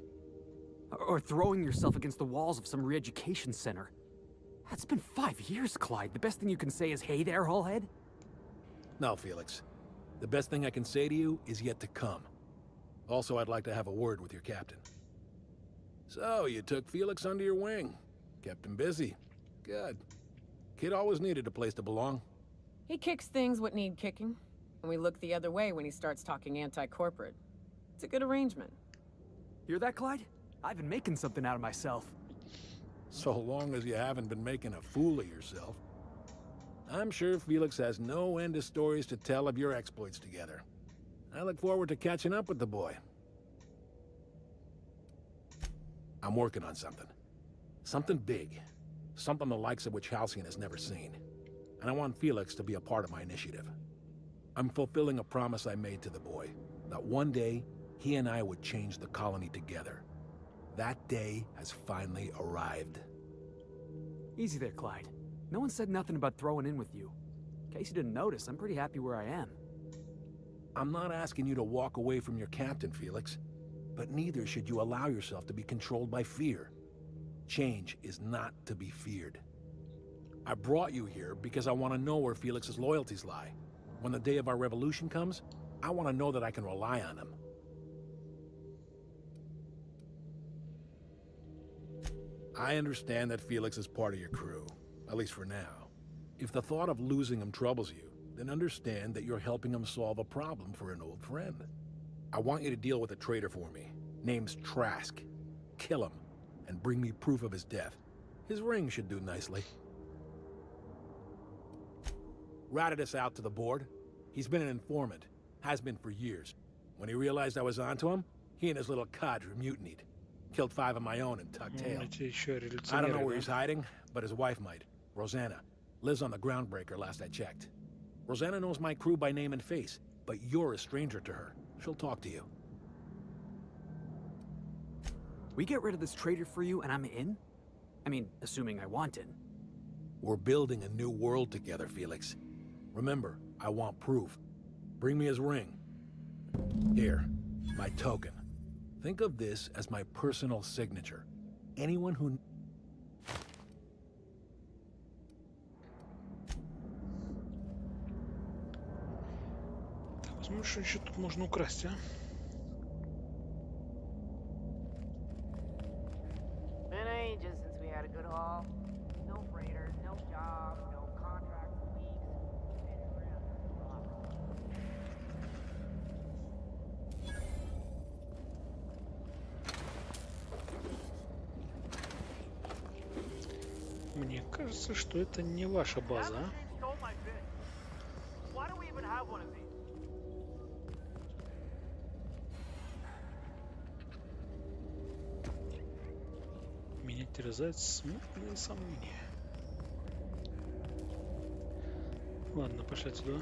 Or throwing yourself against the walls of some re-education center. That's been 5 years, Clyde. The best thing you can say is, hey there, Hullhead? No, Felix. The best thing I can say to you is yet to come. Also, I'd like to have a word with your captain. So, you took Felix under your wing. Kept him busy. Good. Kid always needed a place to belong. He kicks things what need kicking, and we look the other way when he starts talking anti-corporate. It's a good arrangement. Hear that, Clyde? I've been making something out of myself. So long as you haven't been making a fool of yourself. I'm sure Felix has no end of stories to tell of your exploits together. I look forward to catching up with the boy. I'm working on something. Something big. Something the likes of which Halcyon has never seen. And I want Felix to be a part of my initiative. I'm fulfilling a promise I made to the boy, that one day, he and I would change the colony together. That day has finally arrived. Easy there, Clyde. No one said nothing about throwing in with you. In case you didn't notice, I'm pretty happy where I am. I'm not asking you to walk away from your captain, Felix. But neither should you allow yourself to be controlled by fear. Change is not to be feared. I brought you here because I want to know where Felix's loyalties lie. When the day of our revolution comes, I want to know that I can rely on him. I understand that Felix is part of your crew, at least for now. If the thought of losing him troubles you, then understand that you're helping him solve a problem for an old friend. I want you to deal with a traitor for me. Name's Trask. Kill him, and bring me proof of his death. His ring should do nicely. Ratted us out to the board. He's been an informant. Has been for years. When he realized I was onto him, he and his little cadre mutinied. Killed 5 of my own and tucked tail. I don't know where he's hiding, but his wife might. Rosanna. Lives on the groundbreaker last I checked. Rosanna knows my crew by name and face, but you're a stranger to her. She'll talk to you. We get rid of this traitor for you and I'm in? I mean, assuming I want in. We're building a new world together, Felix. Remember, I want proof. Bring me his ring. Here, my token. Think of this as my personal signature. Anyone who... Ну что еще тут можно украсть, а? Been ages since we had a good haul. No freighters, no jobs, no contracts, Мне кажется, что это не ваша база, а? Меня терзают смутные сомнения. Ладно, пошли отсюда.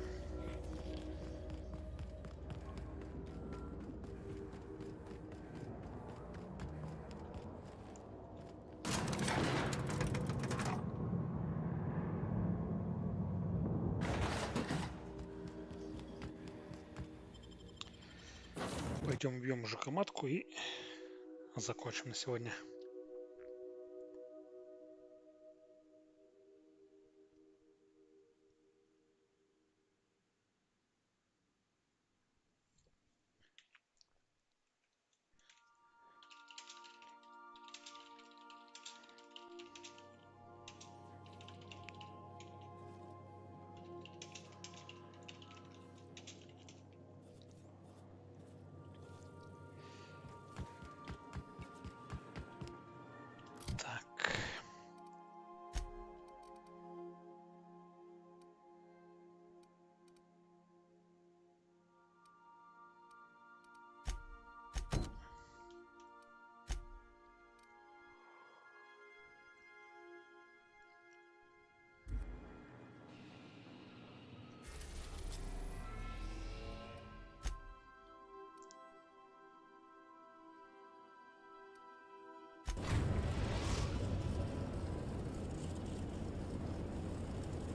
Пойдем убьем мужика матку и закончим на сегодня.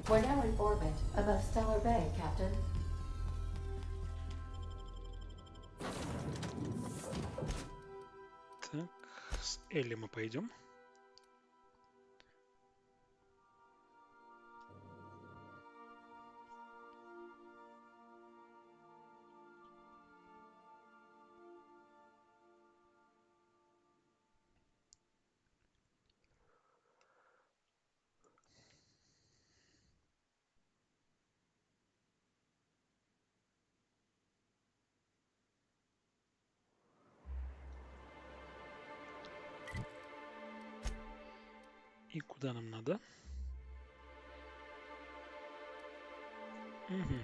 We're now in orbit above Stellar Bay, Captain. Элли мы пойдем. И куда нам надо? Угу.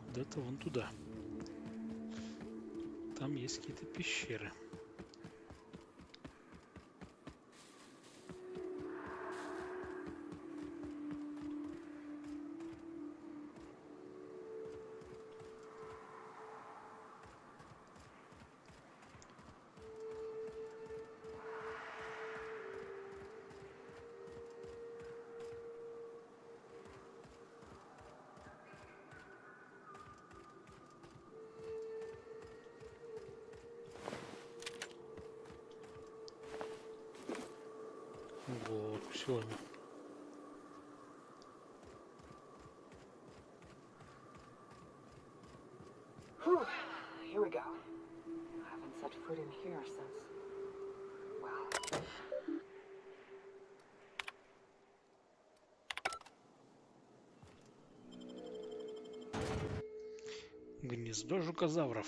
Куда-то вон туда. Там есть какие-то пещеры. Вот, все. Whew, here we go. Haven't set foot in here since, well... Гнездо жукозавров.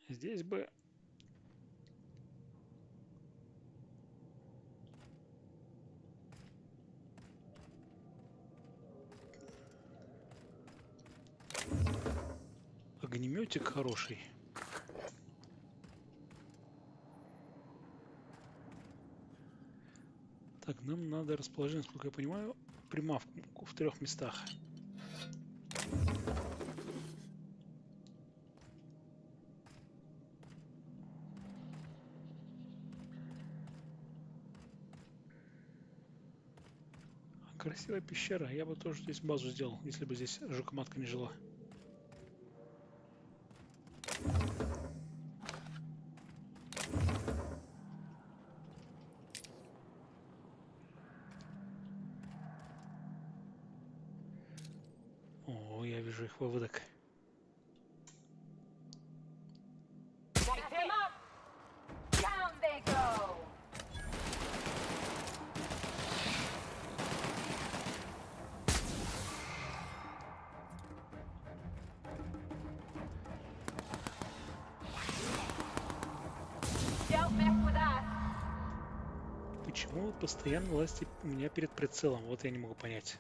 Здесь бы... огнеметик хороший. Так, нам надо расположение, насколько я понимаю, примавку в 3 местах. Красивая пещера. Я бы тоже здесь базу сделал, если бы здесь жукоматка не жила. О, я вижу их выводок. Down they go! Don't mess with us! Почему постоянно власти у меня перед прицелом? Вот я не могу понять.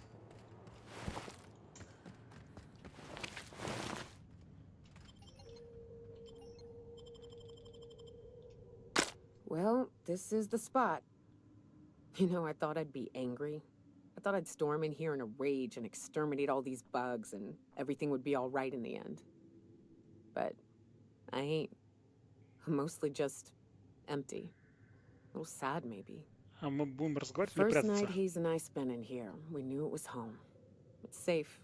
Well, this is the spot. You know, I thought I'd be angry. I thought I'd storm in here in a rage and exterminate all these bugs and everything would be all right in the end. But I ain't. I'm mostly just empty. A little sad, maybe. А мы будем разговаривать или First прятаться? night Hayes and I spent in here, we knew it was home. It's safe.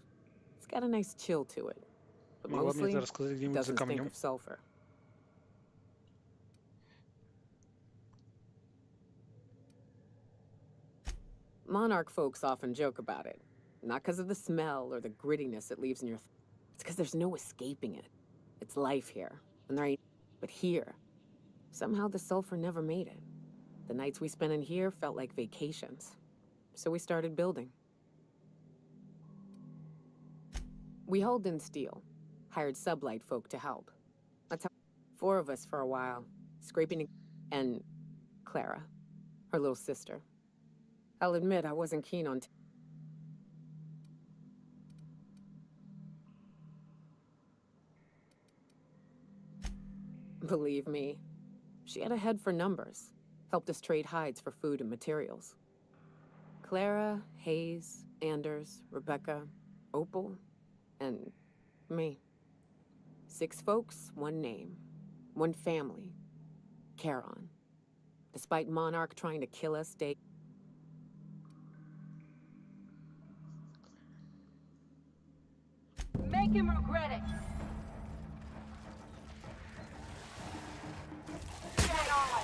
It's got a nice chill to it. But Могла мне mostly, это рассказать it где-нибудь за doesn't stink камнем. of sulfur. Monarch folks often joke about it. Not because of the smell or the grittiness it leaves in your... It's because there's no escaping it. It's life here, and there ain't... But here, somehow the sulfur never made it. The nights we spent in here felt like vacations. So we started building. We hauled in steel, hired sublight folk to help. That's how... 4 of us for a while, scraping... And Clara, her little sister. I'll admit I wasn't keen on... Believe me, she had a head for numbers. Helped us trade hides for food and materials. Clara, Hayes, Anders, Rebecca, Opal, and me. 6 folks, 1 name. 1 family. Charon. Despite Monarch trying to kill us, Make him regret it. Get on.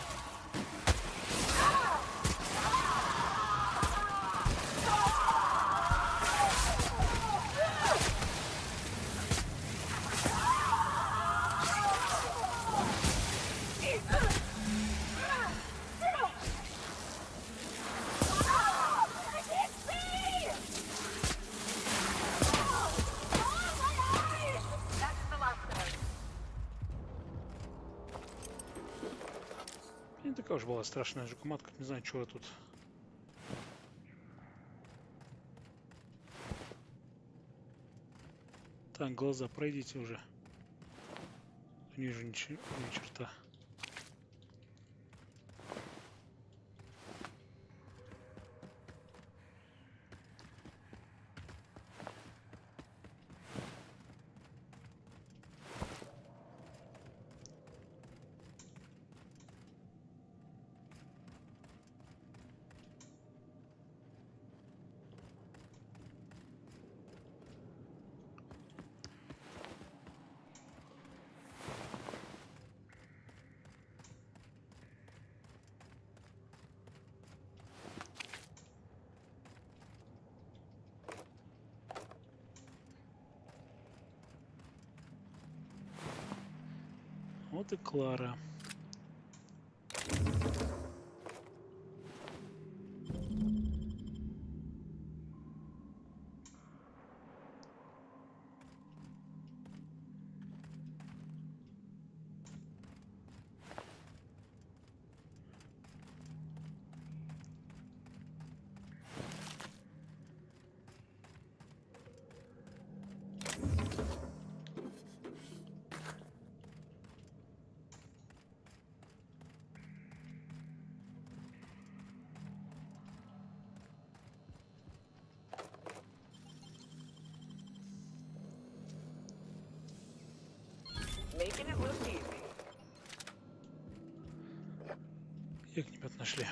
Не такая уж была страшная жукматка, не знаю, чего тут. Так, глаза, пройдите уже. Не вижу ни черта. Вот и Клара. Making it look easy. Как ребят нашли?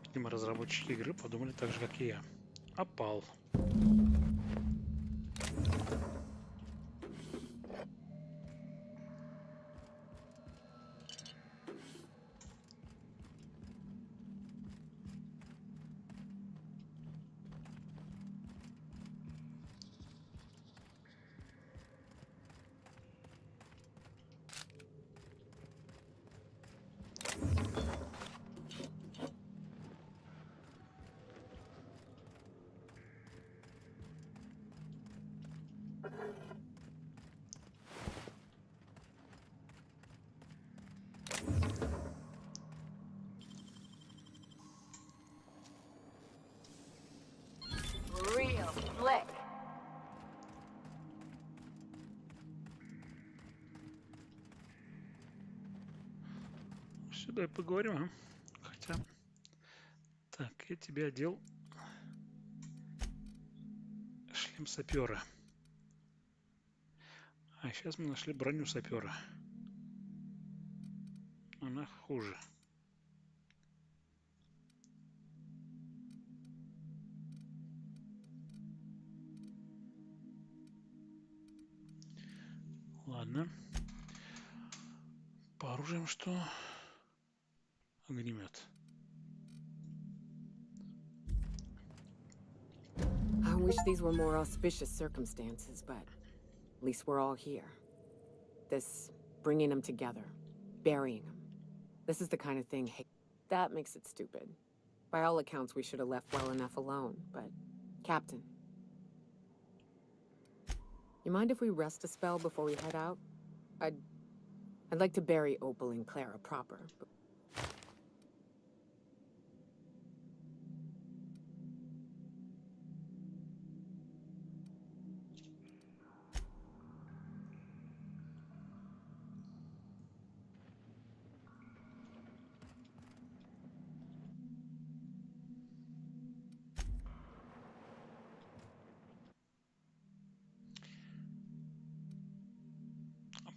Видимо, разработчики игры подумали так же, как и я. Опал. Real slick. Сюда и поговорим, а? Хотя... Так, я тебе одел шлем сапера. А сейчас мы нашли броню сапера. Она хуже. Ладно. По оружием что? Огнемет. I wish these were more auspicious circumstances, but at least we're all here. This bringing them together, burying them. This is the kind of thing that makes it stupid. By all accounts, we should have left well enough alone, but Captain, you mind if we rest a spell before we head out? I'd like to bury Opal and Clara proper.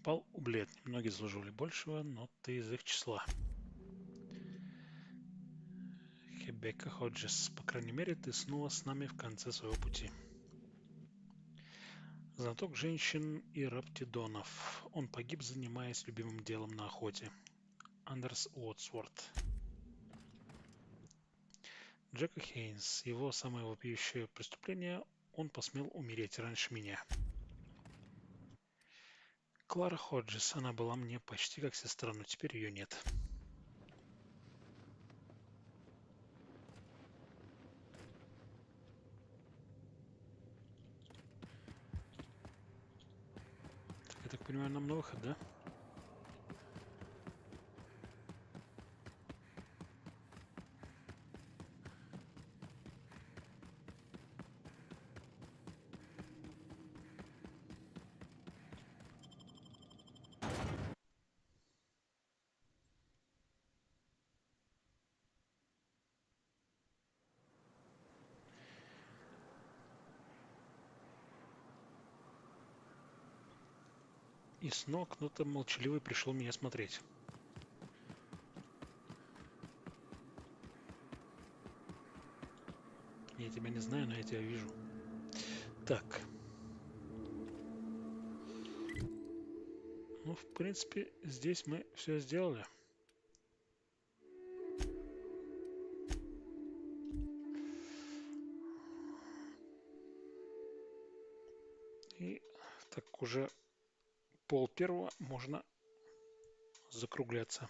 попал ублет. Многие заслуживали большего, но ты из их числа. Хебека Ходжес. По крайней мере, ты снова с нами в конце своего пути. Знаток женщин и раптидонов. Он погиб, занимаясь любимым делом на охоте. Андерс Уотсворт. Джека Хейнс. Его самое вопиющее преступление – он посмел умереть раньше меня. Клара Ходжес. Она была мне почти как сестра, но теперь ее нет. Я так понимаю, нам на выход, да? И снова кто-то молчаливый пришел меня смотреть. Я тебя не знаю, но я тебя вижу. Так. Ну, в принципе, здесь мы все сделали. И так уже 12:30 можно закругляться.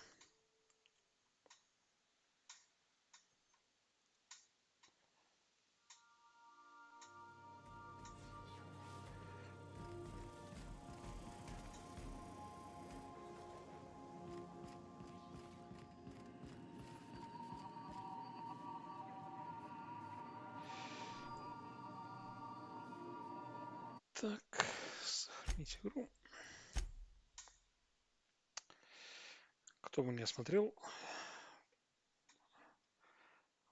Так, сохранить игру. Кто бы не смотрел,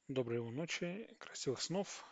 доброй его ночи, красивых снов.